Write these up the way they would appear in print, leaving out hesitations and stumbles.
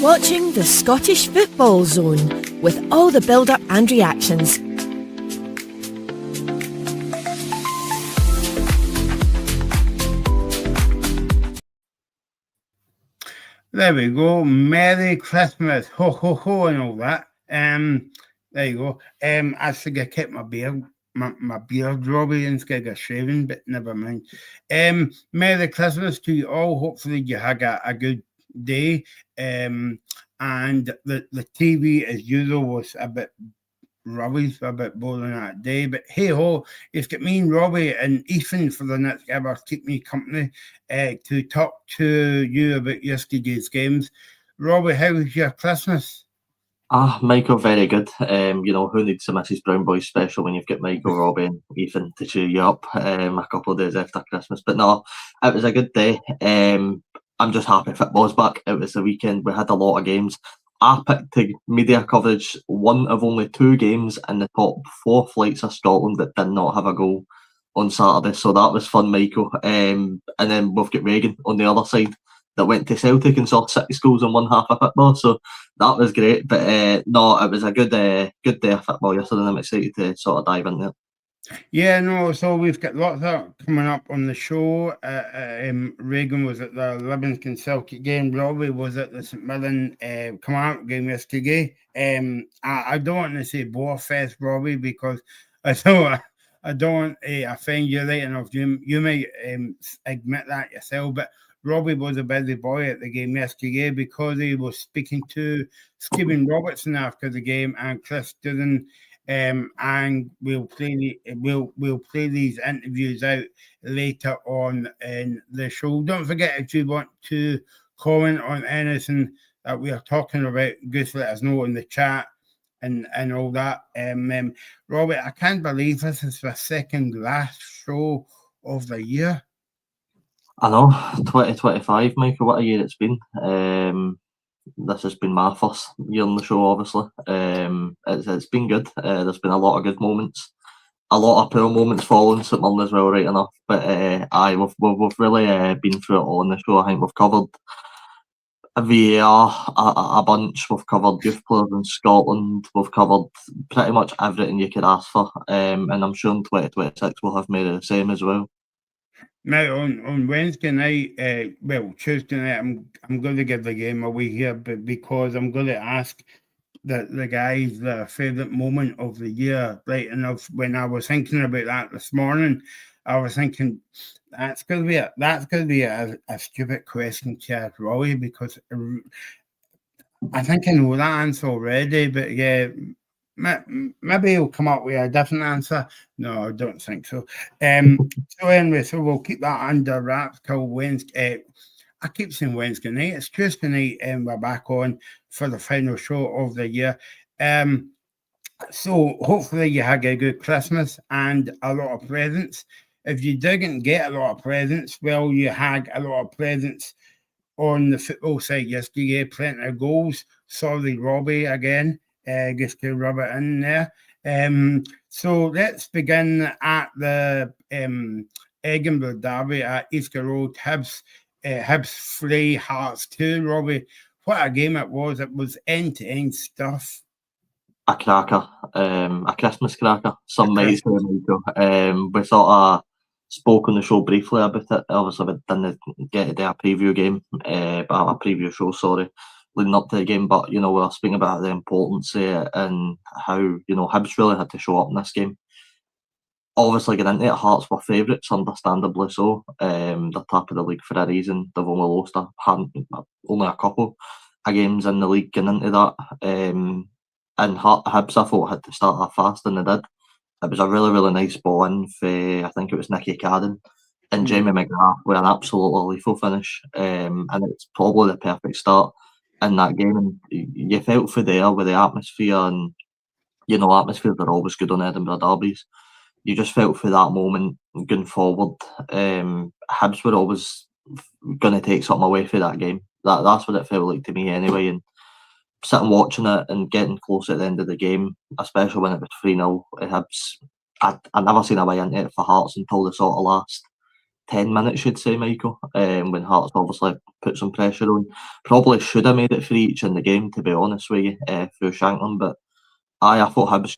watching the Scottish Football Zone with all the build-up and reactions. There we go. Merry Christmas, ho ho ho, and all that. There you go. I think I kept my beard, my beard, Robbie, instead of shaving, but never mind. Merry Christmas to you all. Hopefully you had a good day. And the TV as usual was a bit rubbish, a bit boring that day, but hey ho, it's got me and Robbie and Ethan for the next hour keep me company to talk to you about yesterday's games. Robbie, how was your Christmas? Michael, very good. Who needs a Mrs. Brown Boy special when you've got Michael, Robbie and Ethan to cheer you up a couple of days after Christmas. But no, it was a good day. I'm just happy football's back. It was the weekend. We had a lot of games. I picked media coverage one of only two games in the top four flights of Scotland that did not have a goal on Saturday. So that was fun, Michael. And then we've got Reagan on the other side that went to Celtic and saw 6 goals in one half of football. So that was great. But no, it was a good day of football yesterday, and I'm excited to sort of dive in there. Yeah, no, so we've got lots of coming up on the show. Reagan was at the Livingston Celtic game. Robbie was at the St Mirren Kilmarnock game yesterday. I don't want to say Boarfest, Robbie, because I don't want to offend you right enough. You might admit that yourself, but Robbie was a busy boy at the game yesterday because he was speaking to Stephen Robertson after the game and Chris Doolan. And we'll play these interviews out later on in the show. Don't forget, if you want to comment on anything that we are talking about, just let us know in the chat and all that. Robert, I can't believe this is the second last show of the year. I know, 2025, Michael, what a year it's been. This has been my first year on the show, obviously. It's been good. There's been a lot of good moments, a lot of poor moments following St Mirren as well, right enough. But we've really been through it all on the show. I think we've covered a VAR, a bunch. We've covered youth players in Scotland. We've covered pretty much everything you could ask for. And I'm sure in 2026 we'll have made it the same as well. Now on Wednesday night, Tuesday night, I'm going to give the game away here, but because I'm going to ask the guys their favourite moment of the year, right? And when I was thinking about that this morning, I was thinking that's going to be a stupid question to ask Roy, because I think I know that answer already, but yeah. Maybe he'll come up with a different answer. No, I don't think so. So anyway, we'll keep that under wraps till Wednesday. I keep saying Wednesday night. It's Tuesday night, and we're back on for the final show of the year. So hopefully you had a good Christmas and a lot of presents. If you didn't get a lot of presents, well, you had a lot of presents on the football side yesterday. Plenty of goals. Sorry, Robbie, again. Just to rub it in there. So let's begin at the Edinburgh Derby at Easter Road. Hibs 3, Hearts 2. Robbie, what a game it was. It was end-to-end stuff. A cracker. A Christmas cracker. Some might say, Michael. We sort of spoke on the show briefly about it. Obviously, we didn't get to do a preview game, but a preview show, sorry, leading up to the game, but we were speaking about the importance of it and how Hibs really had to show up in this game. Obviously, getting into it, Hearts were favourites, understandably so. They're top of the league for a reason. They've only lost only a couple of games in the league getting into that. And Hibs, I thought, had to start off fast, and they did. It was a really, really nice ball in for, I think it was Nicky Cadden, and Jamie McGrath with an absolutely lethal finish. And it's probably the perfect start in that game, and you felt for there with the atmosphere, and atmospheres are always good on Edinburgh derbies. You just felt for that moment going forward. Hibs were always going to take something away from that game. That's what it felt like to me anyway. And sitting watching it and getting close at the end of the game, especially when it was 3-0 at Hibs, I never seen a way into it for Hearts until the sort of last 10 minutes, you'd say, Michael, when Hearts obviously put some pressure on. Probably should have made it for each in the game, to be honest with you, through Shankland. But I thought Hibs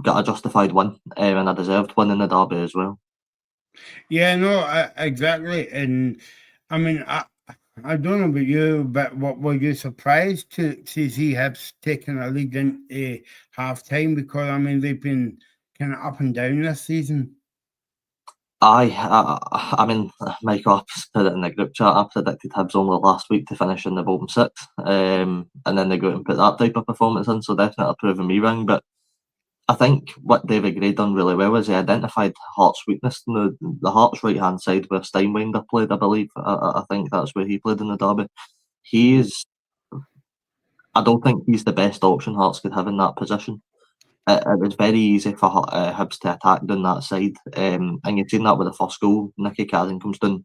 got a justified win and a deserved win in the derby as well. Yeah, no, exactly. And I mean, I don't know about you, but what were you surprised to see Hibs taking a lead into half time? Because I mean, they've been kind of up and down this season. I mean, Michael, I put it in the group chat. I predicted Hibs only last week to finish in the bottom six, and then they go out and put that type of performance in. So definitely proving me wrong. But I think what David Gray done really well is he identified Hearts' weakness in the Hearts' right hand side where Steinwinder played. I believe I think that's where he played in the derby. I don't think he's the best option Hearts could have in that position. It was very easy for Hibs to attack down that side, and you've seen that with the first goal. Nicky Carden comes down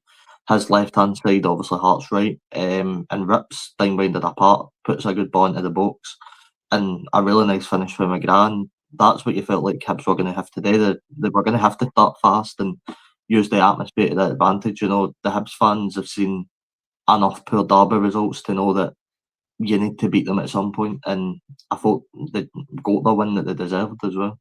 his left hand side, obviously Hearts right, and rips Steinwinder apart, puts a good ball into the box, and a really nice finish from McGrath. And that's what you felt like Hibs were going to have to do. They were going to have to start fast and use the atmosphere to their advantage. You know, the Hibs fans have seen enough poor derby results to know that you need to beat them at some point, and I thought they got the win that they deserved as well.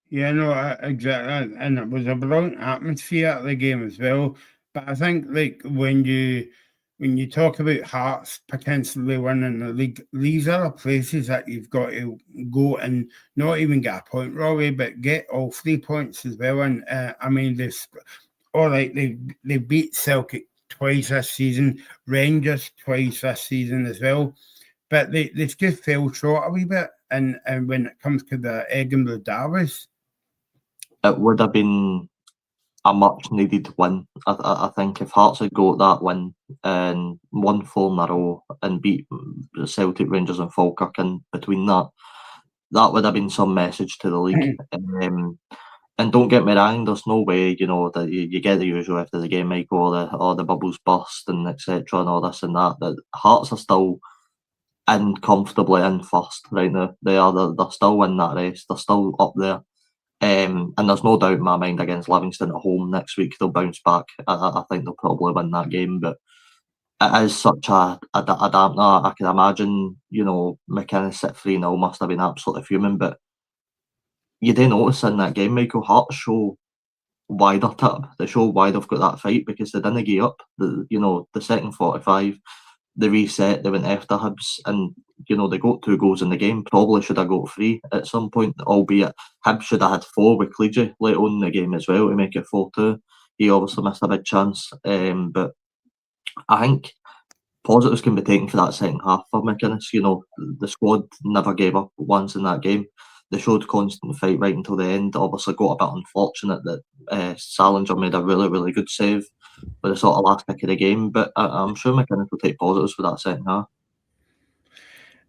Yeah, no, exactly, and it was a brilliant atmosphere at the game as well. But I think, like, when you talk about Hearts potentially winning the league, these are the places that you've got to go and not even get a point, Robbie, but get all 3 points as well. And I mean, they beat Celtic twice this season, Rangers twice this season as well, but they've just fell short a wee bit. And when it comes to the Edinburgh derbies, it would have been a much needed win. I think if Hearts had got that win and won 4 in a row and beat Celtic, Rangers, and Falkirk in between that would have been some message to the league. And don't get me wrong, there's no way, you know, that you get the usual after the game, Michael, or the bubbles burst and etc. and all this and that. That Hearts are still in comfortably in first right now. They're still in that race. They're still up there. And there's no doubt in my mind against Livingston at home next week they'll bounce back. I think they'll probably win that game, but it is such a dampener. I can imagine, you know, McInnes at 3-0 must have been absolutely fuming, but you did notice in that game, Michael, Hearts show why they're top. They show why they've got that fight because they didn't give up. The second 45, they reset, they went after Hibs, and you know they got 2 goals in the game. Probably should have got 3 at some point, albeit Hibs should have had 4 with Cleary late on in the game as well to make it 4-2. He obviously missed a big chance, but I think positives can be taken for that second half for McInnes. You know, the squad never gave up once in that game. They showed constant fight right until the end. Obviously got a bit unfortunate that Salinger made a really, really good save with the sort of last kick of the game, but I'm sure McInnes will take positives for that second half.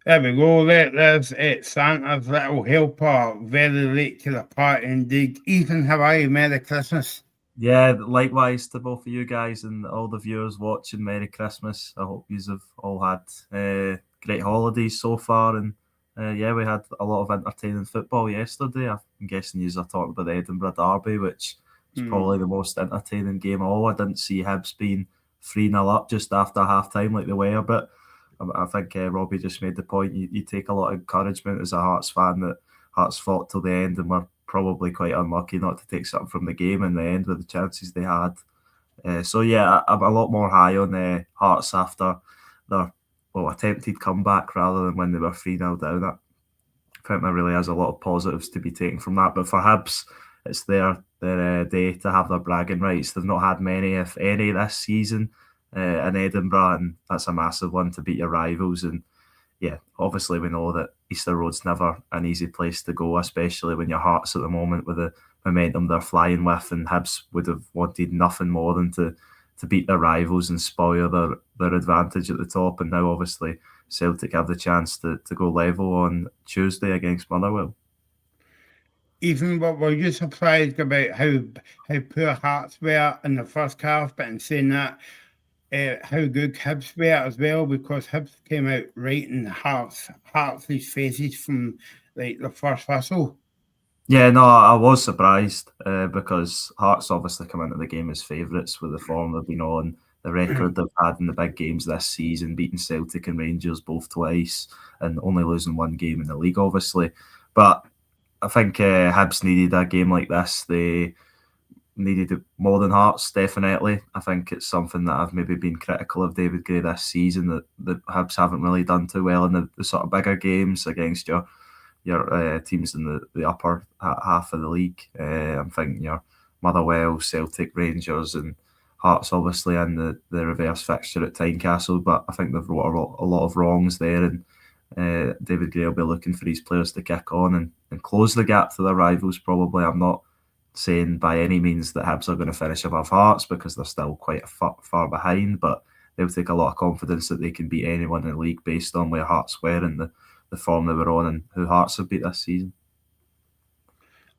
There we go. There's Santa's little helper, very late to the party indeed. Ethan, how are you? Merry Christmas. Yeah, likewise to both of you guys and all the viewers watching. Merry Christmas. I hope you have all had great holidays so far. And yeah, we had a lot of entertaining football yesterday. I'm guessing you are talking about the Edinburgh Derby, which was probably the most entertaining game of all. I didn't see Hibs being 3-0 up just after half time like they were, but I think Robbie just made the point. You take a lot of encouragement as a Hearts fan that Hearts fought till the end and were probably quite unlucky not to take something from the game in the end with the chances they had. So yeah, I'm a lot more high on Hearts after their attempted comeback rather than when they were 3-0 down. I think there really has a lot of positives to be taken from that. But for Hibs, it's their day to have their bragging rights. They've not had many, if any, this season in Edinburgh, and that's a massive one to beat your rivals. And yeah, obviously we know that Easter Road's never an easy place to go, especially when your Hearts at the moment with the momentum they're flying with, and Hibs would have wanted nothing more than to beat their rivals and spoil their advantage at the top. And now obviously Celtic have the chance to go level on Tuesday against Motherwell. Ethan, were you surprised about how poor Hearts were in the first half, but in saying that, how good Hibs were as well, because Hibs came out right in Hearts' faces from like the first whistle? Yeah, no, I was surprised because Hearts obviously come into the game as favourites with the form they've been on. the record they've had in the big games this season, beating Celtic and Rangers both twice, and only losing one game in the league, obviously. But I think Hibs needed a game like this. They needed it more than Hearts, definitely. I think it's something that I've maybe been critical of David Gray this season, that the Hibs haven't really done too well in the sort of bigger games against your teams in the upper half of the league. I'm thinking your Motherwell, Celtic, Rangers, and Hearts obviously in the reverse fixture at Tynecastle, but I think they've wrought a lot of wrongs there, and David Gray will be looking for these players to kick on and close the gap to their rivals probably. I'm not saying by any means that Hibs are going to finish above Hearts, because they're still quite far behind, but they'll take a lot of confidence that they can beat anyone in the league based on where Hearts were and the form they were on and who Hearts have beat this season.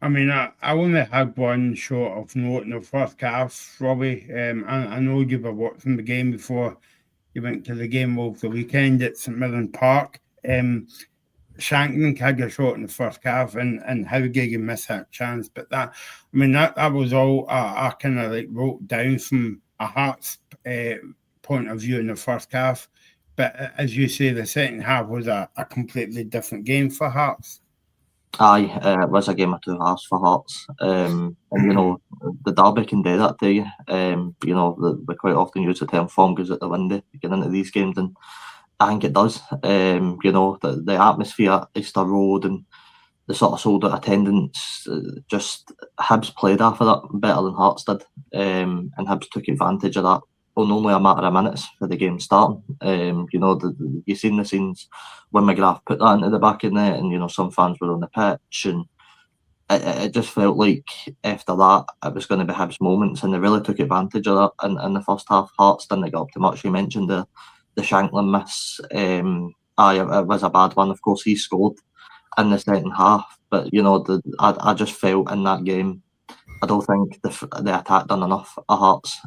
I mean, I only had one short of note in the first half, Robbie. I know you were watching the game before you went to the game over the weekend at St Mirren Park. Shankland had a shot in the first half, and Howgegg missed that chance. But that was all I kind of like wrote down from a Hearts point of view in the first half. But as you say, the second half was a completely different game for Hearts. Aye, it was a game of two halves for Hearts. And, the derby can do that to you. We quite often use the term form goes out the window to get into these games, and I think it does. The atmosphere at Easter Road and the sort of sold out attendance, just Hibs played off of that better than Hearts did. And Hibs took advantage of that in only a matter of minutes for the game starting. You've seen the scenes when McGrath put that into the back of the net, and some fans were on the pitch, and it just felt like after that it was going to be Hibs moments, and they really took advantage of that in the first half. Hearts didn't get up too much. You mentioned the Shankland miss. It was a bad one. Of course, he scored in the second half, but I just felt in that game, I don't think the attack done enough at Hearts,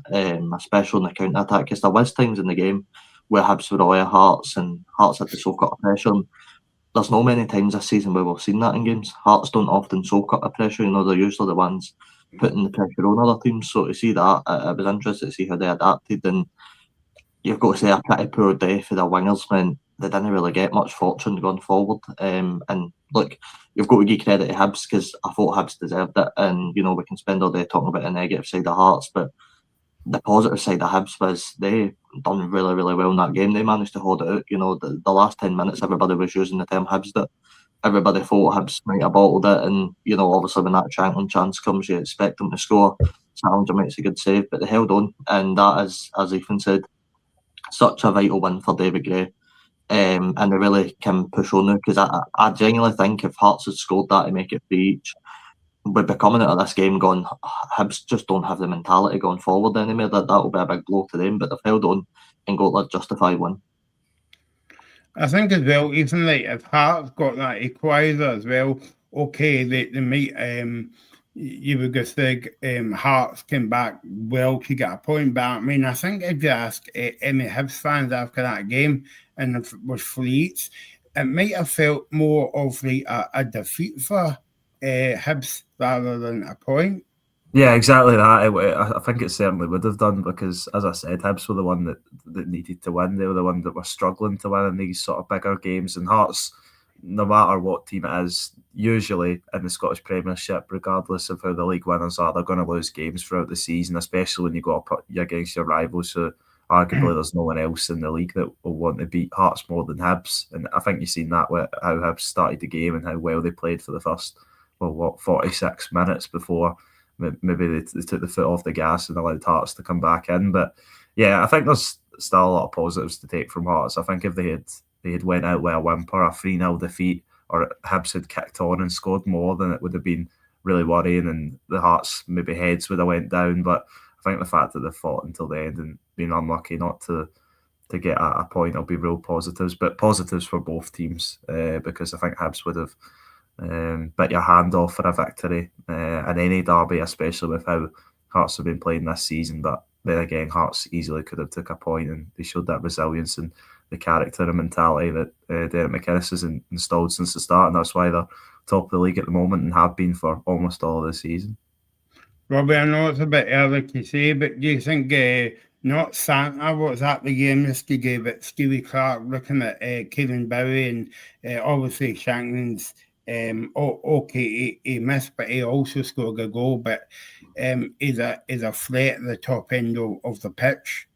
especially in the counter attack, because there was times in the game where Hibs were away at Hearts and Hearts had to soak up the pressure. There's not many times this season where we've seen that in games. Hearts don't often soak up the pressure. They're usually the ones putting the pressure on other teams. So to see that, I was interested to see how they adapted. And you've got to say a pretty poor day for the wingers, when they didn't really get much fortune going forward. And look, you've got to give credit to Hibs, because I thought Hibs deserved it. And we can spend all day talking about the negative side of Hearts, but the positive side of Hibs was they done really, really well in that game. They managed to hold it out. The last 10 minutes, everybody was using the term Hibs that. Everybody thought Hibs might have bottled it, and obviously when that Shankland chance comes, you expect them to score. Salinger makes a good save, but they held on, and that is, as Ethan said, such a vital win for David Gray. And they really can push on now, because I genuinely think if Hearts had scored that to make it 3 each, we'd be coming out of this game going, Hibs just don't have the mentality going forward anymore. That will be a big blow to them, but they've held on and got that justified win. I think as well, even like if Hearts got that equaliser as well, okay, they might you would just think Hearts came back well to get a point back. I mean, I think if you ask any Hibs fans after that game, and if it was 3 each, it might have felt more of like a defeat for Hibs rather than a point. Yeah, exactly that. I think it certainly would have done, because, as I said, Hibs were the one that needed to win. They were the one that were struggling to win in these sort of bigger games. And Hearts, no matter what team it is, usually in the Scottish Premiership, regardless of how the league winners are, they're going to lose games throughout the season, especially when you go up against your rivals. So arguably there's no one else in the league that will want to beat Hearts more than Hibs. And I think you've seen that with how Hibs started the game and how well they played for the first 46 minutes before maybe they took the foot off the gas and allowed Hearts to come back in. But yeah, I think there's still a lot of positives to take from Hearts. I think if they had went out with a whimper, a 3-0 defeat, or Hibs had kicked on and scored more, then it would have been really worrying, and the Hearts maybe heads would have went down. But I think the fact that they fought until the end and been unlucky not to get a point will be real positives. But positives for both teams, because I think Hibs would have bit your hand off for a victory in any derby, especially with how Hearts have been playing this season. But then again, Hearts easily could have took a point, and they showed that resilience and the character and mentality that Derek McInnes has installed since the start, and that's why they're top of the league at the moment and have been for almost all of the season. Robbie, I know it's a bit early to say, but do you think not Santa was at the game yesterday, but Stewie Clark looking at Kevin Bowie and obviously Shankland's okay, he missed, but he also scored a goal. But is a threat at the top end of the pitch.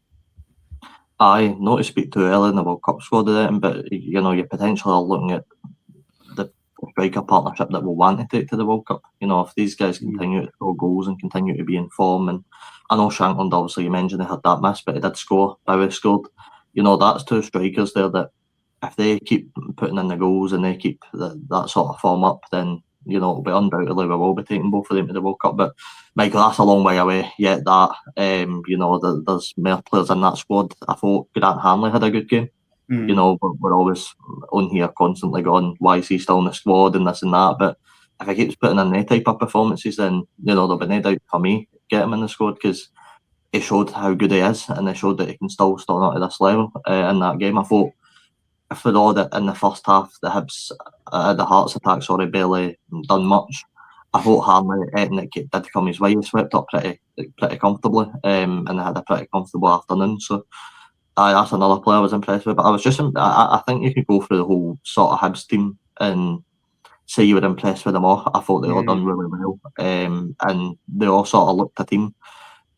Aye, not to speak too early in the World Cup squad of them, but you're potentially looking at the striker partnership that we'll want to take to the World Cup. If these guys continue to score goals and continue to be in form, and I know Shankland, obviously you mentioned he had that miss, but he did score. Bowie scored. That's two strikers there that if they keep putting in the goals and they keep that sort of form up, then it'll be undoubtedly we will be taking both of them to the World Cup. But Michael, that's a long way away yet. That there's more players in that squad. I thought Grant Hanley had a good game. We're always on here constantly going, why is he still in the squad and this and that? But if he keeps putting in any type of performances, then there'll be no doubt for me get him in the squad, because he showed how good he is, and he showed that he can still not at this level in that game. I thought, for all that in the first half, the Hibs, the Hearts attack, barely done much. I thought Hanley did come his way. He swept up pretty comfortably, and they had a pretty comfortable afternoon. So that's another player I was impressed with. But I think you could go through the whole sort of Hibs team and say you were impressed with them all. I thought they all done really well, and they all sort of looked a team.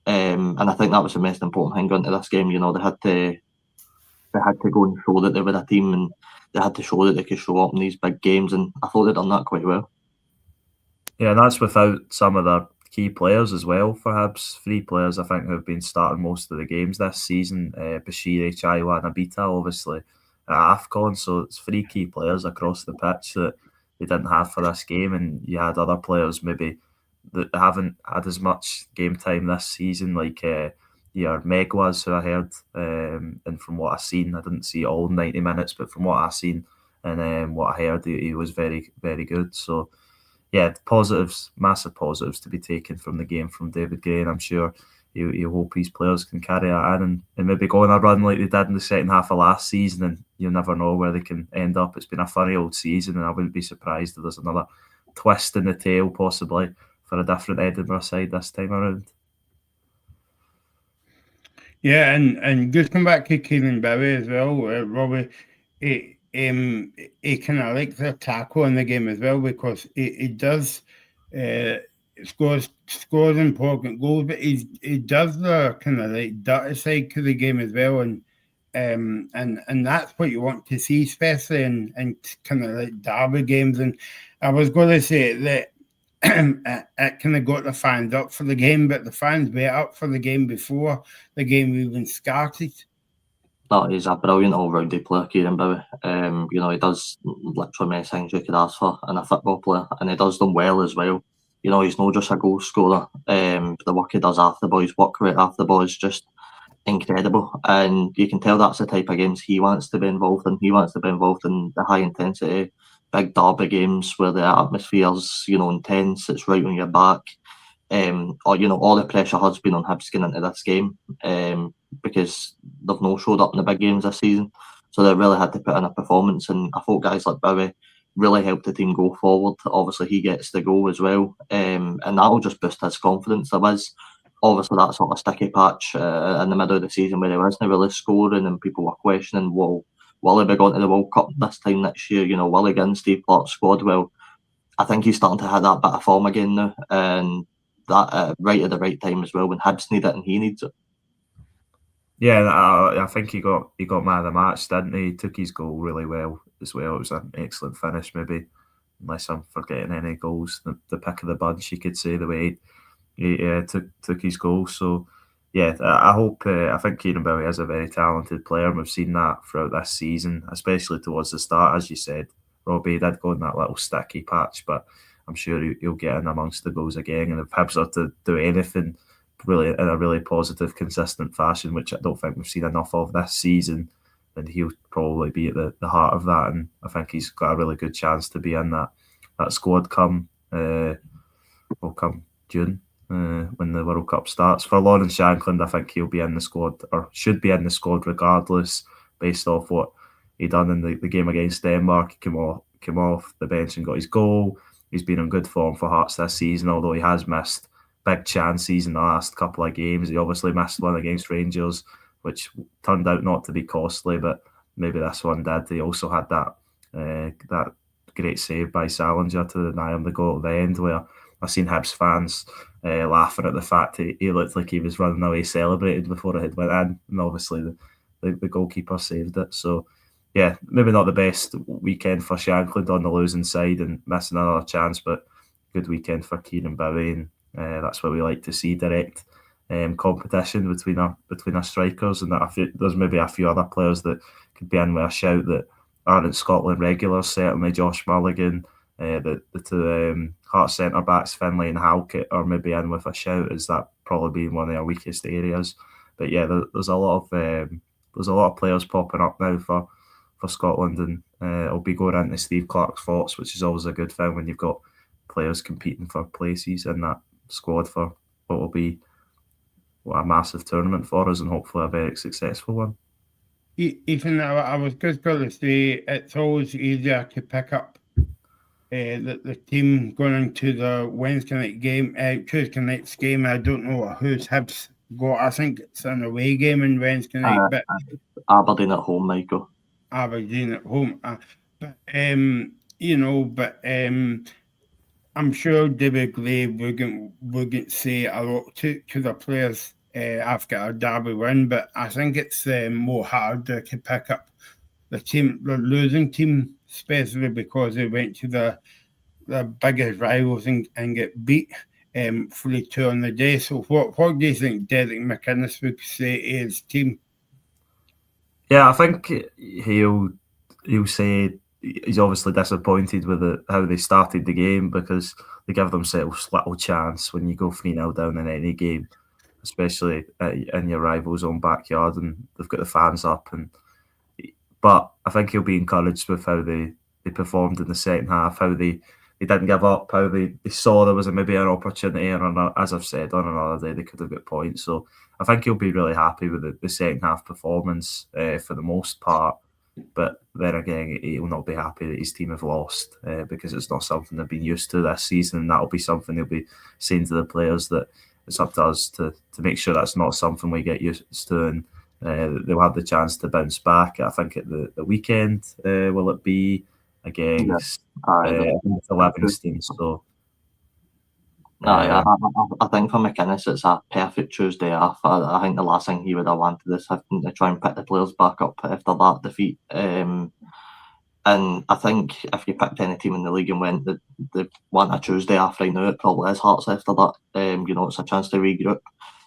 And I think that was the most important thing going into this game. They had to go and show that they were a team, and they had to show that they could show up in these big games, and I thought they'd done that quite well. Yeah, and that's without some of their key players as well for Hibs. 3 players, I think, who have been starting most of the games this season. Bashiri, Chaiwa and Abita, obviously, at AFCON. So it's 3 key players across the pitch that they didn't have for this game, and you had other players maybe that haven't had as much game time this season, like Megwas, who I heard, and from what I've seen, I didn't see all 90 minutes, but from what I've seen and what I heard, he was very, very good. So yeah, massive positives to be taken from the game from David Gray, and I'm sure you hope his players can carry that in and maybe go on a run like they did in the second half of last season, and you never know where they can end up. It's been a funny old season, and I wouldn't be surprised if there's another twist in the tail possibly for a different Edinburgh side this time around. Yeah, and just come back to Kevin Bowie as well, Robbie. He kind of likes the tackle in the game as well, because he does scores important goals, but he does the kind of like dirty side to the game as well, and that's what you want to see, especially in kind of like derby games. And I was going to say that it kind of got the fans up for the game, but the fans were up for the game before the game even started. No, he's a brilliant all-round player, Kieran Bowie. He does literally many things you could ask for in a football player, and he does them well as well. He's not just a goal scorer. The work he does after the ball, his work rate after the ball is just incredible, and you can tell that's the type of games he wants to be involved in. He wants to be involved in the high-intensity, big derby games where the atmosphere's intense, it's right on your back. All the pressure has been on Hibs getting into this game, because they've not showed up in the big games this season, so they really had to put in a performance, and I thought guys like Bowie really helped the team go forward. Obviously he gets the goal as well, and that'll just boost his confidence. There was obviously that sort of sticky patch in the middle of the season where he wasn't really scoring, and people were questioning, will he be going to the World Cup this time next year? Will he get in Steve Clark's squad? Well, I think he's starting to have that bit of form again now, and that right at the right time as well, when Hibs need it and he needs it. Yeah, I think he got man of the match, didn't he? He took his goal really well as well. It was an excellent finish, maybe, unless I'm forgetting any goals. The pick of the bunch, you could say, the way he took his goal. So yeah, I think Kieran Bowie is a very talented player, and we've seen that throughout this season, especially towards the start. As you said, Robbie did go in that little sticky patch, but I'm sure he'll get in amongst the goals again. And if Hibs are to do anything really in a really positive, consistent fashion, which I don't think we've seen enough of this season, then he'll probably be at the heart of that. And I think he's got a really good chance to be in that squad come June, when the World Cup starts. For Lawrence Shankland, I think he'll be in the squad, or should be in the squad regardless, based off what he done in the game against Denmark. He came off the bench and got his goal. He's been in good form for Hearts this season, although he has missed big chances in the last couple of games. He obviously missed one against Rangers, which turned out not to be costly, but maybe this one did. He also had that great save by Salinger to deny him the goal at the end, where I've seen Hibs fans laughing at the fact he looked like he was running away celebrated before it had went in, and obviously the goalkeeper saved it. So yeah, maybe not the best weekend for Shankland on the losing side and missing another chance, but good weekend for Kieran Bowie, and that's what we like to see, direct competition between our strikers, and there's maybe a few other players that could be in with a shout that aren't Scotland regulars. Certainly Josh Mulligan, the two Hearts centre backs Finlay and Halkett are maybe in with a shout, as that probably being one of our weakest areas. But yeah, there's a lot of players popping up now for Scotland, and it'll be going into Steve Clarke's thoughts, which is always a good thing when you've got players competing for places in that squad for what will be a massive tournament for us, and hopefully a very successful one. Ethan, I was just going to say it's always easier to pick up the team going into the Wednesday night game, Tuesday night's game. I don't know who's Hibs got. I think it's an away game on Wednesday night, but Aberdeen at home, Michael. Aberdeen at home. I'm sure David Gray wouldn't say a lot to the players after a derby win, but I think it's more harder to pick up the losing team, especially because they went to the biggest rivals and get beat 3-2 on the day. So what do you think Derek McInnes would say to his team? Yeah, I think he'll say he's obviously disappointed with how they started the game, because they give themselves little chance when you go 3-0 down in any game, especially in your rival's own backyard, and they've got the fans up. But I think he'll be encouraged with how they performed in the second half, how they didn't give up, how they saw there was maybe an opportunity, and as I've said, on another day they could have got points. So I think he'll be really happy with the second half performance for the most part. But then again, he will not be happy that his team have lost because it's not something they've been used to this season. And that'll be something he'll be saying to the players, that it's up to us to make sure that's not something we get used to, and they'll have the chance to bounce back. I think at the weekend, will it be against Livingston? So I think for McInnes it's a perfect Tuesday off. I think the last thing he would have wanted is having to try and pick the players back up after that defeat. And I think if you picked any team in the league and went they want a Tuesday off right now, it probably is Hearts after that. It's a chance to regroup.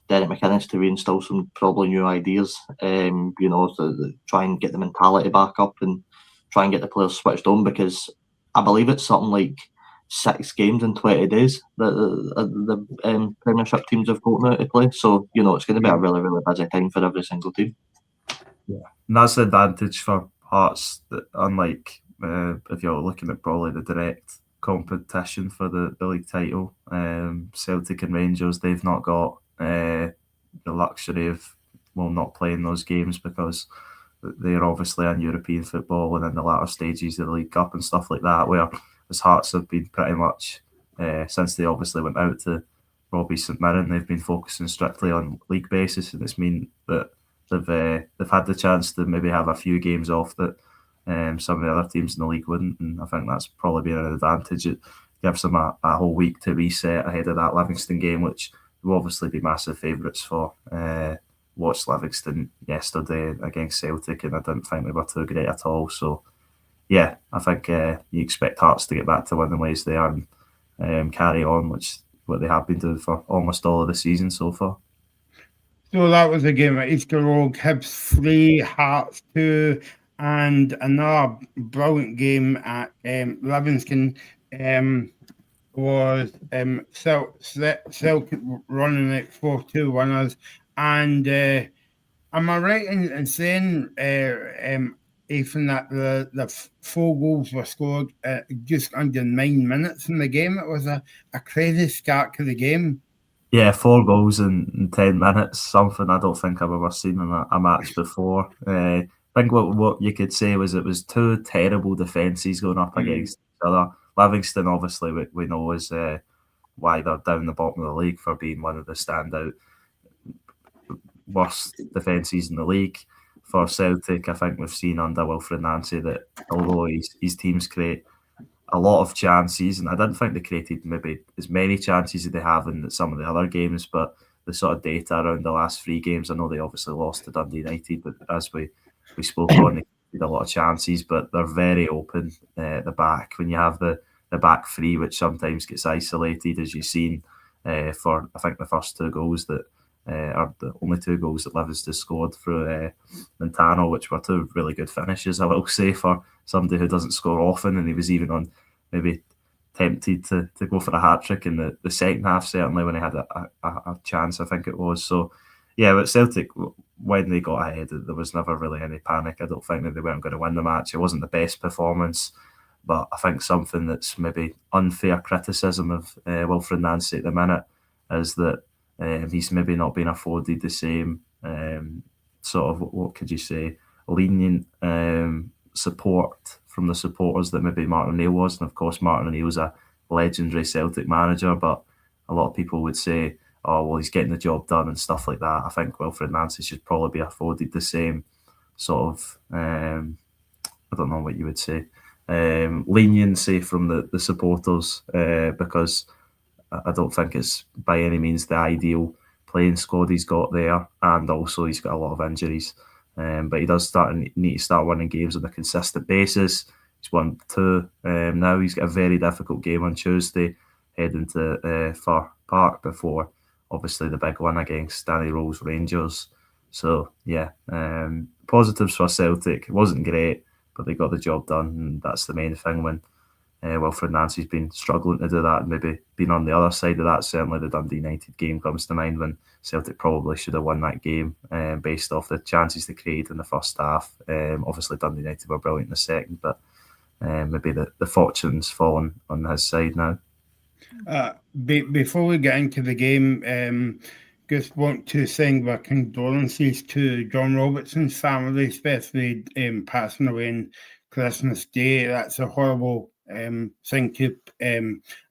Derek McInnes to reinstill some probably new ideas. To try and get the mentality back up and try and get the players switched on, because I believe it's something like 6 games in 20 days that the Premiership teams have got now to play. So, it's going to be a really, really busy time for every single team. Yeah, and that's the advantage for Hearts, that unlike if you're looking at probably the direct competition for the league title, Celtic and Rangers, they've not got the luxury of not playing those games, because they're obviously in European football and in the latter stages of the League Cup and stuff like that, where as Hearts have been pretty much, since they obviously went out to Robbie St Mirren, they've been focusing strictly on league basis, and it's mean that they've had the chance to maybe have a few games off that some of the other teams in the league wouldn't, and I think that's probably been an advantage. It gives them a whole week to reset ahead of that Livingston game, which will obviously be massive favourites for. Watched Livingston yesterday against Celtic, and I didn't think they were too great at all. So yeah, I think you expect Hearts to get back to winning ways there and carry on, which what they have been doing for almost all of the season so far. So that was a game at Easter Road, Hibs 3, Hearts 2, and another brilliant game at Livingston was Celtic running at 4-2 winners. And am I right in saying, Ethan, that the 4 goals were scored just under 9 minutes in the game? It was a crazy start to the game. Yeah, 4 goals in 10 minutes, something I don't think I've ever seen in a match before. I think what you could say was it was 2 terrible defences going up against each other. Livingston, obviously, we know is why they're down the bottom of the league for being one of the standout worst defences in the league. For Celtic, I think we've seen under Wilfred Nancy that although his teams create a lot of chances, and I didn't think they created maybe as many chances as they have in some of the other games, but the sort of data around the last 3 games, I know they obviously lost to Dundee United, but as we spoke on, they created a lot of chances, but they're very open at the back. When you have the back 3, which sometimes gets isolated, as you've seen for, I think, the first 2 goals that are the only 2 goals that Livingston scored through Montano, which were 2 really good finishes, I will say, for somebody who doesn't score often, and he was even on maybe tempted to go for a hat-trick in the second half, certainly when he had a chance, I think it was. So, yeah, but Celtic, when they got ahead, there was never really any panic. I don't think that they weren't going to win the match. It wasn't the best performance, but I think something that's maybe unfair criticism of Wilfred Nancy at the minute is that he's maybe not been afforded the same sort of, what could you say, lenient support from the supporters that maybe Martin O'Neill was. And of course, Martin O'Neill's a legendary Celtic manager, but a lot of people would say, oh, well, he's getting the job done and stuff like that. I think Wilfred Nancy should probably be afforded the same sort of, I don't know what you would say, leniency from the supporters, because I don't think it's by any means the ideal playing squad he's got there, and also he's got a lot of injuries. But he does need to start winning games on a consistent basis. He's won 2 now. He's got a very difficult game on Tuesday, heading to Fir Park before, obviously, the big one against Danny Rose Rangers. So, yeah, positives for Celtic. It wasn't great, but they got the job done, and that's the main thing when Wilfred Nancy's been struggling to do that, and maybe been on the other side of that. Certainly the Dundee United game comes to mind, when Celtic probably should have won that game based off the chances they created in the first half. Obviously Dundee United were brilliant in the second, but maybe the fortune's fallen on his side now. Before we get into the game, just want to send our condolences to John Robertson's family, especially passing away on Christmas Day. That's a horrible thing to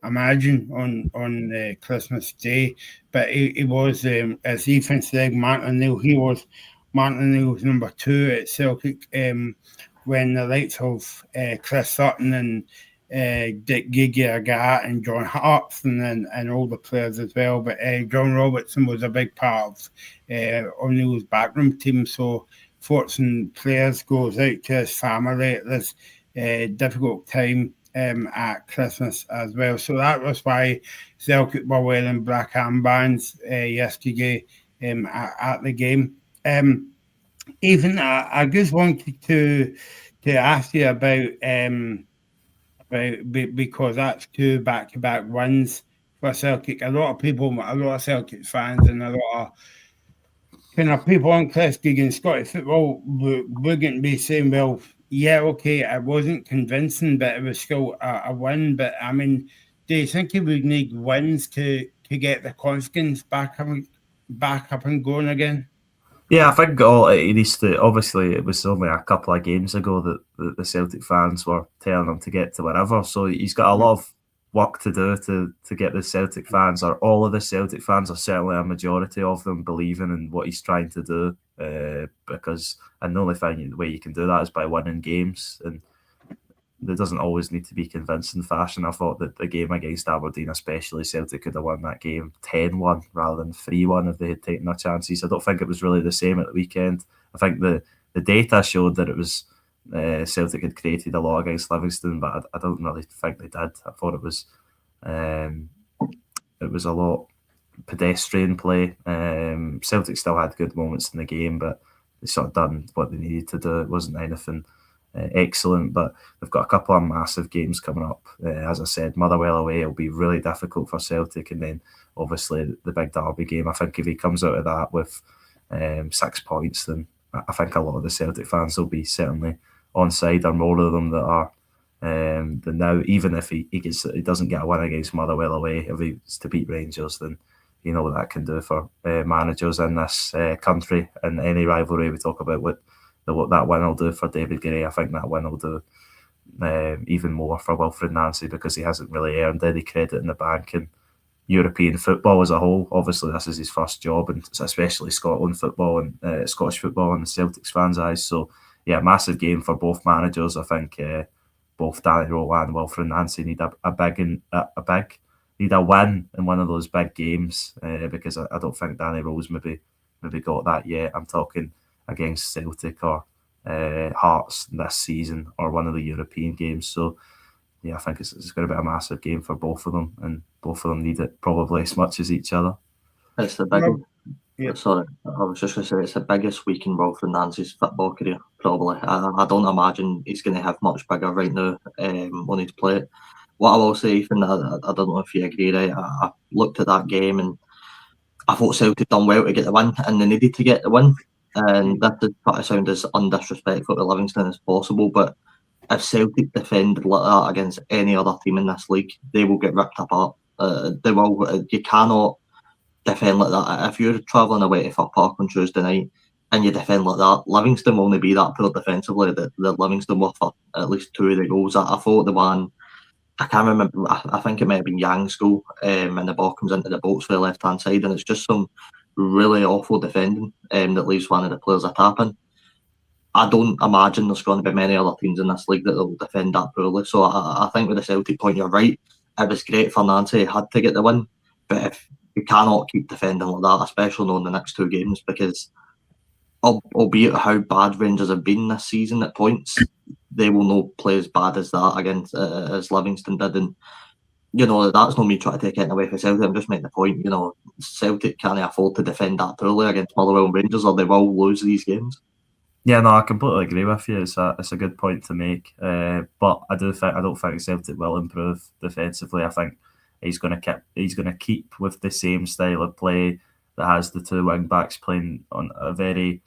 imagine on Christmas Day, but he was, as Ethan said, Martin O'Neill. He was Martin O'Neill's number 2 at Celtic when the likes of Chris Sutton and Dick Gigi-Agat and John Hartson and all the players as well. But John Robertson was a big part of O'Neill's backroom team. So thoughts and prayers goes out to his family at this difficult time at Christmas as well. So that was why Celtic were wearing black armbands yesterday at the game. Even I just wanted to ask you about because that's 2 back-to-back wins for Celtic. A lot of Celtic fans and a lot of kind of people on Chris Geoghegan Scottish football we're going to be saying, well, yeah, okay, it wasn't convincing, but it was still a win. But I mean, do you think you would need wins to get the confidence back up and going again? Yeah, I think it needs to. Obviously, it was only a couple of games ago that the Celtic fans were telling him to get to wherever. So he's got a lot of work to do to get the Celtic fans, or all of the Celtic fans, or certainly a majority of them, believing in what he's trying to do. Because the only the way you can do that is by winning games, and there doesn't always need to be convincing fashion. I thought that the game against Aberdeen, especially, Celtic could have won that game 10-1 rather than 3-1 if they had taken their chances. I don't think it was really the same at the weekend. I think the data showed that it was Celtic had created a lot against Livingston, but I don't really think they did. I thought it was a lot pedestrian play. Celtic still had good moments in the game, but they sort of done what they needed to do. It wasn't anything excellent, but they've got a couple of massive games coming up. As I said, Motherwell away will be really difficult for Celtic, and then obviously the big derby game. I think if he comes out of that with 6 points, then I think a lot of the Celtic fans will be certainly on side, or more of them that are than now. Even if he doesn't get a win against Motherwell away, if he's to beat Rangers, then you know what that can do for managers in this country, and any rivalry we talk about what that win will do for David Gray. I think that win will do even more for Wilfred Nancy, because he hasn't really earned any credit in the bank, and European football as a whole. Obviously, this is his first job, and especially Scotland football and Scottish football in the Celtics fans' eyes. So, yeah, massive game for both managers. I think both Danny Rowe and Wilfred Nancy need need a win in one of those big games because I don't think Danny Rowe's maybe got that yet. I'm talking against Celtic or Hearts this season or one of the European games. So, yeah, I think it's going to be a massive game for both of them, and both of them need it probably as much as each other. It's the biggest. Sorry, I was just going to say it's the biggest week in Wilfred Nancy's football career. Probably, I don't imagine he's going to have much bigger right now on his plate. What I will say, Ethan, I don't know if you agree. Right, I looked at that game and I thought Celtic done well to get the win, and they needed to get the win. And that did try to sound as undisrespectful to Livingston as possible, but if Celtic defended like that against any other team in this league, they will get ripped apart. They will. You cannot defend like that. If you're travelling away to Fir Park on Tuesday night and you defend like that, Livingston will only be that poor defensively. That Livingston were for at least 2 of the goals. I thought the one, I can't remember, I think it might have been Yang's goal, and the ball comes into the box for the left hand side, and it's just some really awful defending that leaves one of the players a tapping. I don't imagine there's going to be many other teams in this league that will defend that poorly. So I think with the Celtic point, you're right. It was great for Nancy. He had to get the win. But if you cannot keep defending like that, especially knowing the next 2 games, because albeit how bad Rangers have been this season at points, they will not play as bad as that against as Livingston did. And, you know, that's not me trying to take it away from Celtic. I'm just making the point, you know, Celtic can't afford to defend that poorly against Motherwell and Rangers or they will lose these games. Yeah, no, I completely agree with you. It's a good point to make, but I don't think Celtic will improve defensively. I think he's going to keep with the same style of play that has the 2 wing backs playing on a very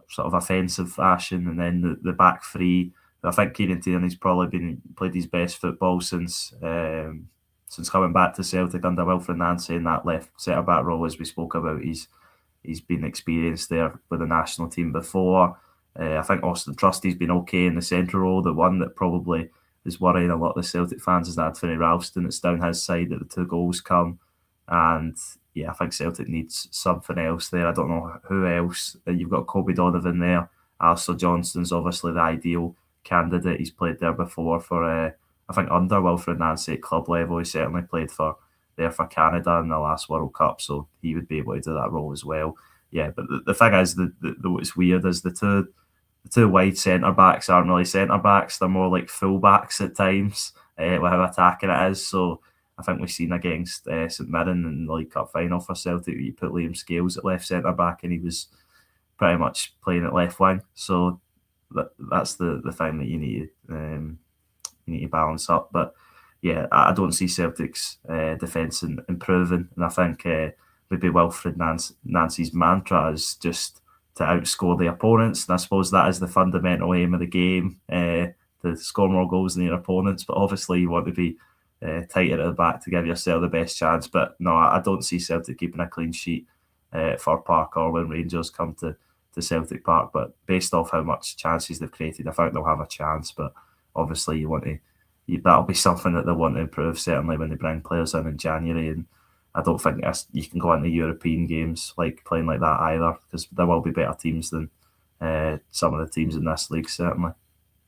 sort of offensive fashion, and then the back 3. I think Kieran Tierney's probably played his best football since coming back to Celtic under Wilfred Nancy in that left centre back role, as we spoke about. He's been experienced there with the national team before. I think Austin Trusty's been okay in the central role. The one that probably is worrying a lot of the Celtic fans is Anthony Ralston. It's down his side that the 2 goals come. And yeah, I think Celtic needs something else there. I don't know who else. You've got Kobe Donovan there. Alistair Johnston's obviously the ideal candidate. He's played there before for, I think, under Wilfred Nancy at club level. He certainly played for Canada in the last World Cup, so he would be able to do that role as well. Yeah, but the thing is, what's weird is the two wide centre backs aren't really centre backs; they're more like full backs at times with how attacking it is. So I think we've seen against St Mirren in the League Cup final for Celtic, you put Liam Scales at left centre back, and he was pretty much playing at left wing. So that's the thing that you need to balance up. But yeah, I don't see Celtic's defence improving, and I think maybe Wilfred Nancy's mantra is just to outscore the opponents, and I suppose that is the fundamental aim of the game, to score more goals than your opponents. But obviously you want to be tighter at the back to give yourself the best chance. But no, I don't see Celtic keeping a clean sheet for Park or when Rangers come to Celtic Park. But based off how much chances they've created, I think they'll have a chance. But obviously that'll be something that they want to improve, certainly when they bring players in January. And I don't think you can go into European games like playing like that either, because there will be better teams than some of the teams in this league, certainly.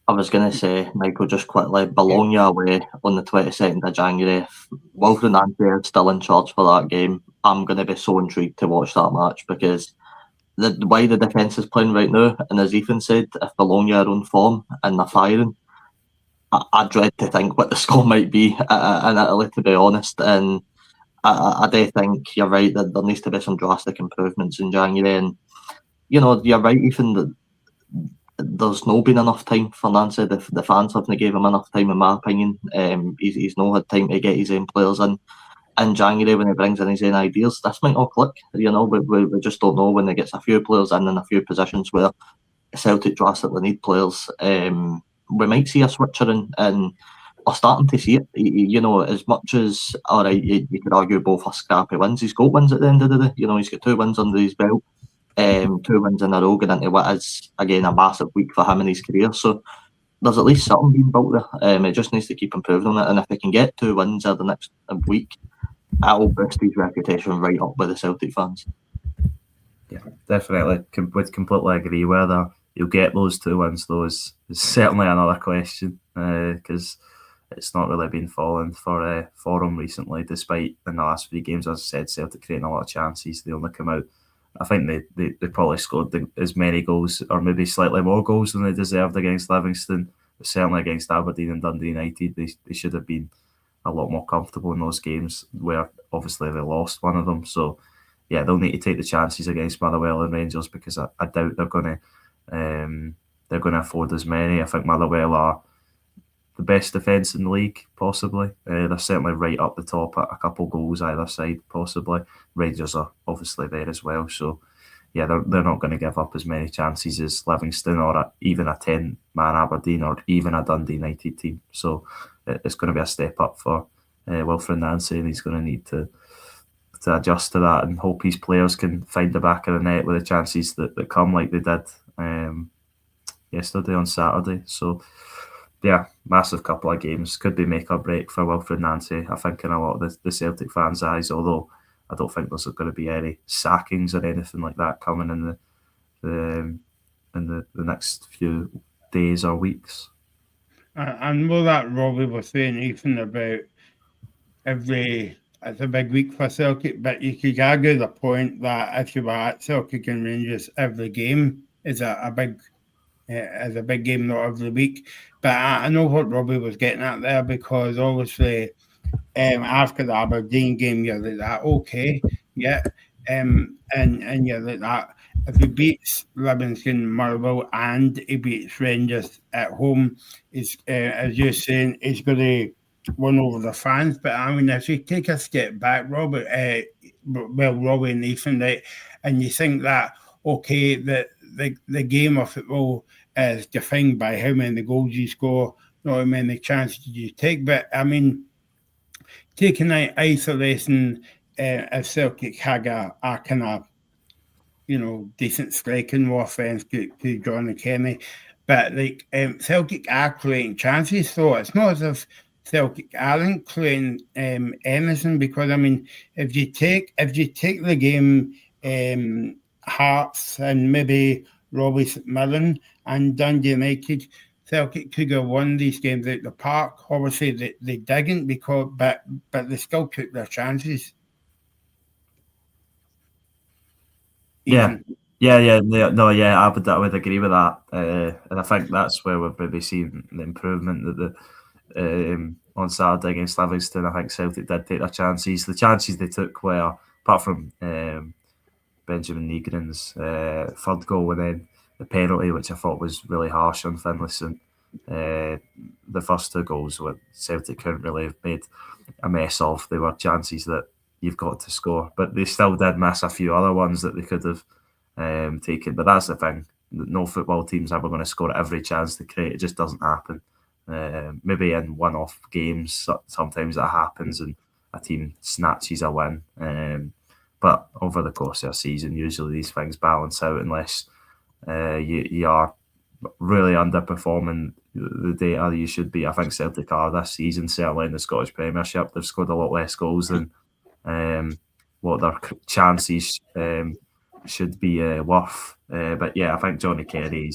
I was going to say, Michael, just quickly, Bologna away on the 22nd of January. If Wilfred Nancy is still in charge for that game, I'm going to be so intrigued to watch that match, because the way the defence is playing right now, and as Ethan said, if Bologna are on form and they're firing, I dread to think what the score might be in Italy, to be honest. And I do think you're right that there needs to be some drastic improvements in January. And, you know, you're right, Ethan, that there's not been enough time for Nancy. The fans haven't gave him enough time, in my opinion. He's not had time to get his own players in January when he brings in his own ideas. This might not click, you know. We just don't know when he gets a few players in a few positions where Celtic drastically need players. We might see a switcher and are starting to see it. You know, as much as, all right, you could argue both are scrappy wins. He's got wins at the end of the day. You know, he's got 2 wins under his belt, 2 wins in a row, going into what is, again, a massive week for him in his career. So there's at least something being built there. It just needs to keep improving on it. And if he can get 2 wins over the next week, that'll boost his reputation right up with the Celtic fans. Yeah, definitely. Would completely agree. Whether you'll get those 2 wins, though, is certainly another question, because it's not really been falling for him recently, despite in the last few games, as I said, Celtic creating a lot of chances. They only come out, I think they probably scored as many goals, or maybe slightly more goals than they deserved against Livingston. But certainly against Aberdeen and Dundee United, they should have been a lot more comfortable in those games, where obviously they lost one of them. So yeah, they'll need to take the chances against Motherwell and Rangers, because I doubt they're going to afford as many. I think Motherwell are the best defence in the league, possibly. They're certainly right up the top at a couple goals either side, possibly. Rangers are obviously there as well. So yeah, they're not going to give up as many chances as Livingston, or even a 10-man Aberdeen, or even a Dundee United team. So it's going to be a step up for Wilfred Nancy, and he's going to need to adjust to that and hope his players can find the back of the net with the chances that come, like they did yesterday on Saturday. So yeah, massive couple of games. Could be make or break for Wilfred Nancy, I think, in a lot of the Celtic fans' eyes, although I don't think there's going to be any sackings or anything like that coming in the next few days or weeks. I know that Robbie was saying, Ethan, about it's a big week for Celtic, but you could argue the point that if you were at Celtic and Rangers, every game is a big game, not every week. But I know what Robbie was getting at there, because obviously after the Aberdeen game, you're like that, okay, yeah, and you're like that. If he beats Livingston, Motherwell, and he beats Rangers at home, is as you're saying, he's going to win over the fans. But I mean, if you take a step back, Robbie and Ethan, right, and you think that, okay, the game of football is defined by how many goals you score, not how many chances you take. But I mean, taking out isolation, if Celtic had a kind of, decent striking offense to Johnny Kenny, but like Celtic are creating chances, so it's not as if Celtic aren't creating anything. Because I mean, if you take the game, Hearts and maybe Robbie St Mirren and Dundee United, Celtic could have won these games out the park. Obviously, they didn't, but they still took their chances. Yeah, I would agree with that, and I think that's where we've maybe seen the improvement that on Saturday against Livingston. I think Celtic did take their chances. The chances they took were, apart from Benjamin Nygren's third goal, and then the penalty, which I thought was really harsh on Finlayson. The first 2 goals were Celtic couldn't really have made a mess of. They were chances that you've got to score, but they still did miss a few other ones that they could have taken. But that's the thing, no football team's ever going to score at every chance they create. It just doesn't happen. Maybe in one-off games sometimes that happens and a team snatches a win, but over the course of a season usually these things balance out, unless you are really underperforming the data you should be. I think Celtic are this season, certainly in the Scottish Premiership. They've scored a lot less goals than what their chances should be worth. But yeah, I think Johnny Kenny,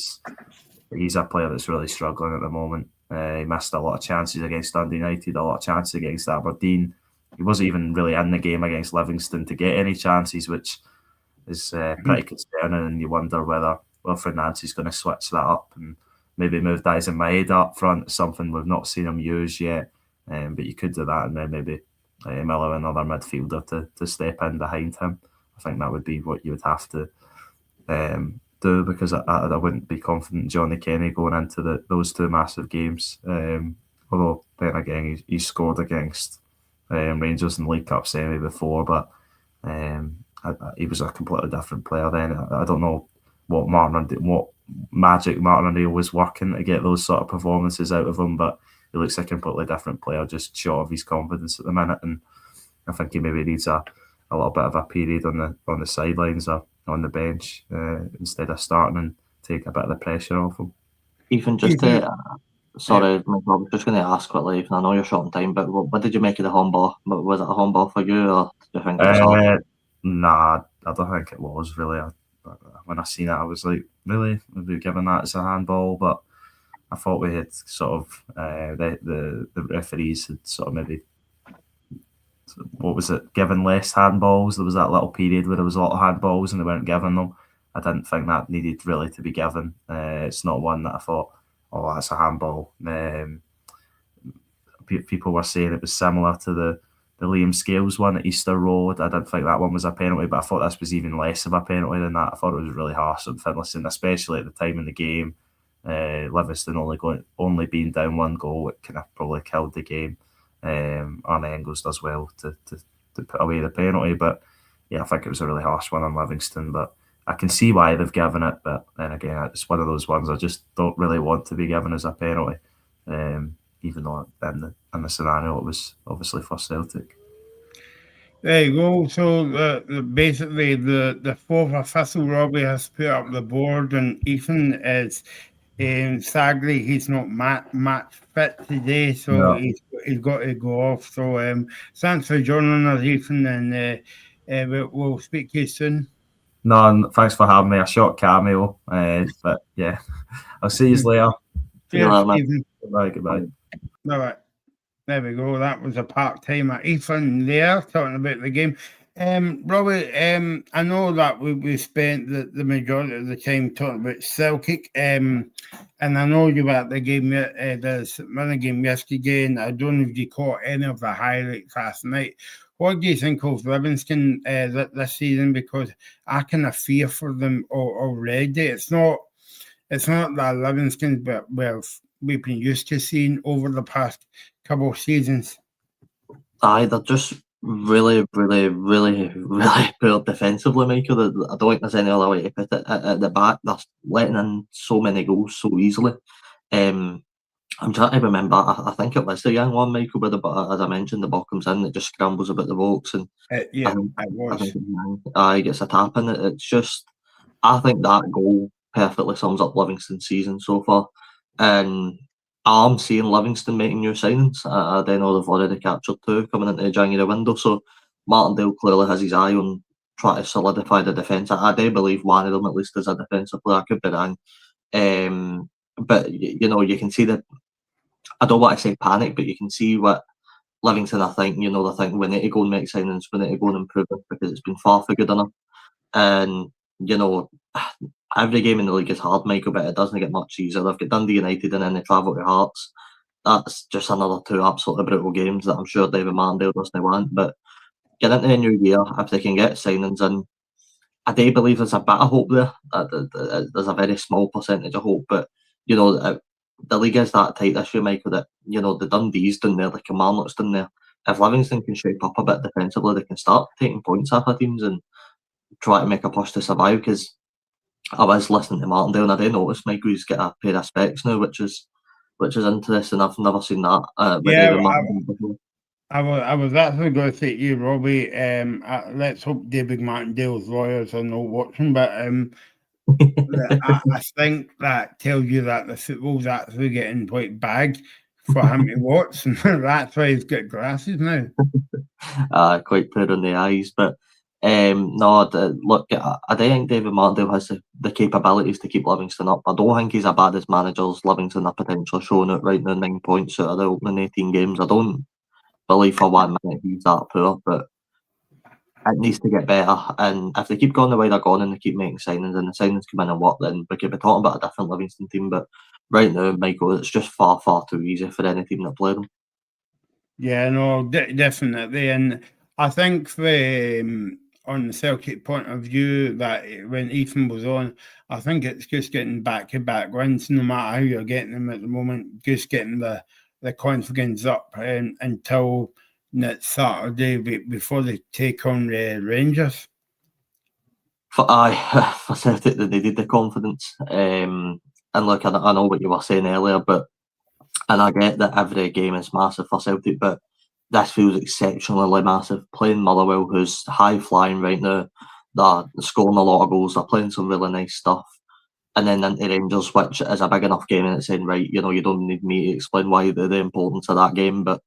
he's a player that's really struggling at the moment. He missed a lot of chances against Dundee United, a lot of chances against Aberdeen. He wasn't even really in the game against Livingston to get any chances, which is pretty concerning, and you wonder whether Wilfred Nancy's going to switch that up and maybe move Daizen Maeda up front, something we've not seen him use yet. But you could do that, and then maybe Miller, another midfielder, to step in behind him. I think that would be what you would have to do, because I wouldn't be confident in Johnny Kenny going into those 2 massive games. Although then again, he scored against Rangers in the League Cup semi before, but he was a completely different player then. I don't know what magic Martin O'Neill was working to get those sort of performances out of him, but he looks a completely different player, just short of his confidence at the minute, and I think he maybe needs a little bit of a period on the sidelines or on the bench instead of starting and take a bit of the pressure off him. Even just Sorry, Michael, I was just going to ask quickly, and I know you're short on time, but what did you make of the handball? Was it a handball for you, or do you think it was Nah, I don't think it was really. When I seen it, I was like, really? Would we given that as a handball? But I thought we had sort of the referees had sort of maybe, what was it, given less handballs. There was that little period where there was a lot of handballs and they weren't giving them. I didn't think that needed really to be given. It's not one that I thought, oh, that's a handball. People were saying it was similar to the Liam Scales one at Easter Road. I didn't think that one was a penalty, but I thought this was even less of a penalty than that. I thought it was really harsh on Finlayson, especially at the time in the game. Livingston only being down 1 goal, it kind of probably killed the game. Arne Engels does well to put away the penalty, but yeah, I think it was a really harsh one on Livingston. But I can see why they've given it, but then again, it's one of those ones I just don't really want to be given as a penalty. Even though in the scenario it was obviously for Celtic. There you go. So basically the fourth official, Robbie, has put up the board, and Ethan is sadly he's not match fit today, so No. he's got to go off. So thanks for joining us, Ethan, and we'll speak to you soon. No, thanks for having me. A short cameo, but yeah, I'll see you later. See you later, man. Ethan. Goodbye. All right. There we go. That was a part-timer. Ethan there talking about the game. Robbie, I know that we spent the majority of the time talking about Celtic, and I know you were at the game, the Mirren game yesterday, and I don't know if you caught any of the highlights last night. What do you think of Livingston this season? Because I kind of fear for them already. It's not that Livingston, but we've been used to seeing over the past couple of seasons. Aye, they're just really, really, really, really poor defensively, Michael. I don't think there's any other way to put it. At the back, they're letting in so many goals so easily. I'm trying to remember. I think it was the young one, Michael, but as I mentioned, the ball comes in, it just scrambles about the box, and Yeah, it was. He gets a tap in it. It's just, I think that goal perfectly sums up Livingston's season so far. And I'm seeing Livingston making new signings. I don't know they've already captured 2 coming into the January window. So Martindale clearly has his eye on trying to solidify the defence. I do believe one of them at least is a defensive player. I could be wrong. But you can see that. I don't want to say panic, but you can see what Livingston are thinking. They're thinking we need to go and make signings, we need to go and improve it because it's been far for good enough. And every game in the league is hard, Michael, but it doesn't get much easier. They've got Dundee United and then they travel to Hearts. That's just another 2 absolutely brutal games that I'm sure David Martindale doesn't want. But get into the new year, if they can get signings in, I do believe there's a bit of hope there. There's a very small percentage of hope, but the league is that tight this year, Michael, that the Dundee's down there, the Kilmarnock's down there. If Livingston can shape up a bit defensively, they can start taking points off of teams and try to make a push to survive. Because I was listening to Martindale and I did notice Michael, he's got a pair of specs now, which is interesting. I've never seen that. I was actually going to say to you, Robbie, let's hope David Martindale's lawyers are not watching, but I think that tells you that the football's actually getting quite big for him to watch, and that's why he's got glasses now. Quite poor on the eyes, but look, I don't think David Martindale has the capabilities to keep Livingston up. I don't think he's as bad as managers Livingston are potentially showing it right now, 9 points out of the opening 18 games. I don't believe for 1 minute he's that poor, but it needs to get better. And if they keep going the way they're going and they keep making signings and the signings come in and work, then we could be talking about a different Livingston team. But right now, Michael, it's just far, far too easy for any team that play them. Yeah, no, definitely. And I think on the Celtic point of view, that when Ethan was on, I think it's just getting back-to-back wins, no matter how you're getting them at the moment, just getting the confidence up until next Saturday before they take on Rangers. For Celtic, they needed the confidence. And look, I know what you were saying earlier, and I get that every game is massive for Celtic, but this feels exceptionally massive. Playing Motherwell, who's high flying right now, they're scoring a lot of goals, they're playing some really nice stuff. and then into Rangers, which is a big enough game, and it's saying, right, you know, you don't need me to explain why the importance of that game, but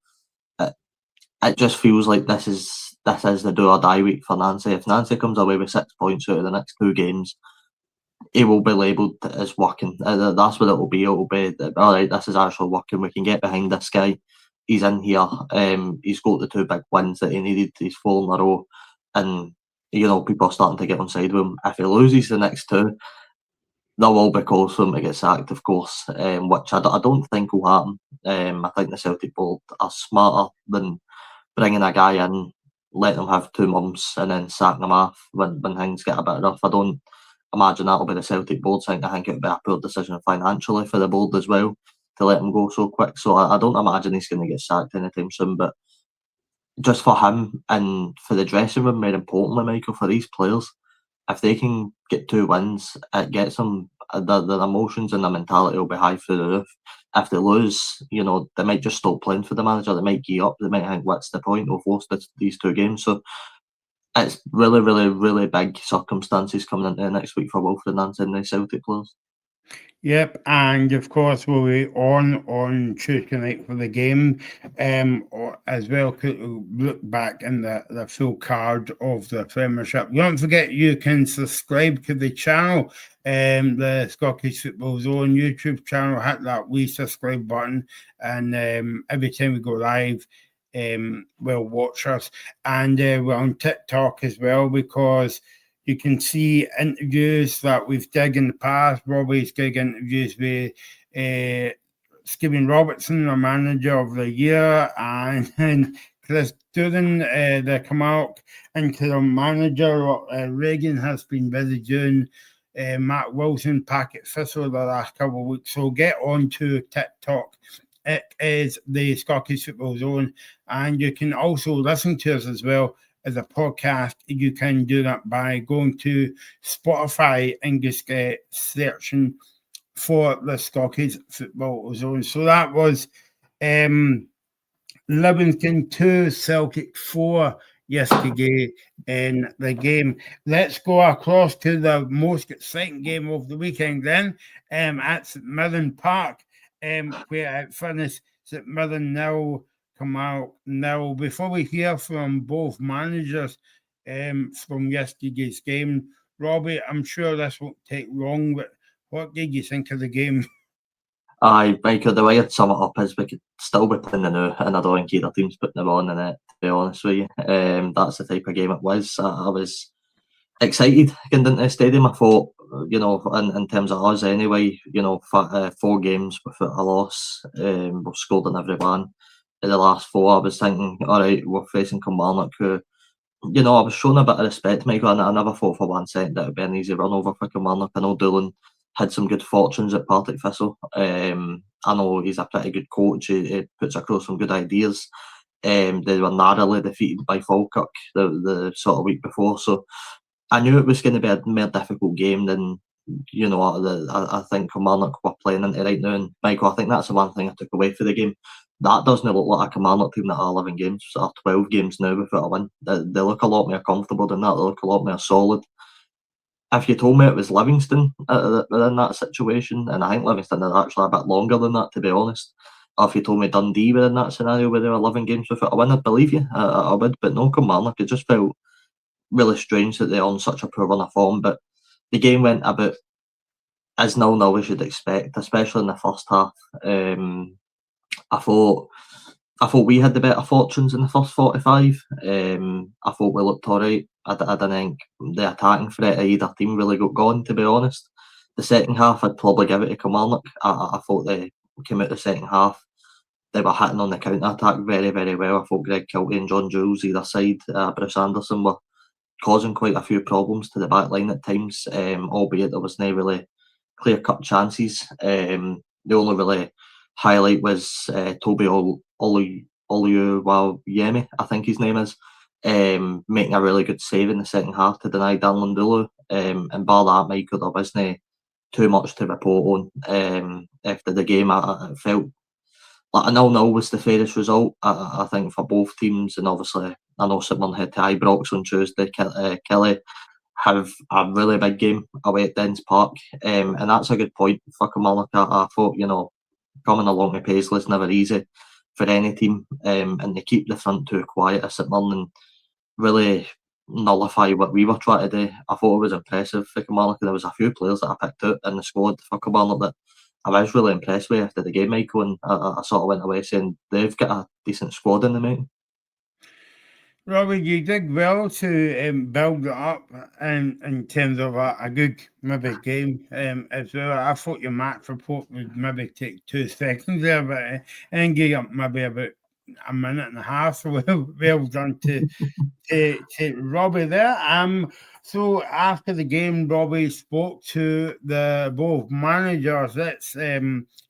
it just feels like this is the do or die week for Nancy. If Nancy comes away with 6 points out of the next 2 games, it will be labelled as working. That's what it will be. It will be, all right, this is actually working. We can get behind this guy. He's in here. He's got the 2 big wins that he needed. He's 4 in a row, and you know, people are starting to get on side with him. If he loses the next 2, there will be calls for him to get sacked, of course, which I don't think will happen. I think the Celtic board are smarter than bringing a guy in, letting him have 2 months, and then sacking him off when things get a bit rough. I don't imagine that'll be the Celtic board's thing. I think it would be a poor decision financially for the board as well to let him go so quick. So I don't imagine he's going to get sacked anytime soon. But just for him and for the dressing room, more importantly, Michael, for these players, if they can get 2 wins, it gets them, their emotions and their mentality will be high through the roof. If they lose, you know, they might just stop playing for the manager. They might give up. They might think, what's the point? We've lost these 2 games. So it's really, really, really big circumstances coming into the next week for Wilfred Nancy and the Celtic players. Yep, and of course we'll be on Tuesday night for the game, or as well could look back in the full card of the Premiership. Don't forget you can subscribe to the channel, the Scottish Football Zone YouTube channel. Hit that wee subscribe button, and every time we go live, will watch us, and we're on TikTok as well, because you can see interviews that we've done in the past. Robbie's gig interviews with Stephen Robertson, our manager of the year, and Chris Doolan, the come out into the manager. Reagan has been busy doing Matt Wilson, Packet Thistle the last couple of weeks. So get on to TikTok. It is the Scottish Football Zone, and you can also listen to us as well as a podcast. You can do that by going to Spotify and just searching for the Scottish Football Zone. So that was Livingston 2, Celtic 4 yesterday in the game. Let's go across to the most exciting game of the weekend then, at St Mirren Park, where it finished St Mirren 0, come out now. Before we hear from both managers from yesterday's game, Robbie, I'm sure this won't take long, but what did you think of the game? Aye, Michael, the way I'd sum it up is we could still be playing the new, and I don't think either team's putting the ball in the net, to be honest with you. That's the type of game it was. I was excited getting into the stadium. I thought, you know, in terms of us anyway, you know, 4 games without a loss, we've scored in every one. In the last 4, I was thinking, all right, we're facing Kilmarnock, who, you know, I was showing a bit of respect, Michael, and I never thought for 1 second that it would be an easy run over for Kilmarnock. I know Doolan had some good fortunes at Partick Thistle. I know he's a pretty good coach. He puts across some good ideas. They were narrowly defeated by Falkirk the sort of week before, so I knew it was going to be a more difficult game than, you know, I think Kilmarnock were playing into right now. And Michael, I think that's the one thing I took away for the game. That doesn't look like a Kilmarnock team that are 11 games or 12 games now without a win. They look a lot more comfortable than that. They look a lot more solid. If you told me it was Livingston in that situation, and I think Livingston are actually a bit longer than that, to be honest, or if you told me Dundee were in that scenario where they were 11 games without a win, I'd believe you. I would, but no, Kilmarnock, it just felt really strange that they're on such a poor run of form. But the game went about as 0-0 as you'd expect, especially in the first half. I thought we had the better fortunes in the first 45. I thought we looked alright. I didn't think the attacking threat of either team really got gone, to be honest. The second half, I'd probably give it to Kilmarnock. I thought they came out the second half. They were hitting on the counter-attack very, very well. I thought Greg Kiltie and John Jules either side, Bruce Anderson, were causing quite a few problems to the back line at times, albeit there was no really clear-cut chances. The only really highlight was Toby Oluwayemi, I think his name is, making a really good save in the second half to deny Dan Lundulu. And bar that, Michael, there wasn't too much to report on. After the game, I felt like a 0-0 was the fairest result, I think, for both teams. And obviously, I know St Mirren had to Ibrox on Tuesday. Kelly have a really big game away at Dens Park, and that's a good point for Kilmarnock. I thought, coming along with Paisley is never easy for any team, and they keep the front two quiet at St Mirren and really nullify what we were trying to do. I thought it was impressive for Kilmarnock, and there was a few players that I picked out in the squad for Kilmarnock that I was really impressed with after the game, Michael, and I sort of went away saying they've got a decent squad in the making. Robbie, you did well to build it up in terms of a good maybe game as well. I thought your match report would maybe take 2 seconds there, but and gave up maybe about a minute and a half. So well done to Robbie there. So after the game, Robbie spoke to the both managers. Let's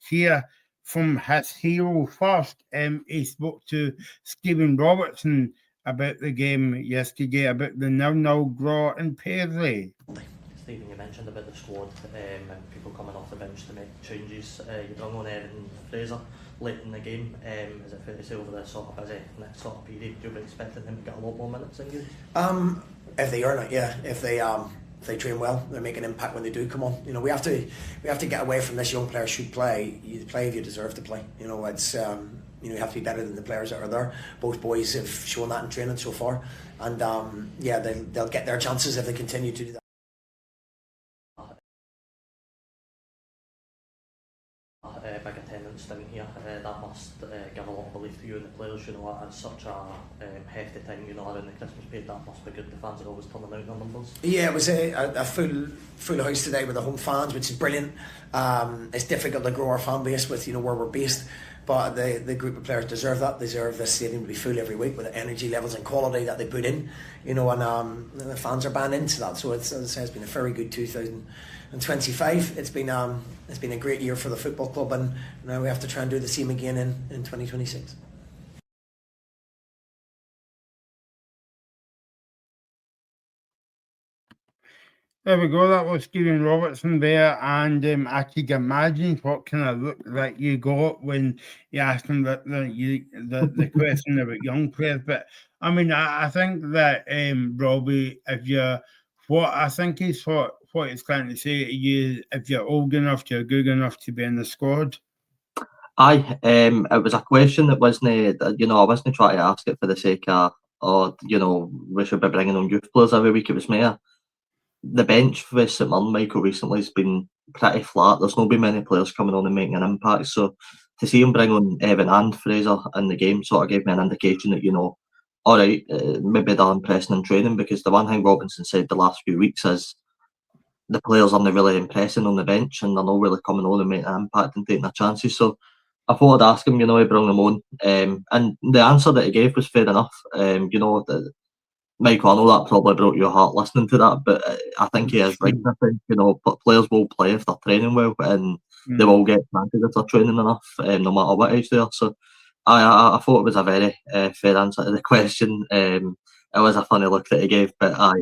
hear from his hero first. He spoke to Stephen Robertson about the game yesterday, about the 0-0 draw in Paisley. Stephen, you mentioned about the squad and people coming off the bench to make changes. You brought on Evan Fraser late in the game. Is it fair to say over the sort of busy next sort of period you'll be expecting him to get a lot more minutes than you? If they earn it, yeah. If they train well, they make an impact when they do come on. We have to get away from this young player should play. You play if you deserve to play. It's you have to be better than the players that are there. Both boys have shown that in training so far, and they'll get their chances if they continue to do that. Big attendance down here, that must give a lot of belief to you and the players. At such a hefty time, around the Christmas period, that must be good. The fans are always turning out in numbers. Yeah, it was a full house today with the home fans, which is brilliant. It's difficult to grow our fan base with where we're based, but the group of players deserve that. They deserve this stadium to be full every week with the energy levels and quality that they put in. And the fans are buying into that. So it's been a very good 2025. It's been a great year for the football club, and now we have to try and do the same again in 2026. There we go. That was Stephen Robertson there, and I could imagine what kind of look like you got when you asked him the question about young players. But I mean, I think that Robbie, what it's trying to say to you, if you're old enough, you're good enough to be in the squad. Aye, it was a question that wasn't, I wasn't trying to ask it for the sake of, we should be bringing on youth players every week. It was more the bench for St Mirren, Michael, recently has been pretty flat. There's not been many players coming on and making an impact. So to see him bring on Evan and Fraser in the game sort of gave me an indication that, all right, maybe they're impressing in training, because the one thing Robinson said the last few weeks is the players aren't really impressing on the bench and they're not really coming on and making an impact and taking their chances. So I thought I'd ask him, he bring them on. And the answer that he gave was fair enough. Michael, I know that probably broke your heart listening to that, but I think he is right. I think, players will play if they're training well, and they will get chances if they're training enough, no matter what age they are. So I thought it was a very fair answer to the question. It was a funny look that he gave, but I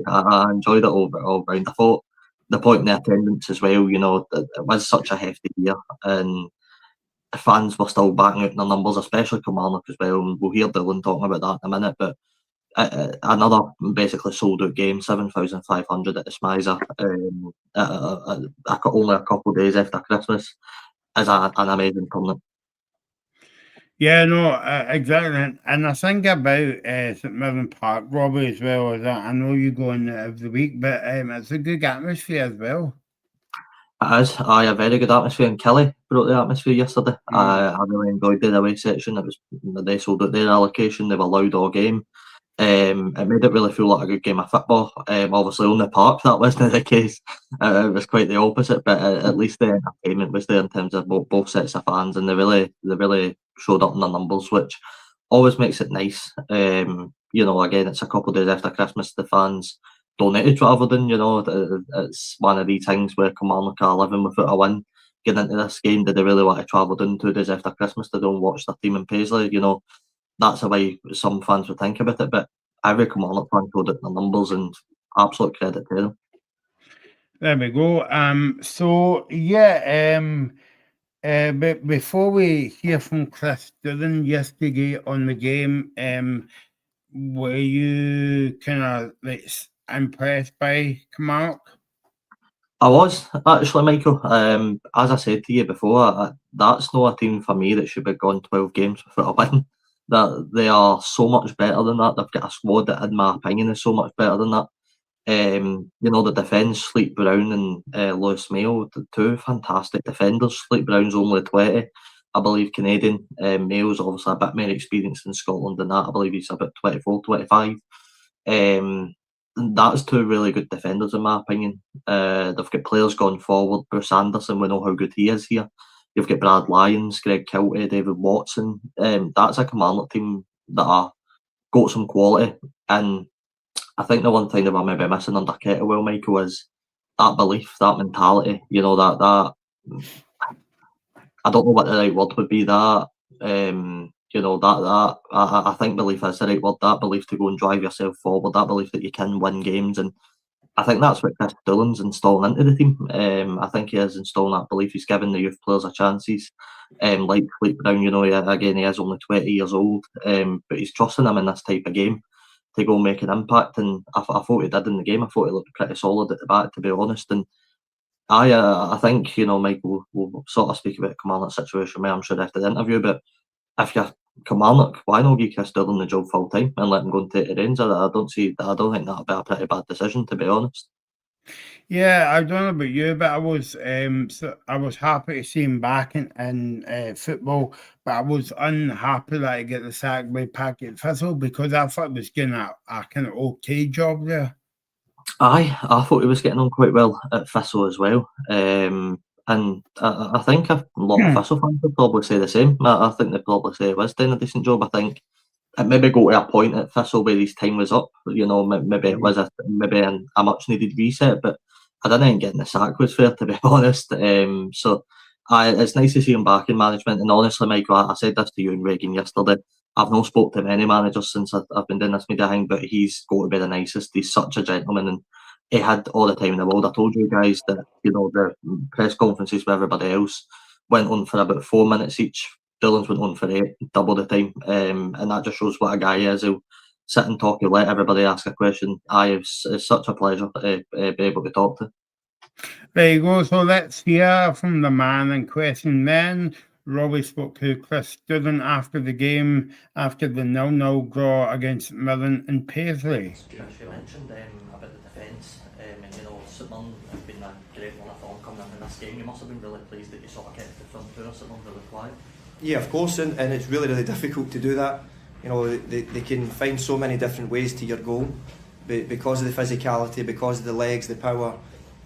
enjoyed it all round. I thought the point in the attendance as well, it was such a hefty year, and the fans were still backing out their numbers, especially Kilmarnock as well. And we'll hear Dylan talking about that in a minute, but another basically sold out game, 7,500 at the Smizer, only a couple of days after Christmas, is an amazing tournament. Yeah, no, exactly. And I think about St Mirren Park, Robbie, as well as that. I know you go in every week, but it's a good atmosphere as well. It is. A very good atmosphere, and Kelly brought the atmosphere yesterday. I really enjoyed the away section. They sold out their allocation. They were loud all game. It made it really feel like a good game of football. Obviously on the park that wasn't the case. It was quite the opposite, but at least the entertainment was there in terms of both sets of fans, and they really showed up in the numbers, which always makes it nice. Again, it's a couple of days after Christmas. The fans don't need to travel down. It's one of these things where Kilmarnock are living without a win. Getting into this game, did they really want to travel down 2 days after Christmas to go and watch their team in Paisley? That's the way some fans would think about it, but every Kilmarnock fan showed it in the numbers, and absolute credit to them. There we go. But before we hear from Chris Dillon yesterday on the game, were you kind of impressed by Kilmarnock? I was actually, Michael. As I said to you before, that's not a team for me that should be gone 12 games without a win. That they are so much better than that. They've got a squad that, in my opinion, is so much better than that. The defence, Sleep Brown and Lewis Mayo, the two fantastic defenders. Sleep Brown's only 20, I believe, Canadian. Mayo's obviously a bit more experienced in Scotland than that. I believe he's about 24, 25. That's two really good defenders, in my opinion. They've got players going forward. Bruce Anderson, we know how good he is here. You've got Brad Lyons, Greg Kiltie, David Watson. That's a Kilmarnock team that are got some quality. And I think the one thing that we're maybe missing under Kettlewell, Michael, is that belief, that mentality. That I don't know what the right word would be. I think belief is the right word. That belief to go and drive yourself forward. That belief that you can win games, and I think that's what Chris Doolan's installing into the team. I think he is installing that belief. He's giving the youth players a chances. Like Sleep Brown, again, he is only 20 years old, but he's trusting them in this type of game to go make an impact, and I thought he did in the game. I thought he looked pretty solid at the back, to be honest. And I think, Michael, we'll sort of speak about Kilmarnock's situation, I'm sure, after the interview, but if you're Kilmarnock, why not give Chris Doolan the job full time and let him go and take the reins? I don't think that'd be a pretty bad decision, to be honest. Yeah, I don't know about you, but I was happy to see him back in football, but I was unhappy that he get the sack by Patrick Thistle, because I thought he was getting a kind of okay job there. I thought he was getting on quite well at Thistle as well. And I think a lot of Thistle fans would probably say the same. I think they'd probably say he was doing a decent job. I think it maybe got to a point at Thistle where his time was up. Maybe it was a much needed reset, but I didn't think getting the sack was fair, to be honest. It's nice to see him back in management. And honestly, Michael, I said this to you and Reagan yesterday. I've not spoke to many managers since I've been doing this media thing, but he's got to be the nicest. He's such a gentleman, and he had all the time in the world. I told you guys that the press conferences with everybody else went on for about 4 minutes each. Doolan's went on for 8, double the time, and that just shows what a guy he is. He'll sit and talk, he'll let everybody ask a question. It's such a pleasure to be able to talk to. There you go. So let's hear from the man in question then. Robbie spoke to Chris Doolan after the game, after the 0-0 draw against Millen and Paisley. You mentioned about the defence, and St Mirren have been a great run of form coming in this game. You must have been really pleased that you sort of kept the front four St Mirren really quiet. Yeah, of course, and it's really, really difficult to do that. They can find so many different ways to your goal, because of the physicality, because of the legs, the power,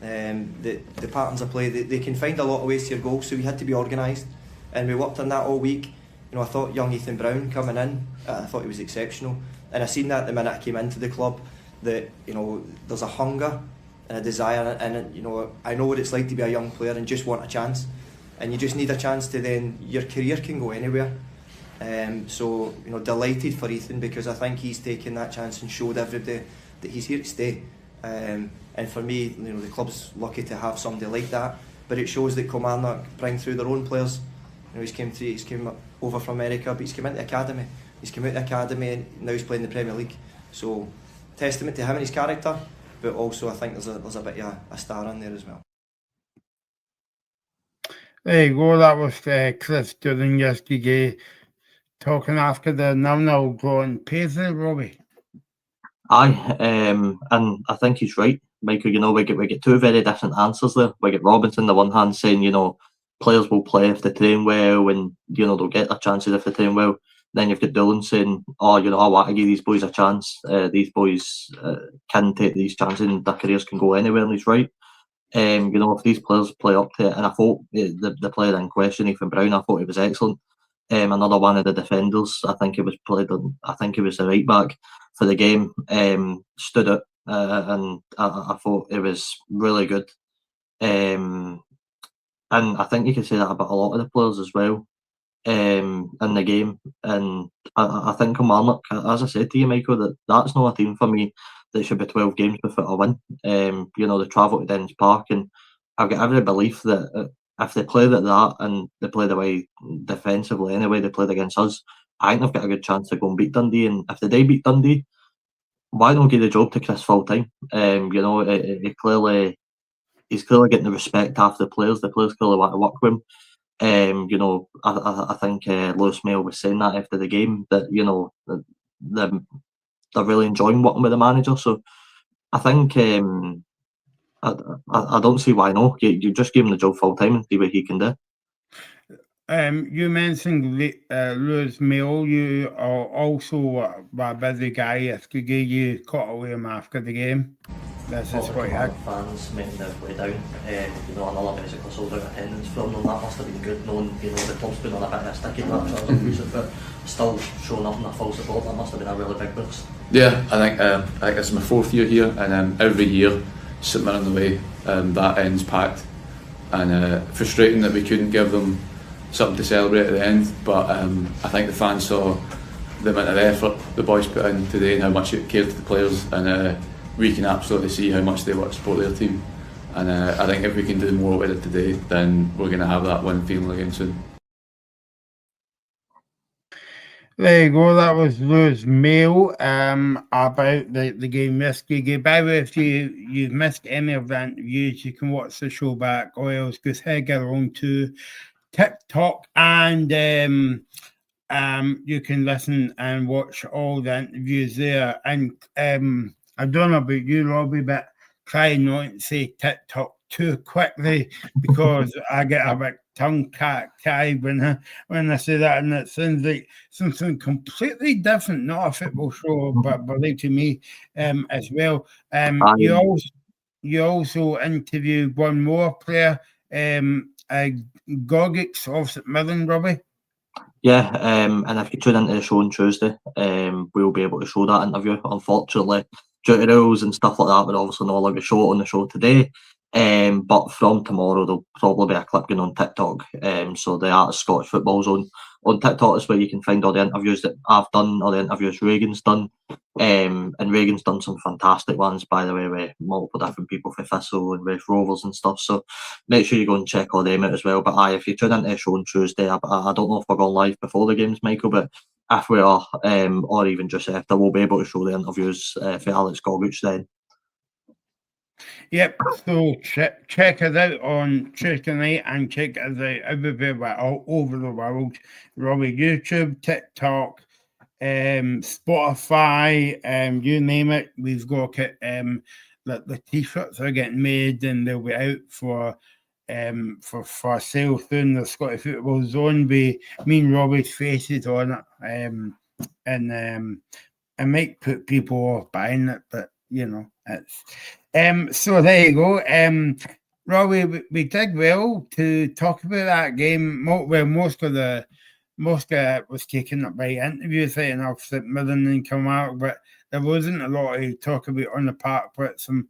the patterns of play. They can find a lot of ways to your goal, so we had to be organised. And we worked on that all week. I thought young Ethan Brown coming in, I thought he was exceptional. And I seen that the minute I came into the club, that there's a hunger and a desire, and I know what it's like to be a young player and just want a chance. And you just need a chance to then, your career can go anywhere. So delighted for Ethan, because I think he's taken that chance and showed everybody that he's here to stay. And for me, the club's lucky to have somebody like that. But it shows that Kilmarnock bring through their own players. He's came over from America, but he's come into the academy. He's come out of the academy and now he's playing the Premier League. So, testament to him and his character, but also I think there's a bit of a star in there as well. There you go. That was Chris Doolan yesterday talking after the 0-0 draw in Paisley, Robbie. Aye, and I think he's right, Michael. We get two very different answers there. We get Robinson, the one hand, saying, players will play if they train well, and they'll get their chances if they train well. Then you've got Doolan saying, I want to give these boys a chance. These boys can take these chances and their careers can go anywhere, and he's right. If these players play up to it, and I thought the player in question, Ethan Brown, I thought he was excellent. Another one of the defenders, I think he was the right back for the game, stood out, and I thought it was really good. And I think you can say that about a lot of the players as well in the game. And I think Kilmarnock, as I said to you, Michael, that's not a team for me that should be 12 games without a win. They travel to Dens Park, and I've got every belief that if they played at that and they played the way defensively anyway they played against us, I think they've got a good chance to go and beat Dundee. And if they do beat Dundee, why don't give the job to Chris full time? You know, he's clearly getting the respect after the players. The players clearly want to work with him. You know, I think Lewis Mayo was saying that after the game, that, you know, they're really enjoying working with the manager. So I think I don't see why not. You just give him the job full time and see what he can do. You mentioned Lewis Mayo. You are also a busy guy yesterday. You caught away him after the game. This is what you had. Fans making their way down. You know, another basically sold out attendance from them. That must have been good, knowing, you know, the club's been on a bit of a sticky patch as of recent, but still showing up in a full support. That must have been a really big boost. Yeah, I think it's my 4th year here, and every year St Mirren away, that end's packed, and frustrating that we couldn't give them something to celebrate at the end. But I think the fans saw the amount of effort the boys put in today and how much it cared to the players, and we can absolutely see how much they want to support their team. And I think if we can do more with it today, then we're going to have that win feeling again soon. There you go. That was Lewis Mayo about the game yesterday. By the way, if you've missed any of the interviews, you can watch the show back, or else just head on to TikTok, and you can listen and watch all the interviews there. And I don't know about you, Robbie, but try not to say TikTok too quickly, because I get a bit tongue-tied when I say that, and it sounds like something completely different, not a football show, but believe to me as well. You also interviewed one more player, Gogic of St Mirren, Robbie. Yeah, and if you tune into the show on Tuesday, we'll be able to show that interview. Unfortunately, due to rules and stuff like that, we're obviously not allowed to show it on the show today. But from tomorrow, there'll probably be a clip going on TikTok. So the Art of Scottish Football Zone on TikTok is where you can find all the interviews that I've done, all the interviews Reagan's done. And Reagan's done some fantastic ones, by the way, with multiple different people for Thistle and Raith Rovers and stuff. So make sure you go and check all them out as well. But if you tune into the show on Tuesday, I don't know if we're going live before the games, Michael, but if we are, or even just after, we'll be able to show the interviews for Alex Gogic then. Yep, so check us out on Tuesday night, and check us out everywhere all over the world. Robbie, YouTube, TikTok, Spotify, you name it. We've got it. The t-shirts are getting made, and they'll be out for sale soon. The Scottish Football Zone, me and Robbie's faces on it, and I might put people off buying it, but you know, it's so there you go. Robbie, we did well to talk about that game. Well, most of it was taken up by interviews, right enough, St Mirren and Kilmarnock, but there wasn't a lot to talk about on the park, but some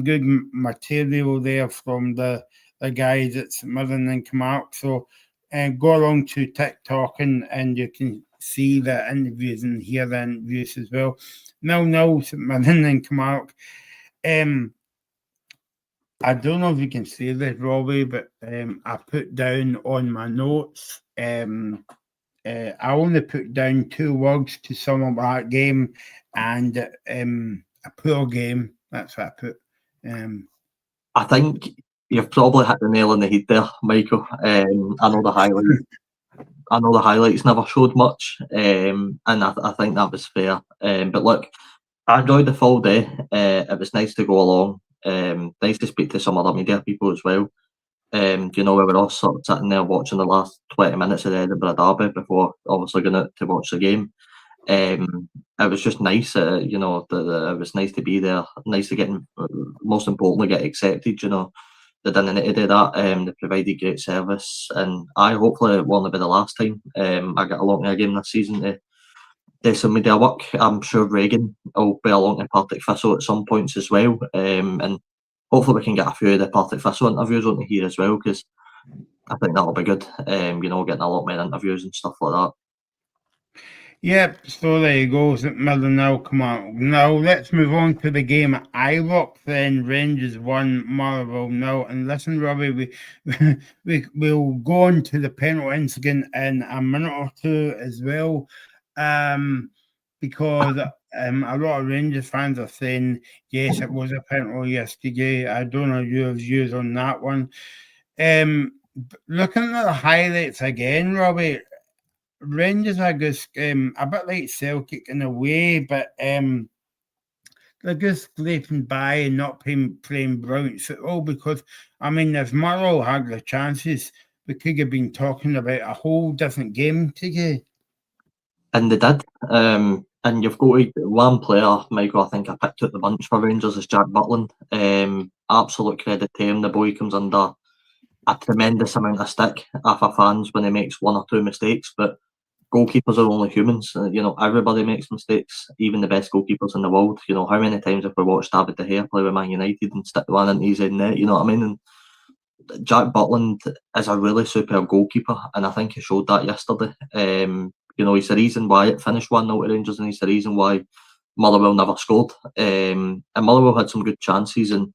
good material there from the guys at St Mirren and Kilmarnock. So go along to TikTok and you can see the interviews and hear the interviews as well. No, St Mirren and Kilmarnock. I don't know if you can see this, Robbie, but I put down on my notes, I only put down 2 words to sum up that game, and a poor game. That's what I put. I think you've probably hit the nail on the head there, Michael. I know the highlights never showed much, and I think that was fair. But look, I enjoyed the full day. It was nice to go along. Nice to speak to some other media people as well. You know, we were all sort of sitting there watching the last 20 minutes of the Edinburgh Derby before obviously going out to watch the game. It was just nice, you know, it was nice to be there, nice to get, most importantly, get accepted, you know. They didn't need to do that. They provided great service, and hopefully it won't be the last time I get along to a game this season to do some media work. I'm sure Reagan will be along to Partick Thistle at some points as well, and hopefully we can get a few of the Partick Thistle interviews onto here as well, because I think that'll be good. You know, getting a lot more interviews and stuff like that. Yep, so there you go. St Mirren now come on. Now let's move on to the game at Ibrox. Then Rangers 1, Motherwell 0. And listen, Robbie, we'll go on to the penalty incident in a minute or two as well, because A lot of Rangers fans are saying, yes, it was a penalty yesterday. I don't know your views on that one. Looking at the highlights again, Robbie, Rangers are just a bit like Celtic in a way, but they're just scraping by and not playing brilliant football because, I mean, if Murrow had the chances, we could have been talking about a whole different game today. And they did. And you've got one player, Michael, I think I picked out the bunch for Rangers, is Jack Butland. Absolute credit to him. The boy comes under a tremendous amount of stick off our fans when he makes one or two mistakes, but goalkeepers are only humans. Everybody makes mistakes, even the best goalkeepers in the world. How many times have we watched David De Gea play with Man United and stick the one into his own net? You know what I mean? And Jack Butland is a really superb goalkeeper, and I think he showed that yesterday. He's the reason why it finished 1-0 to Rangers, and he's the reason why Motherwell never scored. And Motherwell had some good chances, and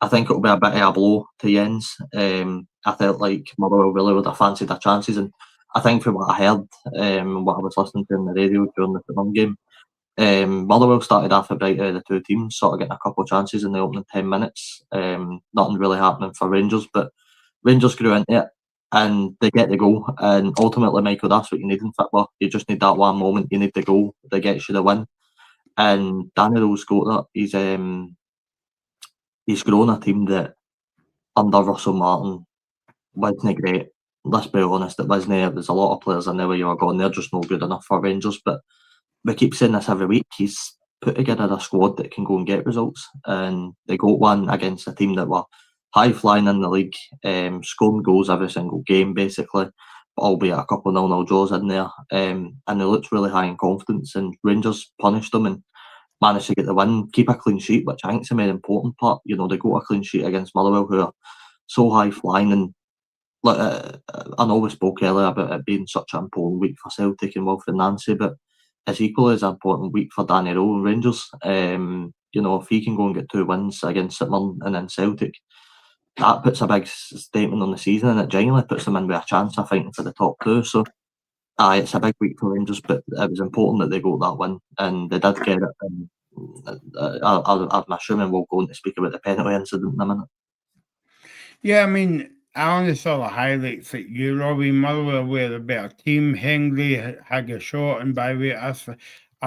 I think it'll be a bit of a blow to Jens. I felt like Motherwell really would have fancied their chances, and I think from what I heard, what I was listening to on the radio during the Tottenham game, Motherwell started off a brighter of the two teams, sort of getting a couple of chances in the opening 10 minutes. Nothing really happening for Rangers, but Rangers grew into it and they get the goal. And ultimately, Michael, that's what you need in football. You just need that one moment. You need the goal that gets you the win. And Danny Rose got that. He's grown a team that under Russell Martin wasn't great. Let's be honest, it wasn't. There's a lot of players in there where you were going, they're just not good enough for Rangers. But we keep saying this every week. He's put together a squad that can go and get results, and they got one against a team that were high flying in the league, scoring goals every single game basically, albeit a couple of 0-0 draws in there, and they looked really high in confidence. And Rangers punished them and managed to get the win, keep a clean sheet, which I think is the most important part. They got a clean sheet against Motherwell, who are so high flying. And I know we spoke earlier about it being such an important week for Celtic and Wilfred Nancy, but it's equally as an important week for Danny Rowe and Rangers. If he can go and get 2 wins against St Mirren and then Celtic, that puts a big statement on the season, and it genuinely puts them in with a chance of fighting for the top 2. So, it's a big week for Rangers, but it was important that they got that win, and they did get it. And I'm assuming we'll go on to speak about the penalty incident in a minute. Yeah, I mean, I only saw the highlights at Robbie. Motherwell were a better team. Hengly had a shot, and by the way, I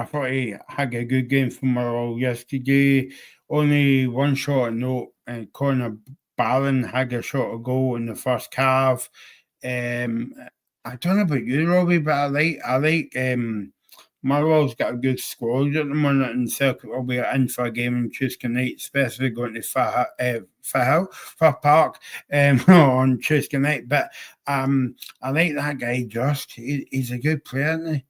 thought he had a good game for Motherwell yesterday. Only one shot note, and Conor Barron had a shot a goal in the first half. I don't know about you, Robbie, but I like Motherwell's got a good squad at the moment, and Celtic will be in for a game on Tuesday night, especially going to Fir Park on Tuesday night. But I like that guy, Just. He's a good player, isn't he?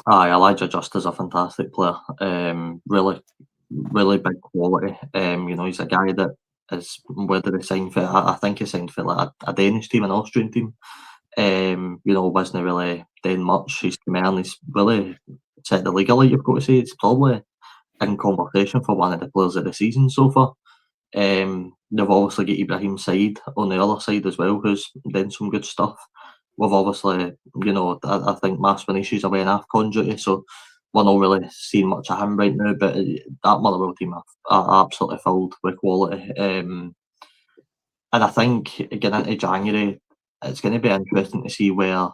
Elijah Just is a fantastic player. Really, really big quality. He's a guy that is, where did he sign for? I think he signed for like a Danish team, an Austrian team. Wasn't really doing much. He's come in, he's really set the league alight, you've got to say. It's probably in conversation for one of the players of the season so far. They've obviously got Ibrahim Said on the other side as well, who's done some good stuff. We've obviously, I think Maswinishi is away in AFCON duty, so we're not really seeing much of him right now, but that Motherwell team are absolutely filled with quality. And I think, getting into January, it's going to be interesting to see where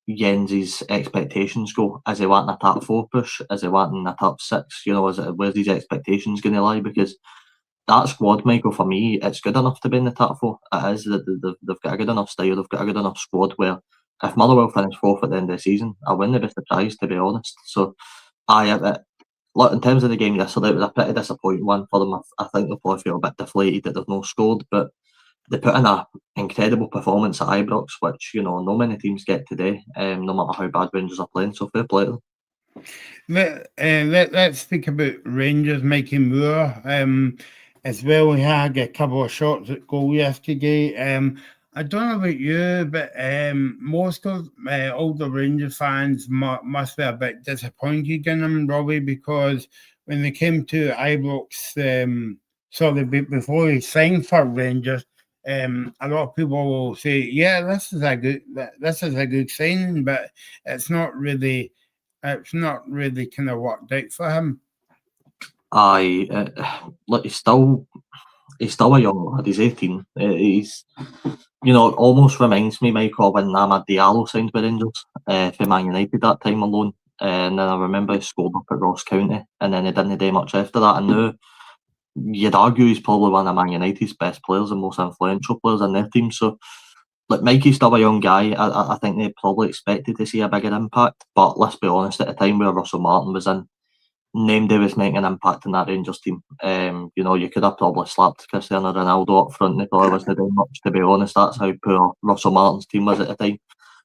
Jens's expectations go. Is he wanting a top 4 push? Is he wanting a top 6? Where's these expectations going to lie? Because that squad, Michael, for me, it's good enough to be in the top 4. It is. They've got a good enough style. They've got a good enough squad where if Motherwell finish 4th at the end of the season, I wouldn't be surprised, to be honest. So, look, in terms of the game yesterday, it was a pretty disappointing one for them. I think they'll probably feel a bit deflated that they've not scored, but they put in an incredible performance at Ibrox, which, not many teams get today, no matter how bad Rangers are playing, so fair play to them. Let's speak about Rangers, Mikey Moore. As well, we had a couple of shots at goal yesterday. I don't know about you, but most of all the Rangers fans must be a bit disappointed in them, Robbie, because when they came to Ibrox, before he signed for Rangers, a lot of people will say, "Yeah, this is a good signing," but it's not really kind of worked out for him. Aye, look, he's still a young lad. He's 18. He's, almost reminds me, Michael, when Amad Diallo signed with Rangers for Man United that time alone. And then I remember he scored up at Ross County, and then he didn't do much after that. And now you'd argue he's probably one of Man United's best players and most influential players in their team. So, look, Mikey's still a young guy. I think they probably expected to see a bigger impact. But let's be honest, at the time where Russell Martin was in, name day was making an impact in that Rangers team. You could have probably slapped Cristiano Ronaldo up front and he probably wasn't doing much, to be honest. That's how poor Russell Martin's team was at the time.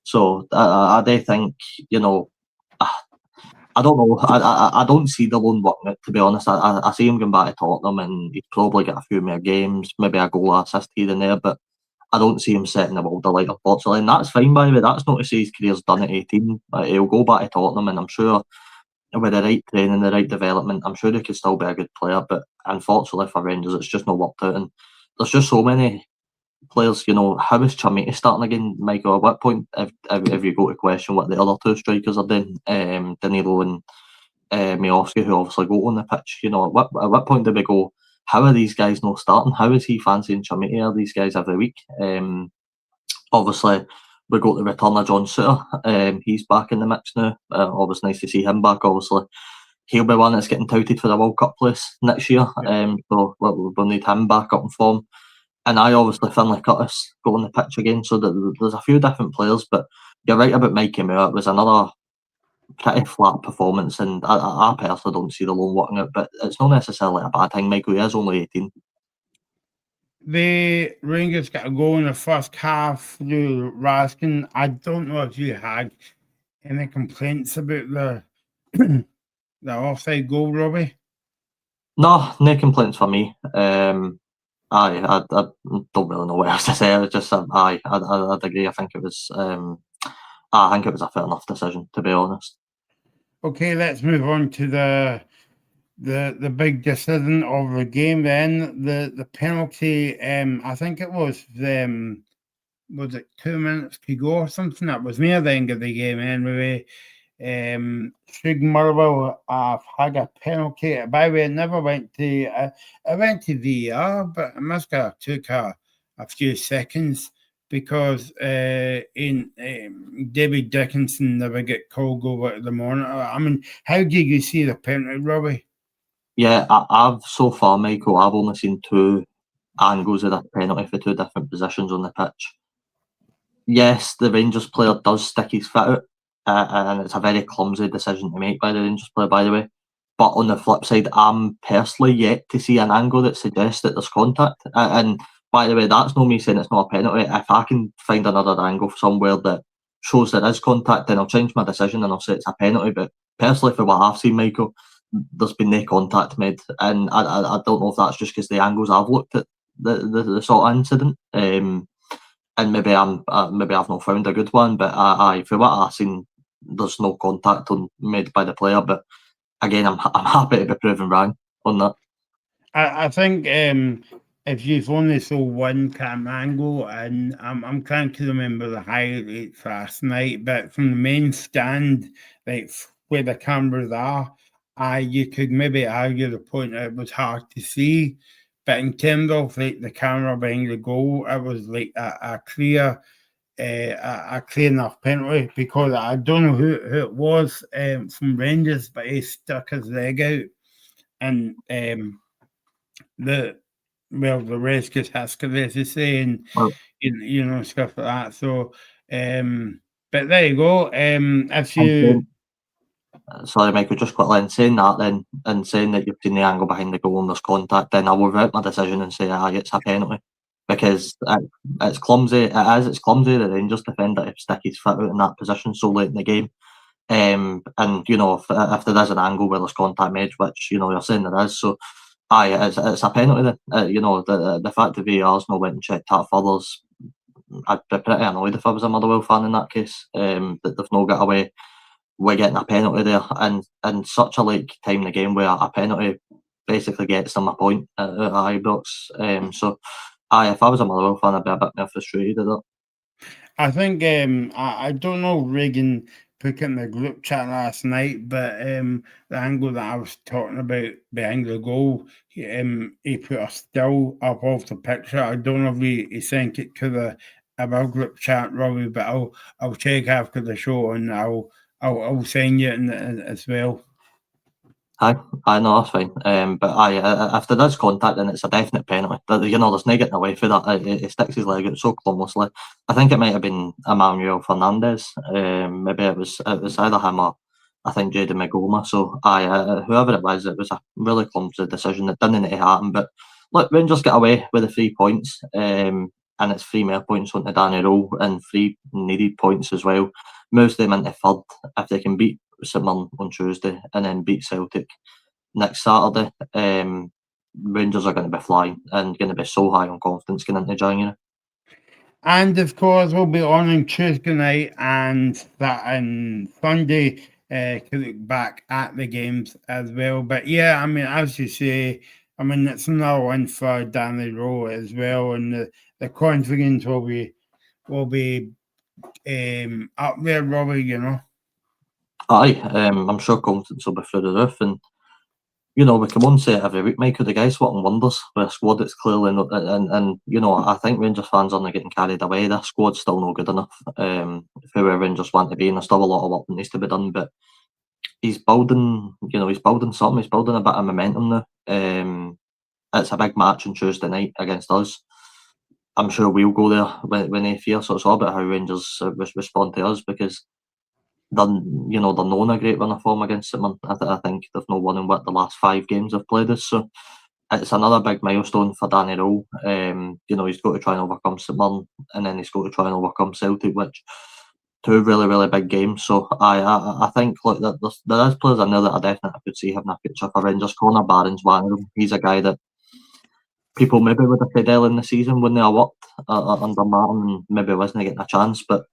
So I do think, I don't know. I don't see the loan working out, to be honest. I see him going back to Tottenham and he'd probably get a few more games, maybe a goal assist here and there, but I don't see him setting the world alight, unfortunately. And that's fine, by the way. That's not to say his career's done at 18. He'll go back to Tottenham, and I'm sure with the right training, the right development, I'm sure he could still be a good player. But unfortunately for Rangers, it's just not worked out. And there's just so many players, how is Chamiti starting again, Michael? At what point, if you go to question what the other two strikers are doing, Danilo and Miovski, who obviously go on the pitch, at what point do we go, how are these guys not starting? How is he fancying Chamiti? Are these guys every week? Obviously, we got the return of John Souttar. He's back in the mix now. Always nice to see him back. Obviously, he'll be one that's getting touted for the World Cup place next year. So we'll need him back up in form. And obviously Finlay Curtis go on the pitch again. So there's a few different players. But you're right about Mikey Moore. It was another pretty flat performance. And I personally don't see the loan working out. But it's not necessarily a bad thing, Michael. He is only 18. The Rangers got a goal in the first half through Raskin. I don't know if you had any complaints about the the offside goal, Robbie. No complaints for me. I don't really know what else to say. It's just I'd agree. I think it was a fair enough decision, to be honest. Okay, let's move on to the big decision of the game. Then the penalty. I think it was it 2 minutes to go or something? That was near the end of the game anyway. Shug Murwell had a penalty. By the way, it never went to. It went to VAR, but it must have took a few seconds because David Dickinson never get called over to the monitor. I mean, how did you see the penalty, Robbie? Yeah, I've so far, Michael, I've only seen two angles of that penalty for two different positions on the pitch. Yes, the Rangers player does stick his foot out, and it's a very clumsy decision to make by the Rangers player, by the way. But on the flip side, I'm personally yet to see an angle that suggests that there's contact. And by the way, that's not me saying it's not a penalty. If I can find another angle somewhere that shows there is contact, then I'll change my decision and I'll say it's a penalty. But personally, for what I've seen, Michael, there's been no contact made, and I don't know if that's just because the angles I've looked at the sort of incident, and maybe I've not found a good one, but for what I've seen, there's no contact made by the player. But again, I'm happy to be proven wrong on that. I think if you've only saw one camera angle, and I'm trying to remember the highlights last night, but from the main stand, like where the cameras are, you could maybe argue the point that it was hard to see, but in terms of like the camera behind the goal, it was like a clear enough penalty, because I don't know who it was from Rangers, but he stuck his leg out, and the rest gets history, as they say, and stuff like that. So, but there you go. If you. Sorry, Michael, just quickly, in saying that then, and saying that you've seen the angle behind the goal and there's contact, then I will revert my decision and say, it's a penalty. Because it's clumsy. It's clumsy the Rangers defender to stick his foot out in that position so late in the game. And, if there is an angle where there's contact made, which, you're saying there is, so, it's a penalty then. The fact that VAR's not went and checked that further, I'd be pretty annoyed if I was a Motherwell fan in that case, that they've not got away. We're getting a penalty there, and such a time in the game where a penalty basically gets them a point at Ibrox. So, if I was a Motherwell fan, I'd be a bit more frustrated at that. I think I don't know, Regan, put in the group chat last night, but the angle that I was talking about behind the goal, he put a still up of the picture. I don't know if he sent it to our group chat, Robbie, but I'll check after the show and I'll send you it as well. Aye, no, that's fine. But if there is contact, then it's a definite penalty. There's no getting away for that. He sticks his leg out so clumsily. I think it might have been Emmanuel Fernandez. Maybe it was either him or I think Jaden Magoma. So whoever it was a really clumsy decision that didn't need to happen. But look, Rangers get away with the 3 points, and it's 3 more points onto Danny Rowe and 3 needed points as well. Moves them into third if they can beat St Mirren on Tuesday and then beat Celtic next Saturday. Rangers are going to be flying and going to be so high on confidence going into January. And of course, we'll be on Tuesday night and that on Sunday to look back at the games as well. But yeah, I mean, as you say, I mean, it's another one for Danny Rowe as well, and the confidence will be up there, Robbie. You know. Aye, I'm sure confidence will be through the roof, and we come on say it every week, Michael. The guys working wonders with a squad that's clearly not, and I think Rangers fans aren't getting carried away. This squad's still not good enough for where Rangers want to be, and there's still a lot of work that needs to be done. But he's building, he's building something. He's building a bit of momentum now. It's a big match on Tuesday night against us. I'm sure we'll go there when they fear. So it's all about how Rangers respond to us, because they're known a great run of form against St Mirren. I think they've not won in the last 5 games they've played us. So it's another big milestone for Danny Rowe. He's got to try and overcome St Mirren, and then he's got to try and overcome Celtic, which 2 really, really big games. So I think there is players in there that I definitely could see having a future for Rangers. Connor Barron's one of them. He's a guy that people maybe would have said early in the season when they worked under Martin, maybe wasn't getting a chance, but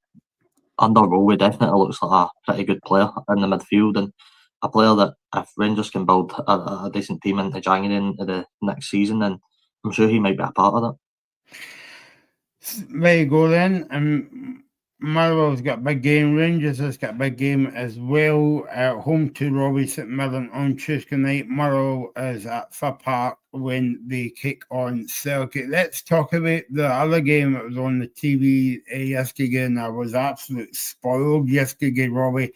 under Rowe, he definitely looks like a pretty good player in the midfield, and a player that if Rangers can build a decent team into January into the next season, then I'm sure he might be a part of that. There you go then. Motherwell's got a big game. Rangers has got a big game as well. Home to Robbie St Mirren on Tuesday night. Motherwell is at Fir Park when they kick on Celtic. Let's talk about the other game that was on the TV yesterday, and I was absolutely spoiled yesterday, Robbie.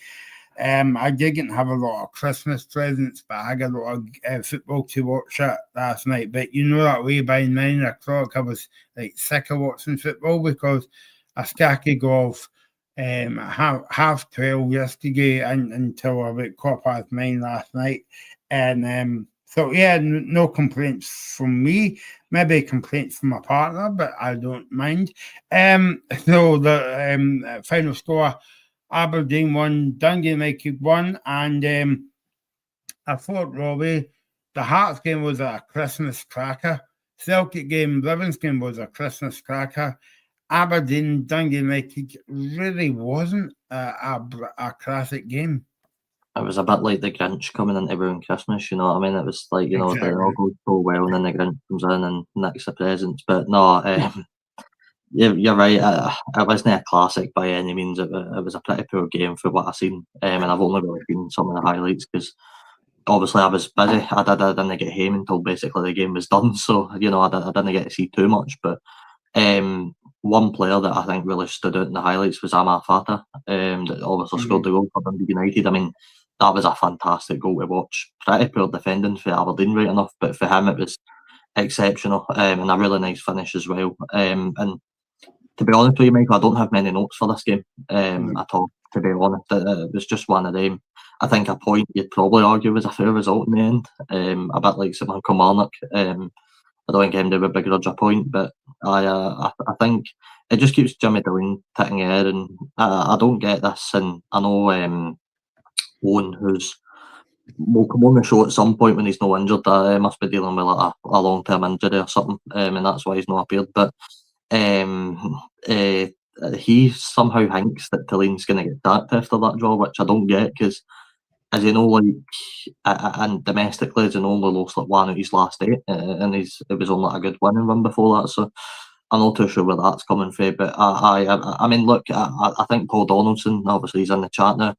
I didn't have a lot of Christmas presents, but I got a lot of football to watch last night. But that way by 9 o'clock, I was sick of watching football because I started off half 12 yesterday until about 9:15 last night. And so, yeah, no complaints from me. Maybe complaints from my partner, but I don't mind. So the final score, Aberdeen 1, Dundee United 1. And I thought, Robbie, the Hearts game was a Christmas cracker. Celtic game, Livingston was a Christmas cracker. Aberdeen, Dundee United really wasn't a classic game. It was a bit like the Grinch coming into ruin Christmas, you know what I mean? It was like, Exactly. It all goes so well, and then the Grinch comes in and nicks the presents. But no, you're right. It wasn't a classic by any means. It was a pretty poor game for what I've seen, and I've only really seen some of the highlights because obviously I was busy. I didn't get home until basically the game was done, so I didn't get to see too much. But one player that I think really stood out in the highlights was Amar Fata, that obviously scored the goal for Dundee United. I mean, that was a fantastic goal to watch. Pretty poor defending for Aberdeen, right enough, but for him it was exceptional, and a really nice finish as well. And to be honest with you, Michael, I don't have many notes for this game at all, to be honest. It was just one of them. I think a point you'd probably argue was a fair result in the end, a bit like St Mirren Kilmarnock. I don't think anybody would begrudge a point, but I think it just keeps Jimmy Dillon ticking ahead, and I don't get this. And I know Owen, who's will come on the show at some point when he's not injured, must be dealing with a long-term injury or something, and that's why he's not appeared. But he somehow thinks that Tilline's going to get sacked after that draw, which I don't get, because as you know, and domestically, as you know, only lost 1 of his last 8, and it was only a good winning run before that. So I'm not too sure where that's coming from, but I mean, look, I think Paul Donaldson, obviously he's in the chat now.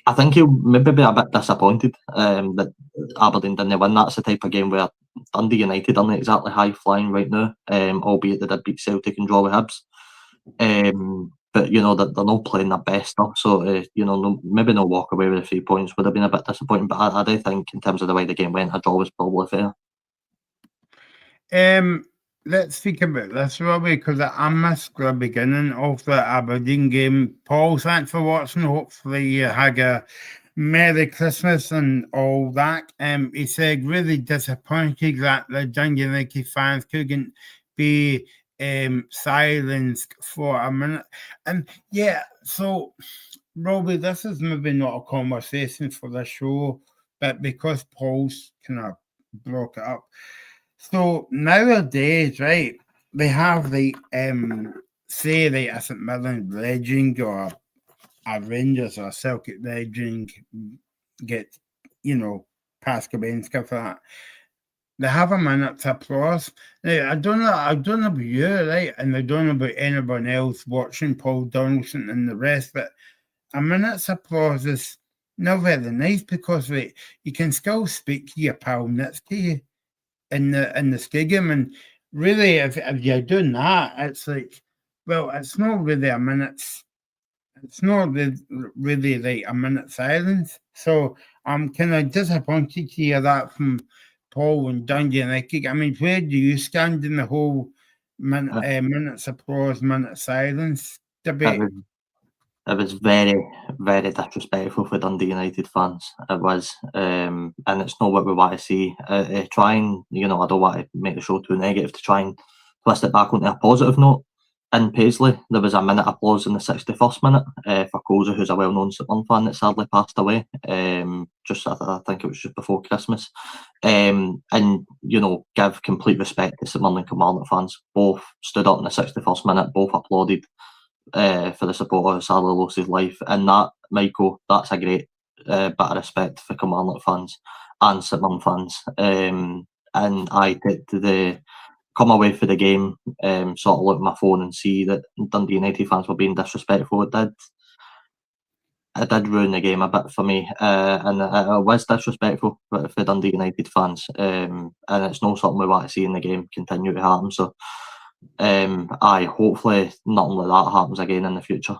I think he'll maybe be a bit disappointed that Aberdeen didn't win. That's the type of game where Dundee United aren't exactly high flying right now, albeit they did beat Celtic and draw with Hibs. But you know that they're not playing their best stuff, so you know, maybe no walk away with the 3 points would have been a bit disappointing. But I do think in terms of the way the game went, a draw was probably fair. Let's speak about this, Robbie, because I missed the beginning of the Aberdeen game. Paul, thanks for watching. Hopefully you had a Merry Christmas and all that. He said really disappointed that the Dundee United fans couldn't be silenced for a minute. And yeah, so Robbie, this is maybe not a conversation for the show, but because Paul's kind of broke it up. So nowadays, right, they have the say a St Mirren legend or a Rangers or a Celtic legend get, you know, past and stuff like that. They have a minute's applause. Now, I don't know about you, right? And I don't know about anyone else watching Paul Donaldson and the rest, but a minute's applause is not very nice because you can still speak to your pal next to you in the stadium, and really, if you're doing that, it's like, well, it's not really a minute's. It's not really like a minute silence. So I'm kind of disappointed to hear that from Paul and Dundee United. I mean, where do you stand in the whole minute's applause, minute silence debate? It was very, very disrespectful for Dundee United fans. It was, and it's not what we want to see. Try and, you know, I don't want to make the show too negative, to try and twist it back onto a positive note. In Paisley, there was a minute applause in the 61st minute for Koza, who's a well-known St Mirren fan that sadly passed away. I think it was just before Christmas. And, you know, give complete respect to St Mirren and Kilmarnock fans. Both stood up in the 61st minute, both applauded for the support of Sadler Los's life, and that, Michael, that's a great bit of respect for Kilmarnock fans and St Mirren fans. And I did come away for the game, sort of look at my phone and see that Dundee United fans were being disrespectful. It did ruin the game a bit for me, and it was disrespectful for Dundee United fans, and it's not something we want to see in the game continue to happen. So hopefully nothing like that happens again in the future.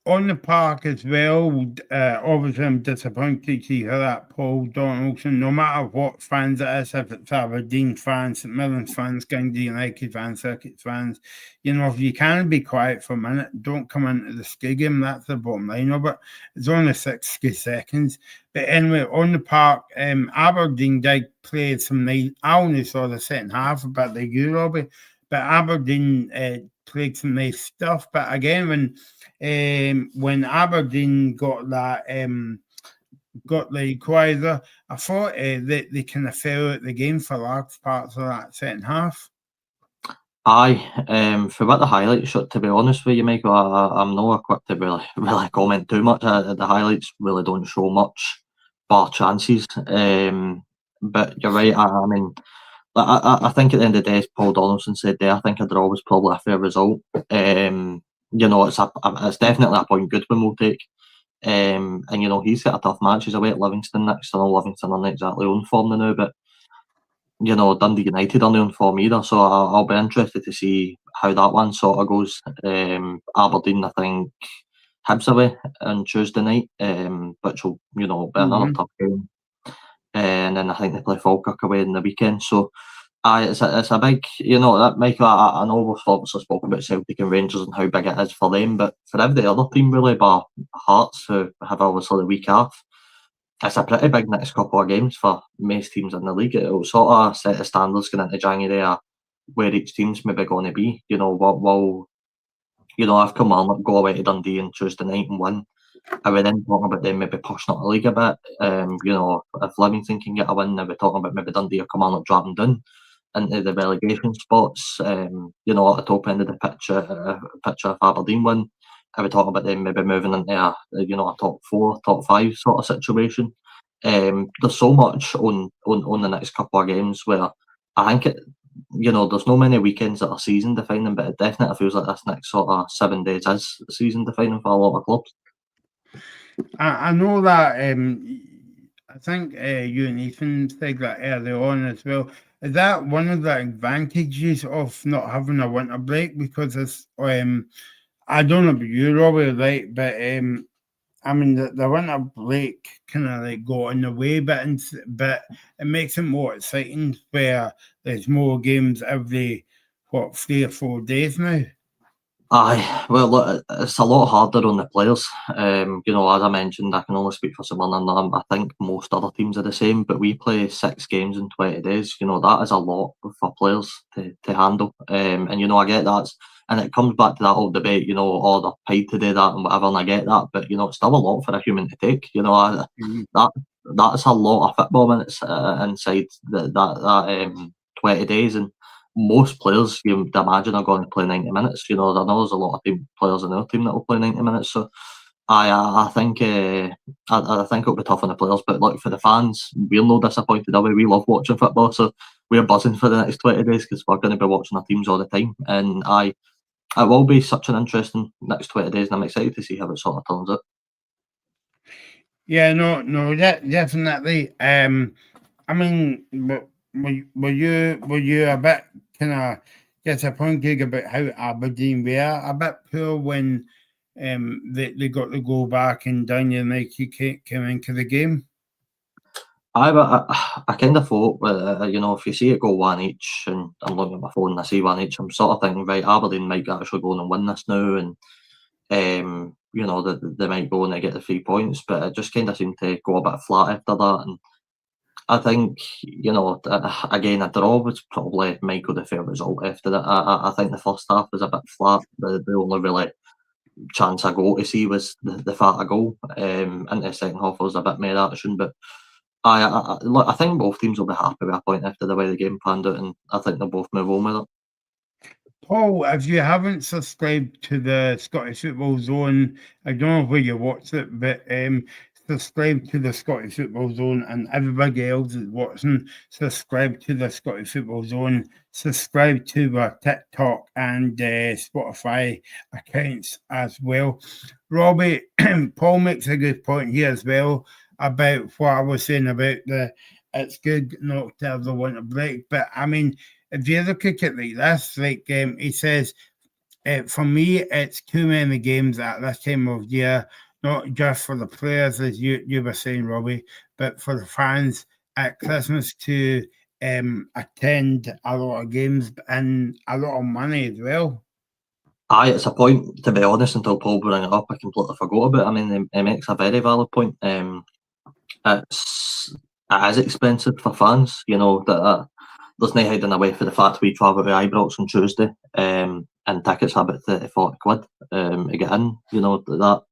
On the park as well, obviously I'm disappointed to hear that Paul Donaldson, no matter what fans it is, if it's Aberdeen fans, St Mirren fans, Dundee United fans, Celtic fans, you know, if you can be quiet for a minute, don't come into the stadium. That's the bottom line of it. It's only 60 seconds. But anyway, on the park, Aberdeen did play some nice. I only saw the second half about the Robbie, but Aberdeen played some nice stuff. But again, when Aberdeen got that, got the equaliser, I thought they kind of fell out the game for large parts of that second half. For what the highlights showed, to be honest with you, Michael, I'm not equipped to really comment too much. The highlights really don't show much, bar chances. But you're right. I mean, I think at the end of the day, as Paul Donaldson said there, I think a draw was probably a fair result. You know, it's definitely a point Goodwin will take. And you know, he's got a tough match. He's away at Livingston next. I know Livingston aren't exactly on form now, but you know, Dundee United aren't on form either. So I'll be interested to see how that one sort of goes. Aberdeen, I think, Hibs away on Tuesday night, which will, you know, be another tough game. And then I think they play Falkirk away in the weekend. So it's a big, you know, that Michael, I know we've obviously spoken about Celtic and Rangers and how big it is for them, but for every other team really, bar Hearts, who have obviously the week off, it's a pretty big next couple of games for most teams in the league. It'll sort of set the standards going into January where each team's maybe going to be. You know, will you know, if Kilmarnock go away to Dundee on Tuesday night and win, are we then talking about them maybe pushing up the league a bit? You know, if Livingston can get a win, are we talking about maybe Dundee or Kilmarnock dropping down into the relegation spots? You know, at the top end of the picture if Aberdeen win, are we talking about them maybe moving into a top 4, top 5 sort of situation? There's so much on the next couple of games where I think there's no many weekends that are season defining, but it definitely feels like this next sort of 7 days is season defining for a lot of clubs. I know that. I think you and Ethan said that early on as well. Is that one of the advantages of not having a winter break? Because it's I don't know about you, Robbie, right? But I mean, the winter break kind of like got in the way, but it makes it more exciting where there's more games every 3 or 4 days now. Aye, well, look, it's a lot harder on the players. As I mentioned, I can only speak for someone, and I think most other teams are the same. But we play 6 games in 20 days. That is a lot for players to handle. And I get that, and it comes back to that old debate. Oh, they're paid to do that and whatever, and I get that. But it's still a lot for a human to take. That's a lot of football minutes inside that 20 days, and most players you'd imagine are going to play 90 minutes. I know there's a lot of players in our team that will play 90 minutes. So I think I think it'll be tough on the players. But look, for the fans, we're no disappointed. We love watching football, so we're buzzing for the next 20 days because we're going to be watching our teams all the time. And it will be such an interesting next 20 days, and I'm excited to see how it sort of turns out. Yeah, no, definitely. I mean, were you a bit kind of disappointed about how Aberdeen were a bit poor when they got to go back and Daniel Nike came into the game? I kind of thought, if you see it go 1 each, and I'm looking at my phone and I see 1 each, I'm sort of thinking, right, Aberdeen might actually go on and win this now, and they might go and they get the 3 points, but it just kind of seemed to go a bit flat after that. And I think, again, a draw was probably Michael the fair result after that. I think the first half was a bit flat. The only really chance I go to see was the fatter goal. And the second half was a bit more action, but I think both teams will be happy with a point after the way the game panned out, and I think they'll both move on with it. Paul, if you haven't subscribed to the Scottish Football Zone, I don't know where you watch it, but subscribe to the Scottish Football Zone, and everybody else is watching, subscribe to the Scottish Football Zone, subscribe to our TikTok and Spotify accounts as well. Robbie, Paul makes a good point here as well about what I was saying about it's good not to have the winter break, but I mean, if you look at it like this, like he says, for me, it's too many games at this time of year, not just for the players, as you were saying, Robbie, but for the fans at Christmas to attend a lot of games and a lot of money as well. It's a point, to be honest, until Paul bring it up, I completely forgot about it. I mean, he makes a very valid point. It is expensive for fans, that there's no hiding away for the fact we travel to Ibrox on Tuesday, and tickets are about 30-40 quid to get in. That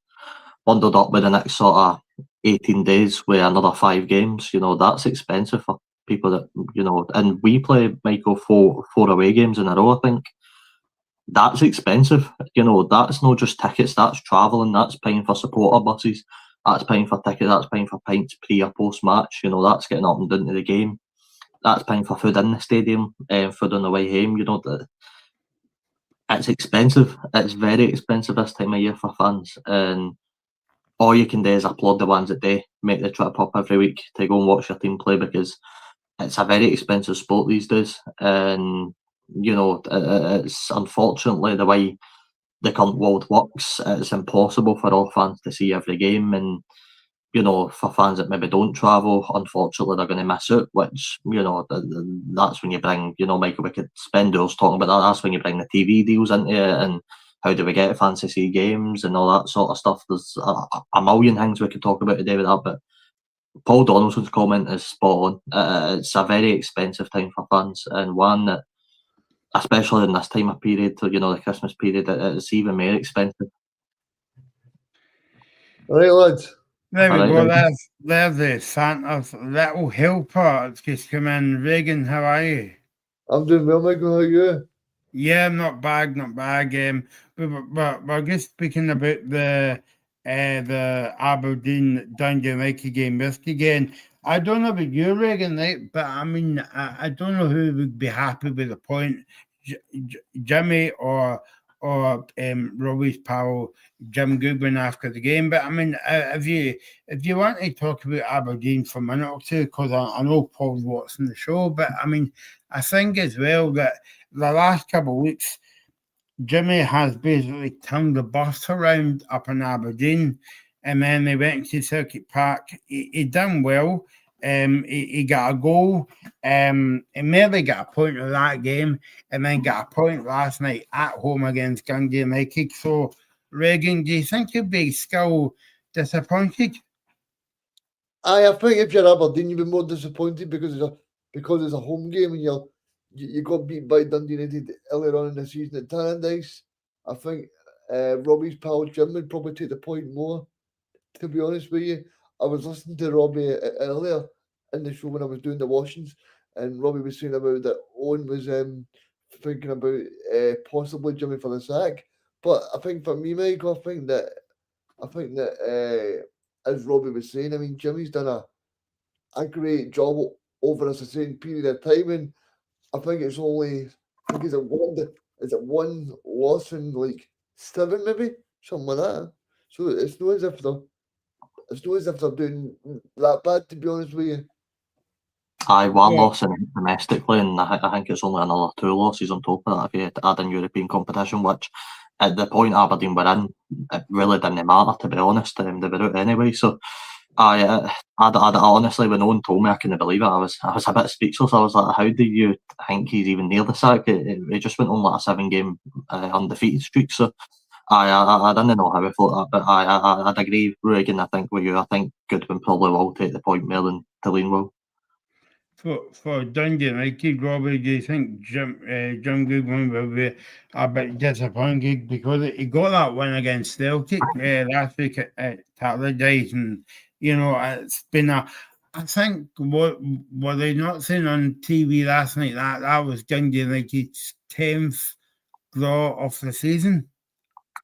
bundled up with the next sort of 18 days with another 5 games. That's expensive for people that, and we play, Michael, 4 away games in a row, I think. That's expensive. That's not just tickets, that's travelling, that's paying for supporter buses, that's paying for tickets, that's paying for pints pre or post match, that's getting up and down to the game, that's paying for food in the stadium, food on the way home. It's expensive. It's very expensive this time of year for fans, and all you can do is applaud the ones that do make the trip up every week to go and watch your team play, because it's a very expensive sport these days, and it's unfortunately the way the current world works. It's impossible for all fans to see every game, and for fans that maybe don't travel, unfortunately they're going to miss out, which that's when you bring, Michael, we could spend hours talking about that. That's when you bring the TV deals into it, and how do we get fans to see games and all that sort of stuff. There's a million things we could talk about today with that, but Paul Donaldson's comment is spot on. It's a very expensive time for fans, and one that, especially in this time of period, the Christmas period, it's even more expensive. All right, lads. There we go. There's the Santa's little helper. It's just come in. Reagan, how are you? I'm doing well, Michael. How are you? Yeah, not bad. We're just speaking about the Aberdeen Dundee United game yesterday. I don't know about you, Reagan, right? But I mean, I don't know who would be happy with the point, Jimmy or Robbie's pal Jim Goodwin after the game. But I mean, if you want to talk about Aberdeen for a minute or two, because I know Paul's watching the show, but I mean, I think as well that the last couple of weeks, Jimmy has basically turned the bus around up in Aberdeen, and then they went to Circuit Park. He done well. He got a goal. He merely got a point of that game, and then got a point last night at home against Dundee United. So, Reagan, do you think you'd be still disappointed? I think if you're Aberdeen, you'd be more disappointed because it's a home game and you got beat by Dundee United earlier on in the season at Tannadice. I think Robbie's pal Jim would probably take the point more, to be honest with you. I was listening to Robbie earlier in the show when I was doing the washings, and Robbie was saying about that Owen was thinking about possibly Jimmy for the sack. But I think for me, Mike, I think that as Robbie was saying, I mean, Jimmy's done a great job over a sustained period of time, and I think it's one loss in like 7 maybe, something like that. So it's not as if they're doing that bad, to be honest with you. Aye, one loss in domestically, and I think it's only another 2 losses on top of that if you had to add in European competition, which at the point Aberdeen were in, it really didn't matter, to be honest. They were out anyway. So I honestly, when no one told me, I couldn't believe it. I was a bit speechless. I was like, how do you think he's even near the sack? He just went on like a 7-game undefeated streak. So I didn't know how I thought that, but I'd agree, Reagan. I think with you, I think Goodwin probably will take the point more than Tulane will. For Dundee United, Robbie, do you think Jim Goodwin will be a bit disappointed because he got that win against Celtic last week at Tannadice, and you know it's been I think what were they not saying on TV last night that was Dundee United's 10th draw of the season?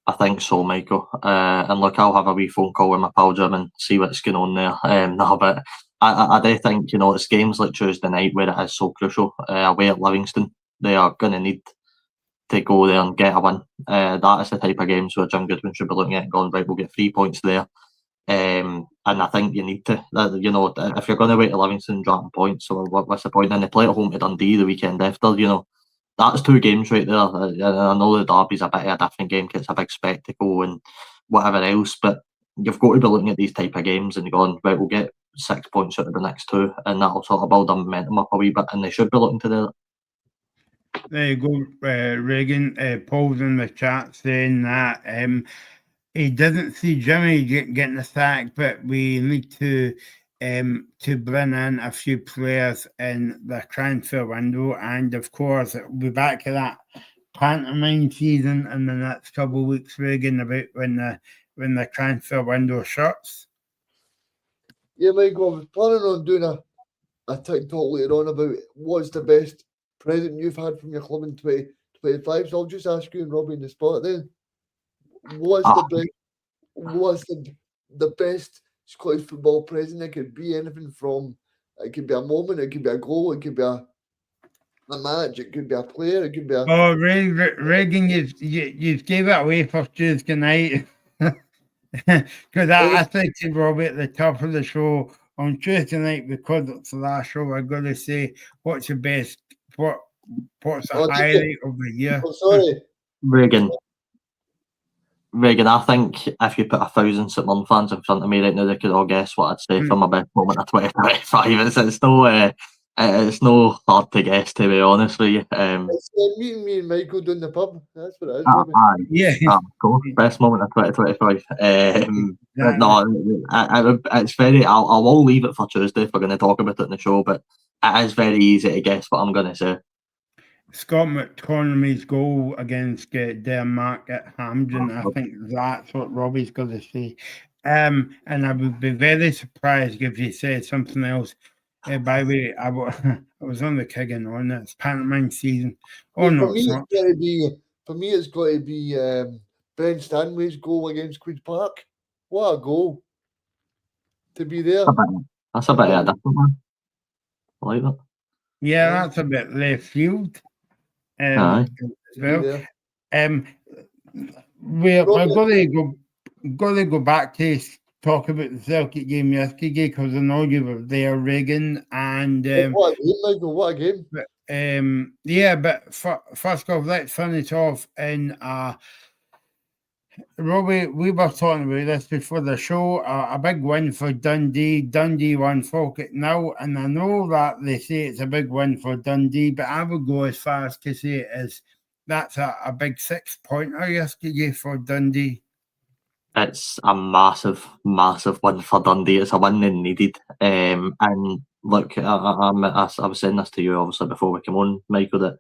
I think so, Michael. And look, I'll have a wee phone call with my pal Jim and see what's going on there. No, but I do think, you know, it's games like Tuesday night where it is so crucial. Away at Livingston, they are going to need to go there and get a win. That is the type of games where Jim Goodwin should be looking at and going, right, we'll get 3 points there. And I think you need to, you know, if you're going to wait to Livingston and drop points, so what's the point? And they play at home to Dundee the weekend after, you know. That's 2 games right there. I know the derby's a bit of a different game, it's a big spectacle and whatever else, but you've got to be looking at these type of games and going, right, we'll get 6 points out of the next 2, and that'll sort of build the momentum up a wee bit, and they should be looking to do that. There you go, Reagan. Paul's in the chat saying that he doesn't see Jimmy getting the sack, but we need to bring in a few players in the transfer window, and of course we'll be back to that pantomime season in the next couple of weeks, Reagan, about when the transfer window shuts. Yeah, Michael, I was planning on doing a TikTok later on about what's the best present you've had from your club in 2025. So I'll just ask you and Robbie in the spot then. What's the best Scottish football present? It could be anything from, it could be a moment, it could be a goal, it could be a match, it could be a player, it could be a... Oh, Reagan, you gave it away for Tuesday night. Because I said to Robbie at the top of the show on Tuesday night, because it's the last show, I've got to say, what's the best, what's the highlight of the year? Oh, sorry. Reagan, I think if you put 1,000 St Mirren fans in front of me right now, they could all guess what I'd say for my best moment of 2025. It's no hard to guess, to be honest with you. It's me and Michael doing the pub. That's what it is. Yeah. Cool. Best moment of 2025. It's very. I'll leave it for Tuesday if we're going to talk about it in the show, but it is very easy to guess what I'm going to say. Scott McTominay's goal against Denmark at Hampden. I think that's what Robbie's going to say. And I would be very surprised if he said something else. By the way, I was on the kicking on it. It's pantomime season. Oh, no, it's not. For me, it's got to be Ben Stanley's goal against Queen's Park. What a goal. To be there. That's a bit of a different one. I like that. Yeah, that's a bit left field. Aye. As well. Yeah. We're Robert- got to go back to talk about the Celtic game yesterday because I know you were there, Regan, and What a game, Michael, what a game. yeah, but first off, let's finish off in Robbie, we were talking about this before the show. A big win for Dundee. Dundee won Falkirk now, and I know that they say it's a big win for Dundee, but I would go as far as to say it is that's a big 6-pointer yesterday for Dundee. It's a massive, massive win for Dundee. It's a win they needed. And look, I was saying this to you obviously before we came on, Michael, that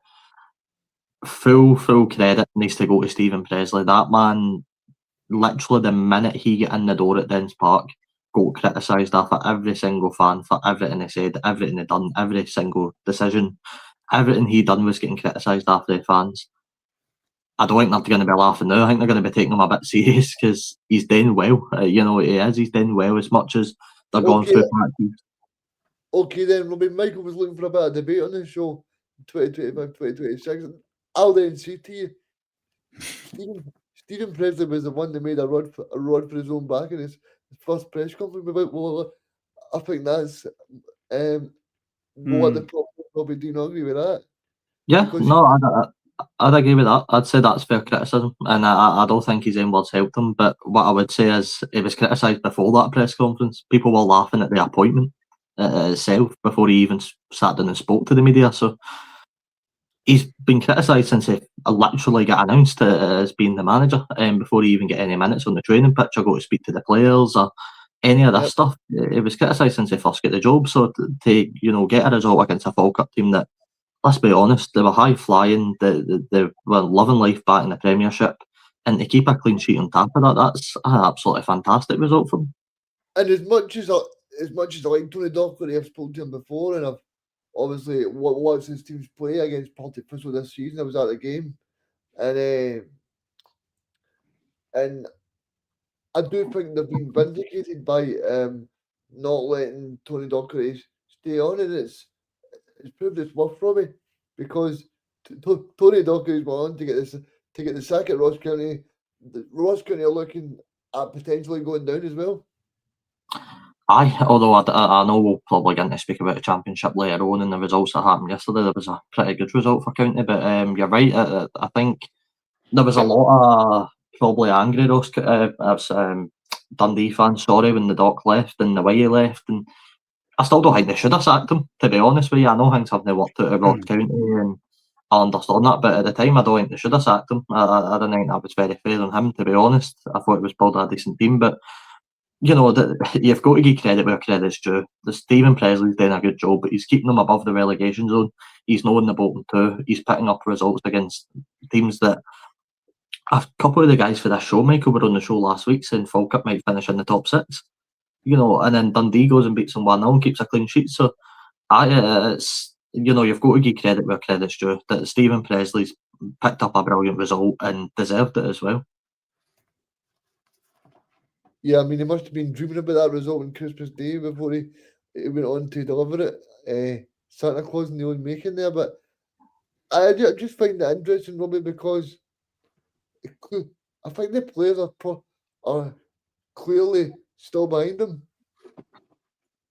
full credit needs to go to Stephen Presley. That man, literally the minute he got in the door at Dens Park, got criticised after every single fan for everything he said, everything he done, every single decision. Everything he done was getting criticised after the fans. I don't think they're going to be laughing now. I think they're going to be taking him a bit serious because he's doing well. He is. He's doing well as much as they're going through practice. Okay, then, Robin, Michael was looking for a bit of debate on this show, 2025, 2026. I'll then say to you, Stephen Presley was the one that made a run for his own back in his first press conference. Well, I think that's what the problem probably do not agree with that. Yeah, Because no, I'd agree with that. I'd say that's fair criticism, and I don't think his own words helped him. But what I would say is, he was criticised before that press conference. People were laughing at the appointment itself before he even sat down and spoke to the media. So he's been criticised since he literally got announced as being the manager, before he even get any minutes on the training pitch or go to speak to the players or any of this stuff. He was criticised since he first got the job. So to get a result against a Falkirk team that, let's be honest, they were high flying, they were living life back in the Premiership, and to keep a clean sheet on top of that, that's an absolutely fantastic result for them. And as much as I like Tony Docherty, I've spoken to him before, and I've obviously watched his teams play against Partick Thistle this season. I was at the game, and I do think they've been vindicated by not letting Tony Docherty stay on, and it's proved its worth for me, because Tony Docherty's willing to get the sack at Ross County. Ross County are looking at potentially going down as well. Aye, although I know we'll probably get into speak about the Championship later on, and the results that happened yesterday, there was a pretty good result for County, but you're right, I think there was a lot of probably angry Dundee fans, sorry, when the Doc left and the way he left, and I still don't think they should have sacked him, to be honest with you. I know things haven't worked out at Ross County, and I understand that, but at the time I don't think they should have sacked him. I don't think that was very fair on him, to be honest. I thought it was probably a decent team, but you've got to give credit where credit's due. The Stephen Presley's doing a good job, but he's keeping them above the relegation zone. He's knowing the bottom two. He's picking up results against teams that a couple of the guys for this show, Michael, were on the show last week saying Falkirk might finish in the top 6. And then Dundee goes and beats them 1-0 and keeps a clean sheet. So, you've got to give credit where credit's due. That Stephen Presley's picked up a brilliant result and deserved it as well. Yeah, I mean, he must have been dreaming about that result on Christmas Day before he went on to deliver it. Santa Claus in the own making there, but I just find it interesting, Robbie, because I think the players are clearly still behind him.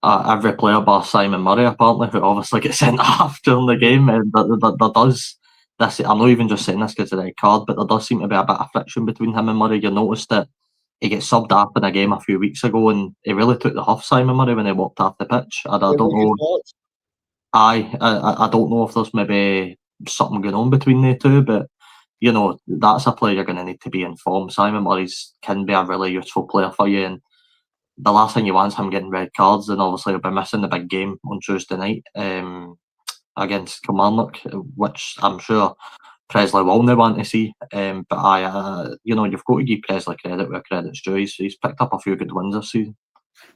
Every player bar Simon Murray, apparently, who obviously gets sent off during the game, and there does this. I'm not even just saying this because of the red card, but there does seem to be a bit of friction between him and Murray. You noticed that he gets subbed up in a game a few weeks ago, and he really took the huff, Simon Murray, when he walked off the pitch. I don't know. I don't know if there's maybe something going on between the two, but that's a player you're going to need to be informed. Simon Murray can be a really useful player for you, and the last thing you want is him getting red cards, and obviously he'll be missing the big game on Tuesday night against Kilmarnock, which I'm sure Presley will now want to see. But you've got to give Presley credit where credit's due. He's picked up a few good wins this season.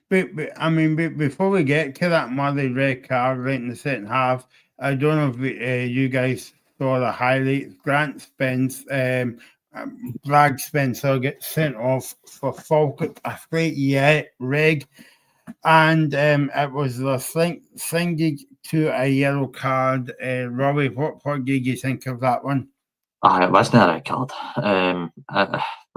But I mean, before we get to that Murray red card right in the second half, I don't know if you guys saw the highlights. Bragg Spencer gets sent off for Falkirk. I think, yeah, Reg. And it was the thing to a yellow card. Robbie, what did you think of that one? It wasn't a red card.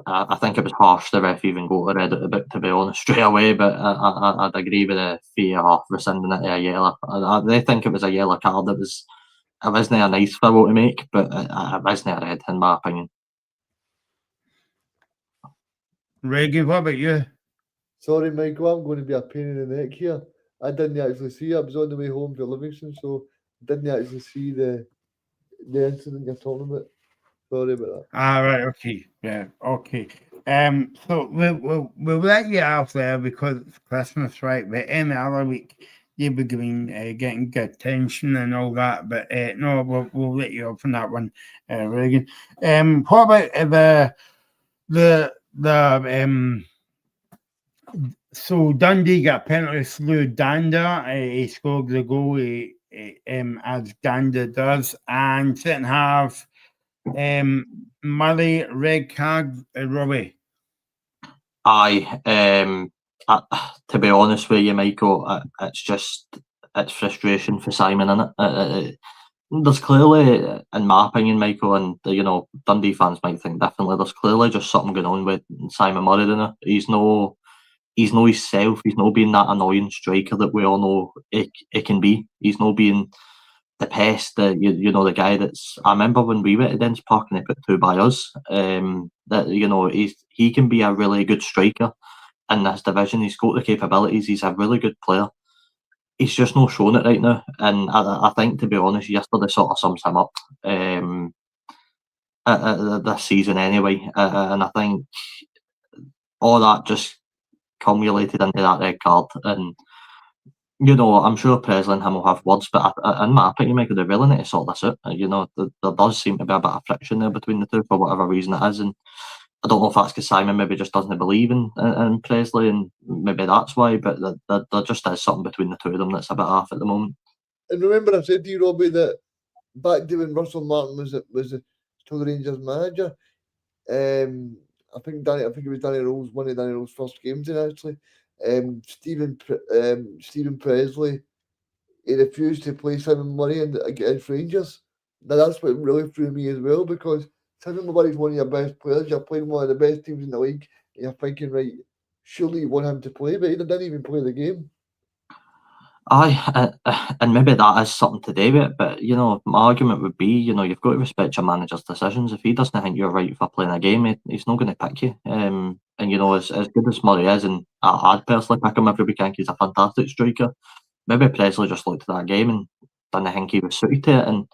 I think it was harsh the ref even go to red at the bit, to be honest, straight away, but I'd agree with the fear rescinding it to a yellow. They think it was a yellow card. It wasn't a nice foul to make, but it wasn't a red, in my opinion. Regan, what about you? Sorry, Michael, I'm going to be a pain in the neck here. I didn't actually see it. I was on the way home to Livingston, so didn't actually see the incident you're talking about. Sorry about that. Right, okay, yeah, okay. So we'll let you off there because it's Christmas, right? But any other week you'll be getting good attention and all that. But no, we'll let you off on that one, Regan. What about so Dundee got penalty through Dander. He scored the goal as Dander does, and second half. Murray, red card, Robbie. Aye. To be honest with you, Michael, it's frustration for Simon, innit? There's clearly, in my opinion, Michael, and Dundee fans might think differently. There's clearly just something going on with Simon Murray. He's no himself. He's no being that annoying striker that we all know it can be. He's no being the pest, the guy that's. I remember when we went to Dens Park and they put two by us. That he can be a really good striker in this division. He's got the capabilities. He's a really good player. He's just not showing it right now, and I think, to be honest, yesterday sort of sums him up. This season anyway, and I think all that just cumulated into that red card. And I'm sure Presley and him will have words, but in my opinion, Michael, they really need to sort this out. There does seem to be a bit of friction there between the two for whatever reason it is, and I don't know if that's because Simon maybe just doesn't believe in Presley, and maybe that's why. But there just is something between the two of them that's a bit off at the moment. And remember, I said to you, Robbie, that back to when Russell Martin was still the Rangers manager. I think it was Danny Rose, one of Danny Rose's first games in actually. Stephen Presley, he refused to play Simon Murray against Rangers. Now that's what really threw me as well, because Simon Murray's one of your best players. You're playing one of the best teams in the league. And you're thinking, right, surely you want him to play, but he didn't even play the game. Aye, and maybe that is something to do with it, but my argument would be, you've got to respect your manager's decisions. If he doesn't think you're right for playing a game, he's not going to pick you. And as good as Murray is, and I'd personally pick him every weekend, he's a fantastic striker. Maybe Presley just looked at that game and didn't think he was suited to it, and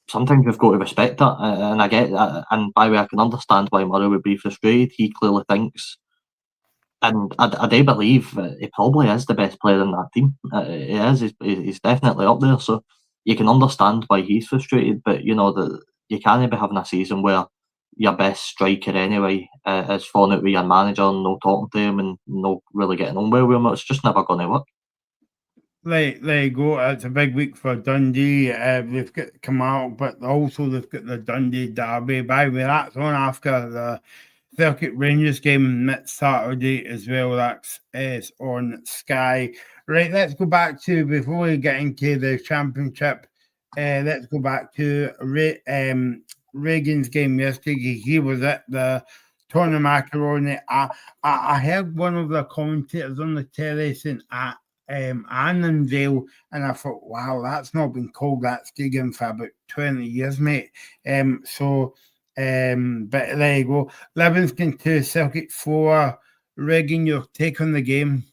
sometimes you've got to respect that. And I get that, and by the way, I can understand why Murray would be frustrated. He clearly thinks. And I do believe he probably is the best player in that team. He is. He's definitely up there. So you can understand why he's frustrated. But that you can't be having a season where your best striker anyway is falling out with your manager and no talking to him and no really getting on well with him. It's just never going to work. There you go. It's a big week for Dundee. They've got Camargue, but also they've got the Dundee derby. By the way, that's on after the Celtic Rangers game next Saturday as well. That's on Sky. Right, let's go back to, before we get into the championship, let's go back to Regan's game yesterday. He was at the Tony Macaroni. I heard one of the commentators on the terrace at Annandale, and I thought, wow, that's not been called that stadium for about 20 years, mate. But there you go. Livingston 2, Celtic 4. Regan, your take on the game?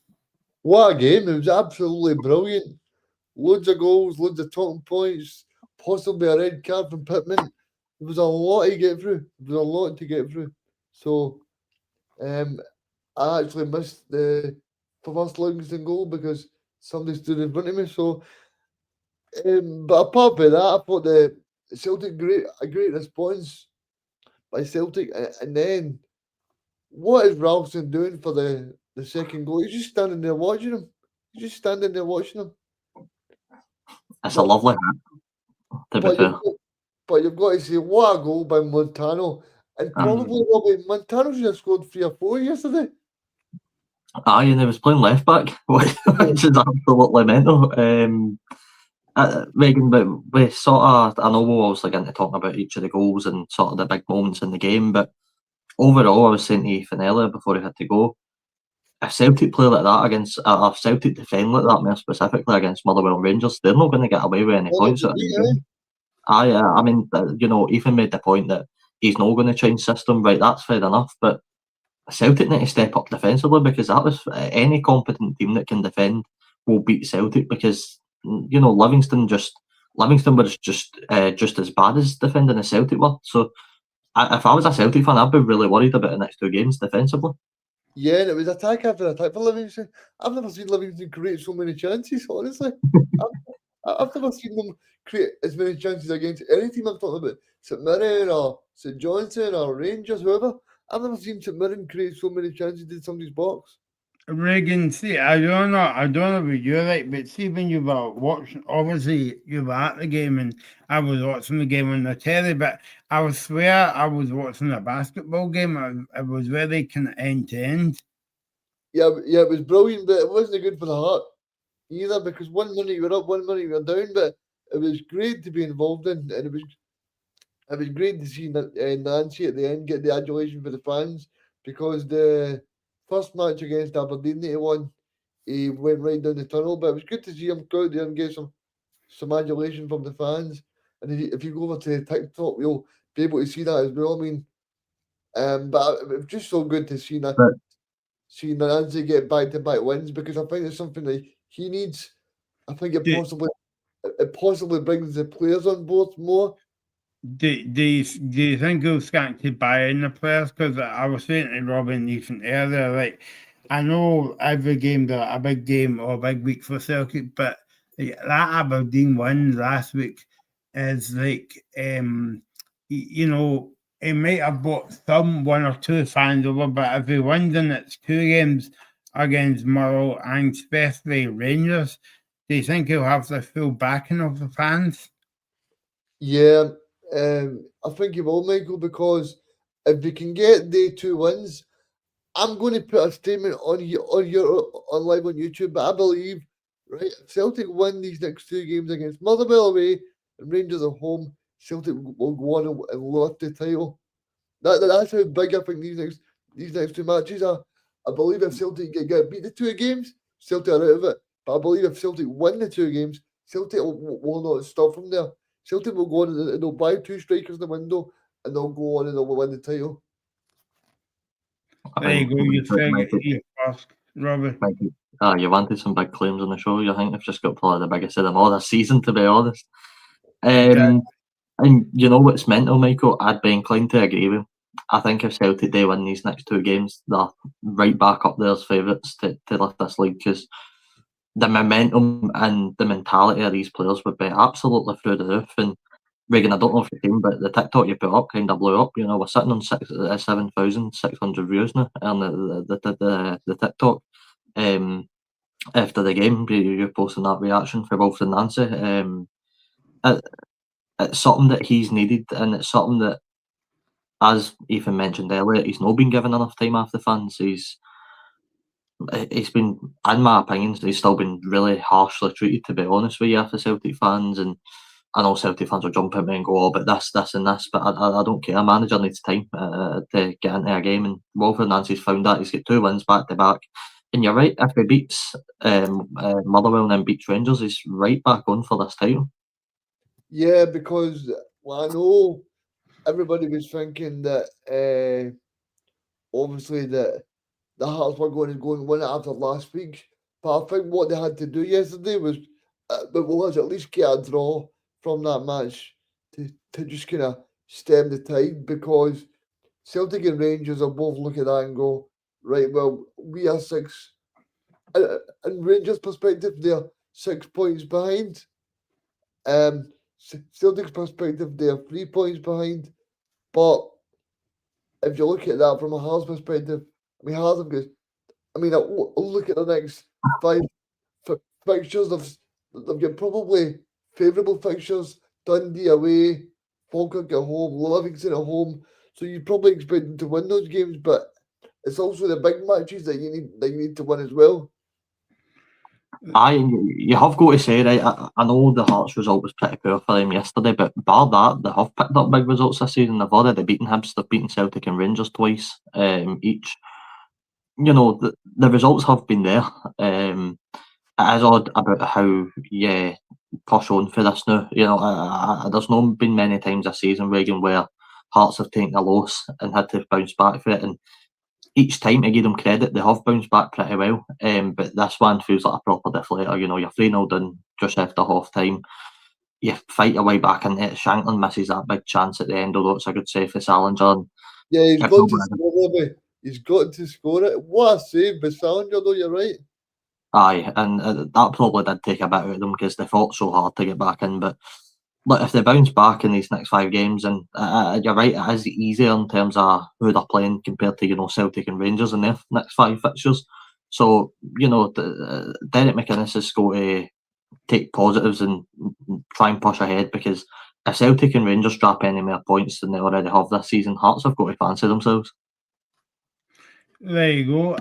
What a game. It was absolutely brilliant. Loads of goals, loads of talking points, possibly a red card from Pittman. There was a lot to get through. So I actually missed the first Livingston goal because somebody stood in front of me. So, but apart from that, I thought the Celtic a great response by Celtic, and then what is Ralston doing for the second goal? He's just standing there watching him. It's a lovely hat, to be fair. But you've got to say, what a goal by Montano. And probably Montano should have scored 3 or 4 yesterday. Aye, and he was playing left back, which is absolutely mental. Reagan, but we sort of, I know we'll obviously get into talking about each of the goals and sort of the big moments in the game, but overall, I was saying to Ethan earlier before he had to go, if Celtic play like that against, if Celtic defend like that more specifically against Motherwell Rangers, they're not going to get away with any points out of the game. Aye, I mean, Ethan made the point that he's not going to change system, right? That's fair enough, but Celtic need to step up defensively because that was any competent team that can defend will beat Celtic because Livingston was just as bad as defending as Celtic were. So if I was a Celtic fan, I'd be really worried about the next two games defensively. Yeah, and it was attack after attack for Livingston. I've never seen Livingston create so many chances, honestly. I've never seen them create as many chances against any team I'm talking about. St Mirren or St Johnstone or Rangers, whoever. I've never seen St Mirren create so many chances in somebody's box. Reagan, see, I don't know what you're like, but see, when you were watching, obviously you were at the game, and I was watching the game on the telly, but I swear I was watching a basketball game. It was very kind of end to end. Yeah, it was brilliant, but it wasn't good for the heart either because 1 minute you were up, 1 minute you were down, but it was great to be involved in, and it was great to see Nancy at the end get the adulation for the fans because the first match against Aberdeen that he won, he went right down the tunnel, but it was good to see him go out there and get some adulation from the fans. And if you go over to TikTok, you'll be able to see that as well. I mean, but it was just so good to see that. See Nancy get back-to-back wins because I think it's something that he needs. I think it possibly brings the players on board more. Do you think he'll start to buy in the players? Because I was saying to Robin and Ethan earlier, like, I know every game's a big game or a big week for Celtic, but that Aberdeen win last week is like, he might have bought one or two fans over, but if he wins in its two games against Motherwell and especially Rangers, do you think he'll have the full backing of the fans? Yeah, I think he will, Michael, because if we can get the 2 wins, I'm going to put a statement on live on YouTube, but I believe, right, if Celtic win these next 2 games against Motherwell away and Rangers at home, Celtic will go on and lift the title. That's how big I think these next 2 matches are. I believe if Celtic get beat the 2 games, Celtic are out of it. But I believe if Celtic win the 2 games, Celtic will not stop from there. Celtic will go on and they'll buy 2 strikers in the window and they'll go on and they'll win the title. There you go. You think first, Robert. You wanted some big claims on the show. You think they've just got probably the biggest of them all this season, to be honest. And you know what's mental, Michael? I'd be inclined to agree with him. I think if Celtic do win these next 2 games, they're right back up there as favourites to lift this league because the momentum and the mentality of these players would be absolutely through the roof. And Reagan, I don't know if you've seen, but the TikTok you put up kind of blew up. We're sitting on 7,600 views now on the TikTok. After the game, you're posting that reaction for Wilfred Nancy. It's something that he's needed, and it's something that, as Ethan mentioned earlier, he's not been given enough time off the fans. He's been, in my opinion, he's still been really harshly treated, to be honest with you, after Celtic fans. And I know Celtic fans will jump at me and go, oh, but this and this, but I don't care. A manager needs time to get into a game, and Wilfred Nancy's found that. He's got 2 wins back to back. And you're right, if he beats Motherwell and then beats Rangers, he's right back on for this title. Yeah, because I know everybody was thinking that obviously that the Hearts were going to go and win it after last week. But I think what they had to do yesterday was at least get a draw from that match to just kind of stem the tide, because Celtic and Rangers are both look at that and go, right, well, we are 6. In Rangers' perspective, they're 6 points behind. Celtic's perspective, they're 3 points behind. But if you look at that from a Hearts perspective, Hearts have got, look at the next 5 fixtures. They've got probably favourable fixtures: Dundee away, Falkirk at home, Livingston at home. So you probably expect them to win those games, but it's also the big matches that you need to win as well. Aye, you have got to say, right, I know the Hearts result was pretty poor for them yesterday, but bar that, they have picked up big results this season. They've already beaten Hibs, they've beaten Celtic and Rangers twice each. You know, the results have been there. It is odd about how you push on for this now. You know, there's not been many times this season, Reagan, where Hearts have taken a loss and had to bounce back for it. And each time, to give them credit, they have bounced back pretty well. But this one feels like a proper deflator. You know, you're 3-0 down just after half time. You fight your way back into it. Shankland misses that big chance at the end, although it's a good save for Salinger. And yeah, he's got to score it. He's got to score it. What a save by Salinger, though, you're right. Aye, and that probably did take a bit out of them because they fought so hard to get back in. But look, if they bounce back in these next 5 games, and you're right, it is easier in terms of who they're playing compared to, you know, Celtic and Rangers in their next 5 fixtures. So, you know, Derek McInnes has got to take positives and try and push ahead, because if Celtic and Rangers drop any more points than they already have this season, Hearts have got to fancy themselves. There you go.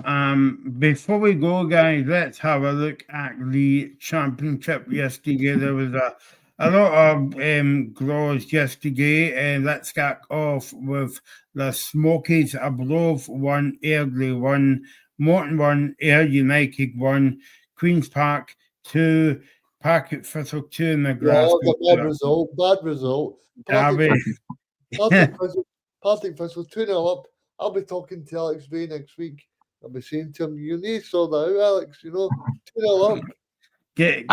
Before we go, guys, let's have a look at the championship yesterday. There was a lot of draws yesterday. Let's kick off with the Smokies. Arbroath won, Airdrie won, Morton won, Ayr United won, Queen's Park 2, Packet Thistle 2 in the Glasgow. Yeah, bad result. Partick Thistle 2-0 up. I'll be talking to Alex Bay next week. I'll be saying to him, you need to sort that out, Alex, you know, 2-0 up. It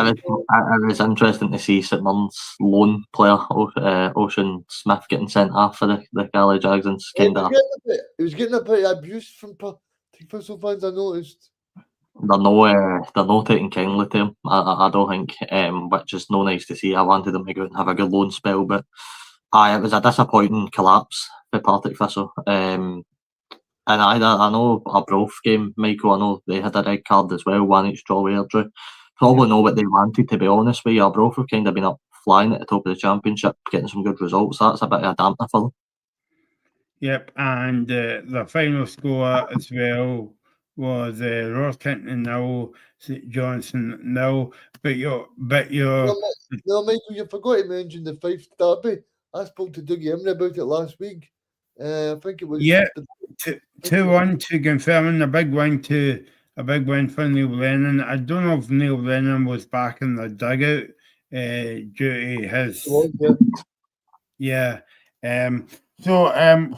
was interesting to see St Mirren's lone player, Ocean Smith, getting sent off for the Galley Jags. And He was getting a bit of abuse from Partick Thistle fans, I noticed. They're not taking kindly to him, I don't think, which is no nice to see. I wanted them to go and have a good loan spell, but it was a disappointing collapse for Partick Thistle. And I know Arbroath game, Michael, I know they had a red card as well, 1-1 draw with Airdrie. Probably know what they wanted, to be honest with you. Arbroath have kind of been up flying at the top of the championship, getting some good results. That's a bit of a dampener for them. Yep, and the final score as well was Ross Kenton 0, St Johnson 0. But you're No, Michael, you forgot to mention the Fife derby. I spoke to Dougie Emery about it last week. I think it was 2-1 to confirming a big win for Neil Lennon. I don't know if Neil Lennon was back in the dugout due to his So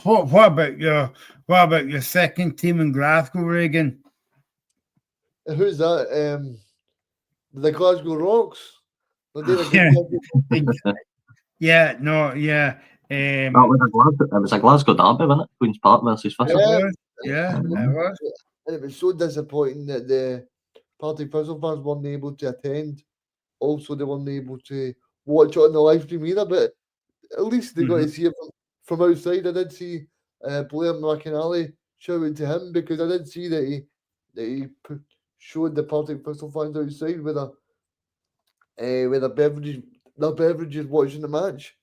what about your second team in Glasgow, Reagan? Who's that? The Glasgow Rocks. It was a Glasgow derby, wasn't it? Queen's Park versus Thistle. It was. And it was so disappointing that the Partick Thistle fans weren't able to attend. Also, they weren't able to watch it on the live stream either, but at least they got to see it from outside. I did see Blair McInally shouting to him, because I did see that he showed the Partick Thistle fans outside with a beverages watching the match.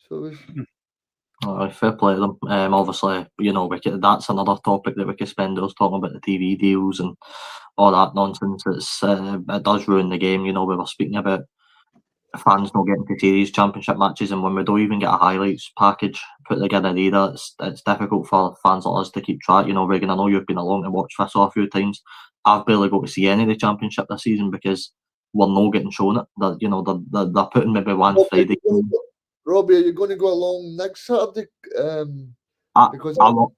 So it was... fair play to them. Obviously, you know, that's another topic that we could spend hours talking about, the TV deals and all that nonsense. It does ruin the game. You know, we were speaking about fans not getting to see these championship matches, and when we don't even get a highlights package put together either, it's difficult for fans like us to keep track. You know, Reagan, I know you've been along to watch this a few times. I've barely got to see any of the championship this season because we're not getting shown it. They're putting maybe one Friday. Robbie, are you going to go along next Saturday? Because I'm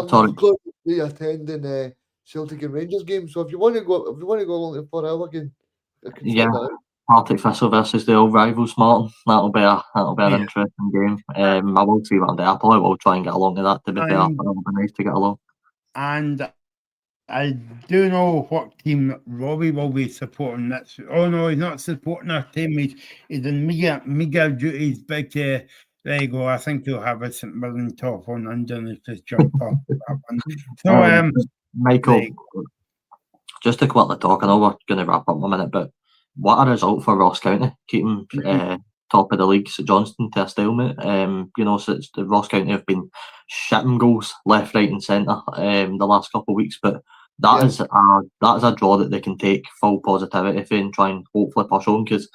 going to be attending Celtic and Rangers game. So if you want to go along to 4 hours, I can Partick Thistle versus the old rivals, Martin. That'll be an interesting game. I will see what I'm doing. I probably will try and get along to that. To be fair, it'll be nice to get along. And I do know what team Robbie will be supporting. Oh no, he's not supporting our team. He's in Miguel duties. But there you go. I think he'll have a St Mirren top on underneath his jumper. So, Michael, just to quickly talk, I know we're going to wrap up in a minute, but what a result for Ross County, keeping top of the league, St Johnstone, to a stalemate. So the Ross County have been shitting goals left, right, and centre the last couple of weeks, but that is a draw that they can take full positivity for and try and hopefully push on. Because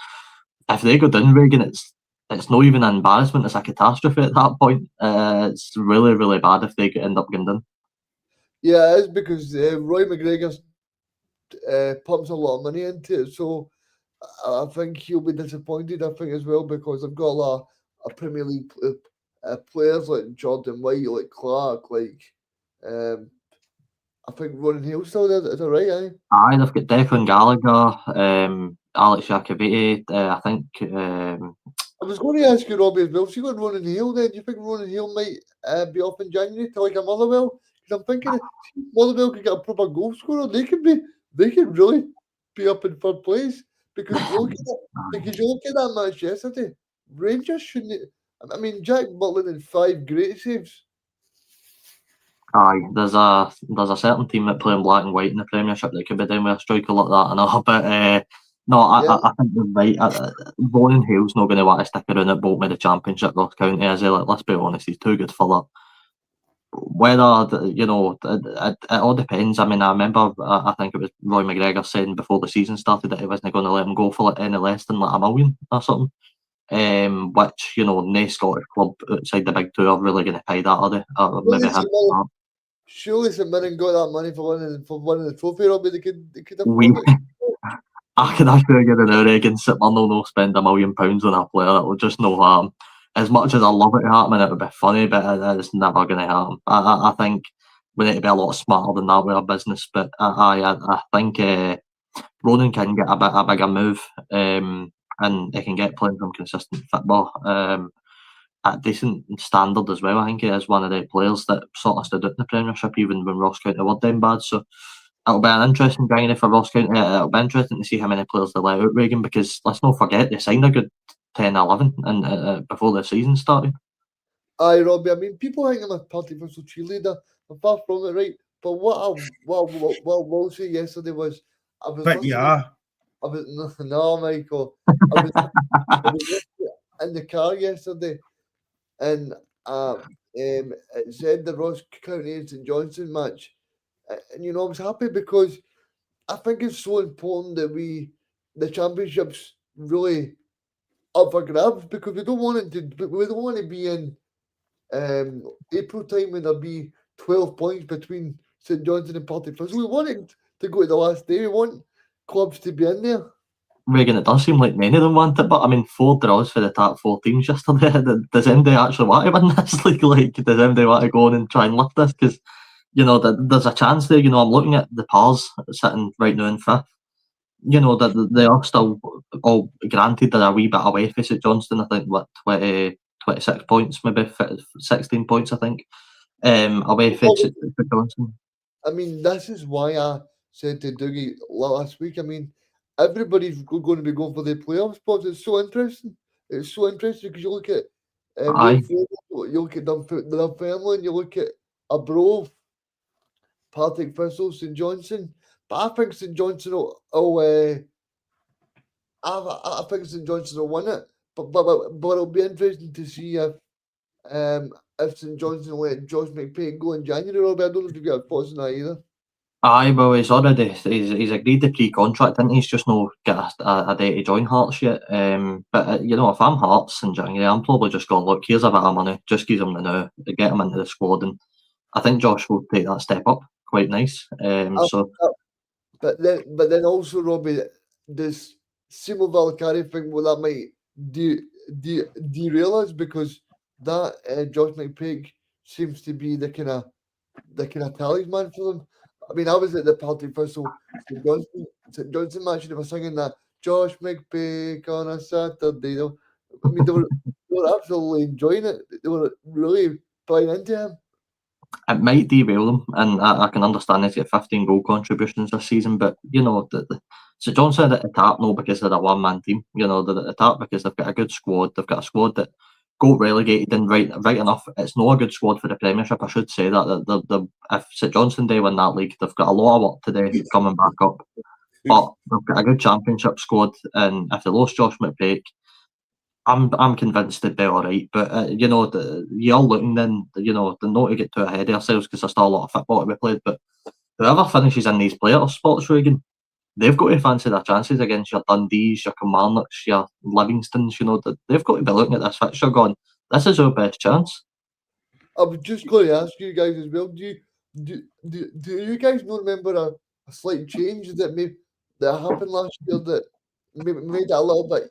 if they go down, Reagan, it's not even an embarrassment; it's a catastrophe at that point. It's really, really bad if they end up getting done. Yeah, it is, because Roy McGregor pumps a lot of money into it, so I think he'll be disappointed. I think as well, because I've got a lot of Premier League players like Jordan White, like Clark, like I think Ronan Hale still there. Is that right? Aye, they've got Declan Gallagher, Alex Iacobiti. I think. I was going to ask you, Robbie, as well. So you got Ronan Hale then. Do you think Ronan Hale might be off in January to like a Motherwell? Because I'm thinking if Motherwell could get a proper goal scorer, they could really be up in third place. Because you look at that match yesterday, Rangers shouldn't. I mean, Jack Butland had 5 great saves. Aye, there's a certain team that play in black and white in the Premiership that could be doing with a striker like that. I know, but no, I think you're right. Ronan Hale's not going to want to stick around at Bolton the Championship, Ross County, is he? Like, let's be honest, he's too good for that. Whether, it all depends. I mean, I remember, I think it was Roy McGregor saying before the season started that he wasn't going to let him go for like any less than like $1 million or something. Which, no Scottish club outside the big two are really going to pay that, are they? Or maybe have that. Surely St Mirren got that money for winning the trophy, Robbie. They could afford it. I can assure you that now, Reagan, St Mirren will not spend £1 million on a player. That will just no harm. As much as I love it happening, it would be funny, but it's never going to happen. I think we need to be a lot smarter than that with our business. But I think Ronan can get a bigger move, and he can get playing some consistent football at decent standard as well. I think he is one of the players that sort of stood out in the Premiership, even when Ross County were down bad. So it'll be an interesting January for Ross County. It'll be interesting to see how many players they let out, Reagan, because let's not forget they signed a good 10, 11 and before the season started. Aye, Robbie. I mean, people think I'm a Partick Thistle cheerleader. I'm far from it, right? But what I will say yesterday was, I was. But yeah. I was no, Michael. I was in the car yesterday, and it said the Ross County and St Johnstone match, and I was happy because I think it's so important that the championships really up for grabs, because we don't want to be in April time when there'll be 12 points between St Johnstone and Partick Thistle. We want it to go to the last day. We want clubs to be in there. Reagan, it does seem like many of them want it, but I mean, 4 draws for the top 4 teams yesterday. Does anybody actually want to win this league? Like, does anybody want to go on and try and lift this? Because, there's a chance there. I'm looking at the Pars sitting right now in 5th. That they are still all granted they're a wee bit away for St Johnstone. I think 26 points, maybe 16 points. I think away for St Johnstone. I mean, this is why I said to Dougie last week. I mean, everybody's going to be going for the playoff spots. It's so interesting. It's so interesting because you look at you look at Dunfermline, you look at Arbroath, Partick Thistle, St Johnstone. But I think St Johnstone will St Johnstone will win it. But it'll be interesting to see if St Johnstone let Josh McPake go in January. Robbie, I don't know if you've got thoughts on that either. Aye, well, he's agreed the pre-contract, and he's just not got a day to join Hearts yet. But if I'm Hearts in January, I'm probably just going, look, here's a bit of money, just give him the now, get him into the squad, and I think Josh will take that step up quite nice. But then also, Robbie, this Simo Valkyrie thing, that might derail us, because that Josh McPake seems to be the kind of talisman for them. I mean, I was at the Partick Thistle St Johnstone match, and they were singing that Josh McPake on a Saturday. I mean, they were absolutely enjoying it. They were really buying into him. It might derail them, and I can understand he's got 15 goal contributions this season, but St Johnstone at the top, no, because they're a one-man team. They're at the top because they've got a good squad. They've got a squad that got relegated, and right enough, it's not a good squad for the Premiership. I should say that if St Johnstone do win that league, they've got a lot of work to do coming back up. But they've got a good Championship squad, and if they lost Josh McPake, I'm convinced they'd be all right, but you're looking then, they're not to get too ahead of ourselves because there's still a lot of football to be played. But whoever finishes in these playoff spots, Regan, they've got to fancy their chances against your Dundees, your Kilmarnocks, your Livingstons. They've got to be looking at this fixture going, this is our best chance. I was just going to ask you guys as well. Do you guys not remember a slight change that happened last year that made it a little bit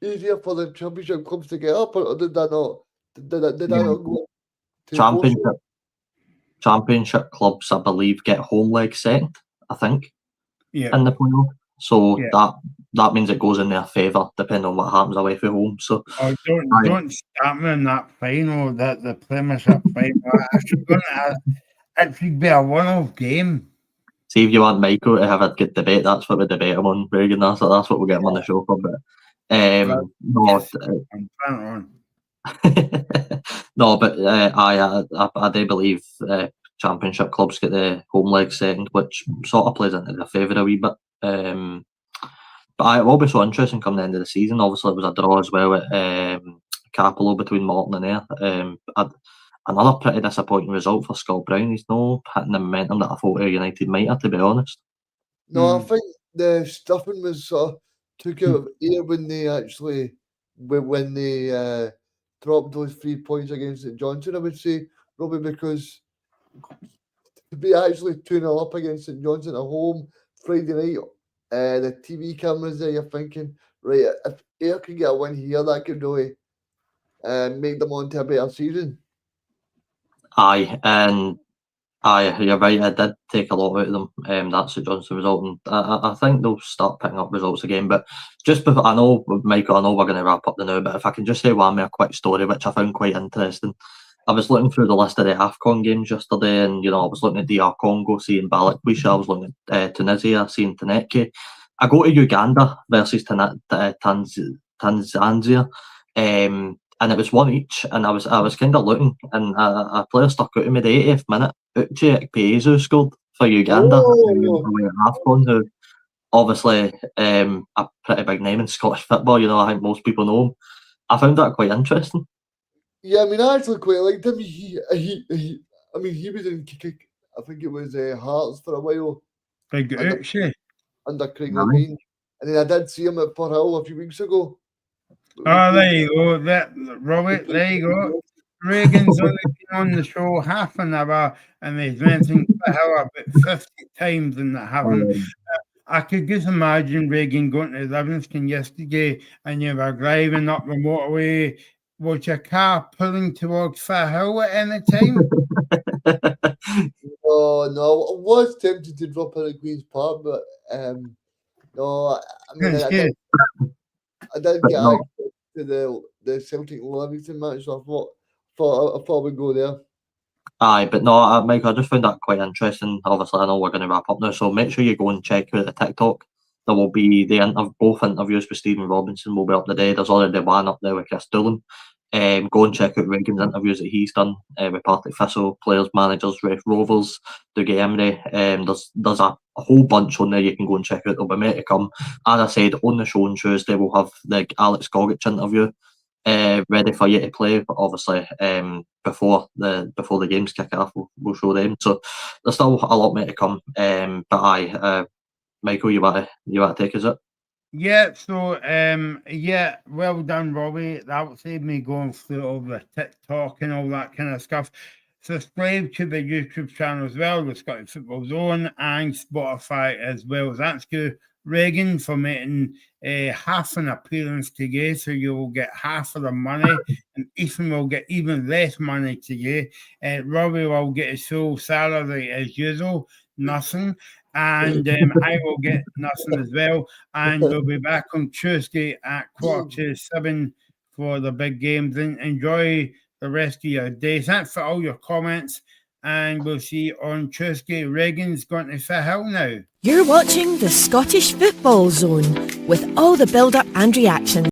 easier for the Championship clubs to get up, or did that not? Did that not go? Championship clubs, I believe, get home leg second, I think, Yeah. in the playoff. So Yeah. that means it goes in their favour, depending on what happens away from home. So Don't start me on that final, that the Premiership final. It should be a one-off game. see if you want Michael to have a good debate, that's what we debate him on, Regan. That's what we'll get him on the show for. But no, but I do believe Championship clubs get the home leg second, which sort of plays into their favour a wee bit. But it will be so interesting come the end of the season. Obviously, it was a draw as well at Capello between Morton and Ayr. Another pretty disappointing result for Scott Brown. He's not hitting the momentum that I thought Ayr United might have, to be honest. No, I think the stuffing was sort of took out of Ayr when they dropped those 3 points against St Johnstone, I would say, Robbie, because to be actually 2-0 up against St Johnstone at home Friday night, the TV cameras there, you're thinking, right, if Ayr can get a win here, that could really make them on to a better season. You're right, it did take a lot out of them, that St Johnstone result, and I think they'll start picking up results again. But just before, I know, Michael, we're going to wrap up now, but if I can just say one more quick story, which I found quite interesting. I was looking through the list of the AFCON games yesterday, and I was looking at DR Congo, seeing Balikwisha, I was looking at Tunisia, seeing Taneke. I go to Uganda versus Tanzania, and it was one each, and I was kind of looking, and a player stuck out to me the 80th minute. Uche Ekpezu scored for Uganda away at AFCON, who obviously a pretty big name in Scottish football. I think most people know him. I found that quite interesting. Yeah, I mean, I actually quite liked him. He was in, I think it was Hearts for a while. Big Uche. Under Craig Levein. And then I did see him at Firhill a few weeks ago. Oh, there you go. Robert, there you go. Regan's only been on the show half an hour, and he's mentioned Firhill about 50 times in that haven't. I could just imagine Regan going to Livingston yesterday, and you were driving up the motorway. Was your car pulling towards Firhill at any time? No, I was tempted to drop in at Queen's Park, but no, I mean, I did get access to the Celtic Livingston match, so I thought we'd go there. Aye, but no, Mike, I just found that quite interesting. Obviously, I know we're going to wrap up now, so make sure you go and check out the TikTok. There will be both interviews with Stephen Robinson will be up today. There's already one up there with Chris Doolan. Go and check out Regan's interviews that he's done with Partick Thistle, players, managers, Ref Rovers, Dougie Emery. There's a whole bunch on there you can go and check out. They'll be made to come. As I said, on the show on Tuesday, we'll have the Alex Gogic interview ready for you to play. But obviously, before the games kick off, we'll show them. So there's still a lot more to come. But Michael, you want to take us up? Yeah, so well done, Robbie. That will save me going through all the TikTok and all that kind of stuff. Subscribe to the YouTube channel as well, the Scottish Football Zone, and Spotify as well. Thanks to Regan for making half an appearance today, so you will get half of the money, and Ethan will get even less money today. Robbie will get his full salary as usual, nothing. And I will get nothing as well. And we'll be back on Tuesday at 7:15 for the big games. And enjoy the rest of your day. Thanks for all your comments. And we'll see you on Tuesday. Regan's going to Firhill now. You're watching the Scottish Football Zone with all the build-up and reaction.